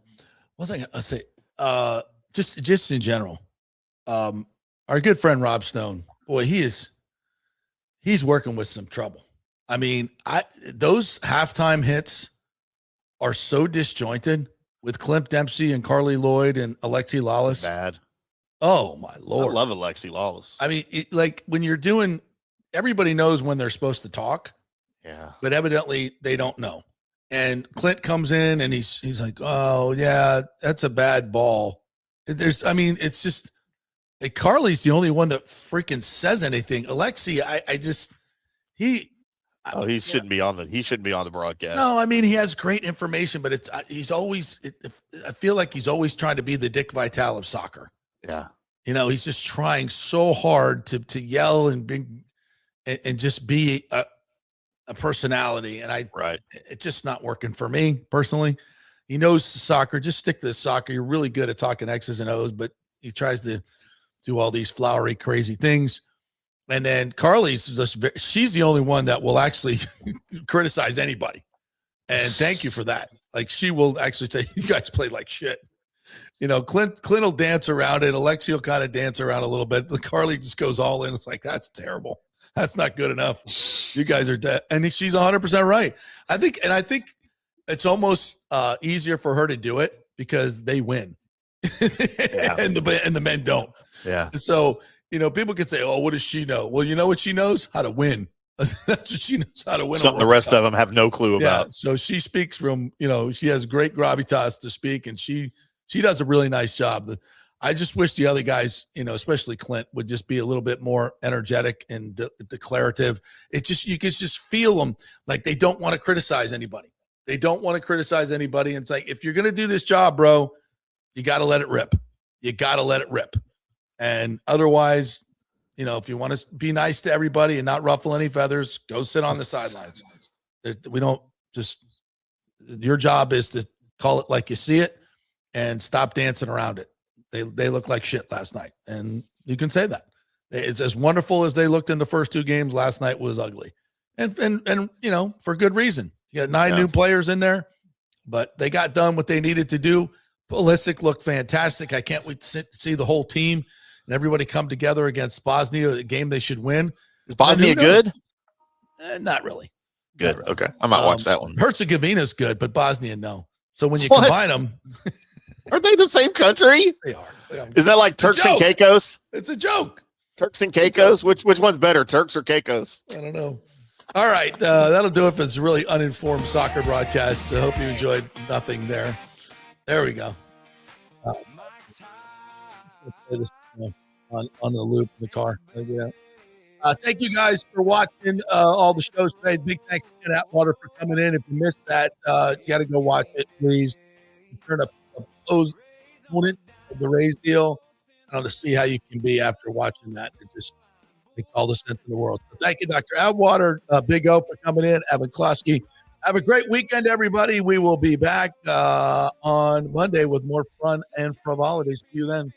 was I gonna say? Just in general. our good friend Rob Stone, boy, he's working with some trouble. I mean, those halftime hits are so disjointed with Clint Dempsey and Carly Lloyd and Alexi Lawless. Bad. Oh my Lord. I love Alexi Lawless. I mean, like when you're doing, everybody knows when they're supposed to talk. Yeah. But evidently they don't know. And Clint comes in and he's like, oh yeah, that's a bad ball. It's just, Carly's the only one that freaking says anything. Alexi, he shouldn't be on the broadcast. No, I mean, he has great information, but I feel like he's always trying to be the Dick Vitale of soccer. Yeah. He's just trying so hard to yell and just be a personality. And it's just not working for me personally. He knows soccer, just stick to the soccer. You're really good at talking X's and O's, but he tries to do all these flowery, crazy things. And then Carly's she's the only one that will actually criticize anybody. And thank you for that. Like, she will actually say, you guys played like shit. Clint will dance around it. Alexi will kind of dance around a little bit, but Carly just goes all in. It's like, that's terrible. That's not good enough. You guys are dead. And she's 100% right. I think it's almost easier for her to do it because they win. Yeah. and the men don't. Yeah. So, people can say, oh, what does she know? Well, you know what she knows? How to win. That's what she knows, how to win. Something the rest of them have no clue about. So she speaks from, she has great gravitas to speak, and she does a really nice job. I just wish the other guys, especially Clint, would just be a little bit more energetic and declarative. You could just feel them like they don't want to criticize anybody. They don't want to criticize anybody. And it's like, if you're going to do this job, bro, you got to let it rip. And otherwise, if you want to be nice to everybody and not ruffle any feathers, go sit on the sidelines. Your job is to call it like you see it and stop dancing around it. They look like shit last night. And you can say that. It's as wonderful as they looked in the first two games. Last night was ugly. And for good reason. You got 9 new players in there, but they got done what they needed to do. Pulisic looked fantastic. I can't wait to see the whole team and everybody come together against Bosnia, a game they should win. Is Bosnia good? Not really. Good. Not really. Okay. I might watch that one. Herzegovina's good, but Bosnia, no. So when you combine them. Aren't they the same country? They are. Is that like Turks and Caicos? It's a joke. Turks and Caicos? Which one's better, Turks or Caicos? I don't know. All right. That'll do it for this really uninformed soccer broadcast. I hope you enjoyed nothing there. There we go. Play this on the loop in the car. Thank you guys for watching all the shows today. Big thanks to Atwater for coming in. If you missed that, you got to go watch it, please. Turn up opponent of the Rays deal. I don't know, to see how you can be after watching that. It just makes all the sense in the world. So thank you, Dr. Atwater, Big O, for coming in. Evan Closky. Have a great weekend, everybody. We will be back on Monday with more fun and frivolity. See you then.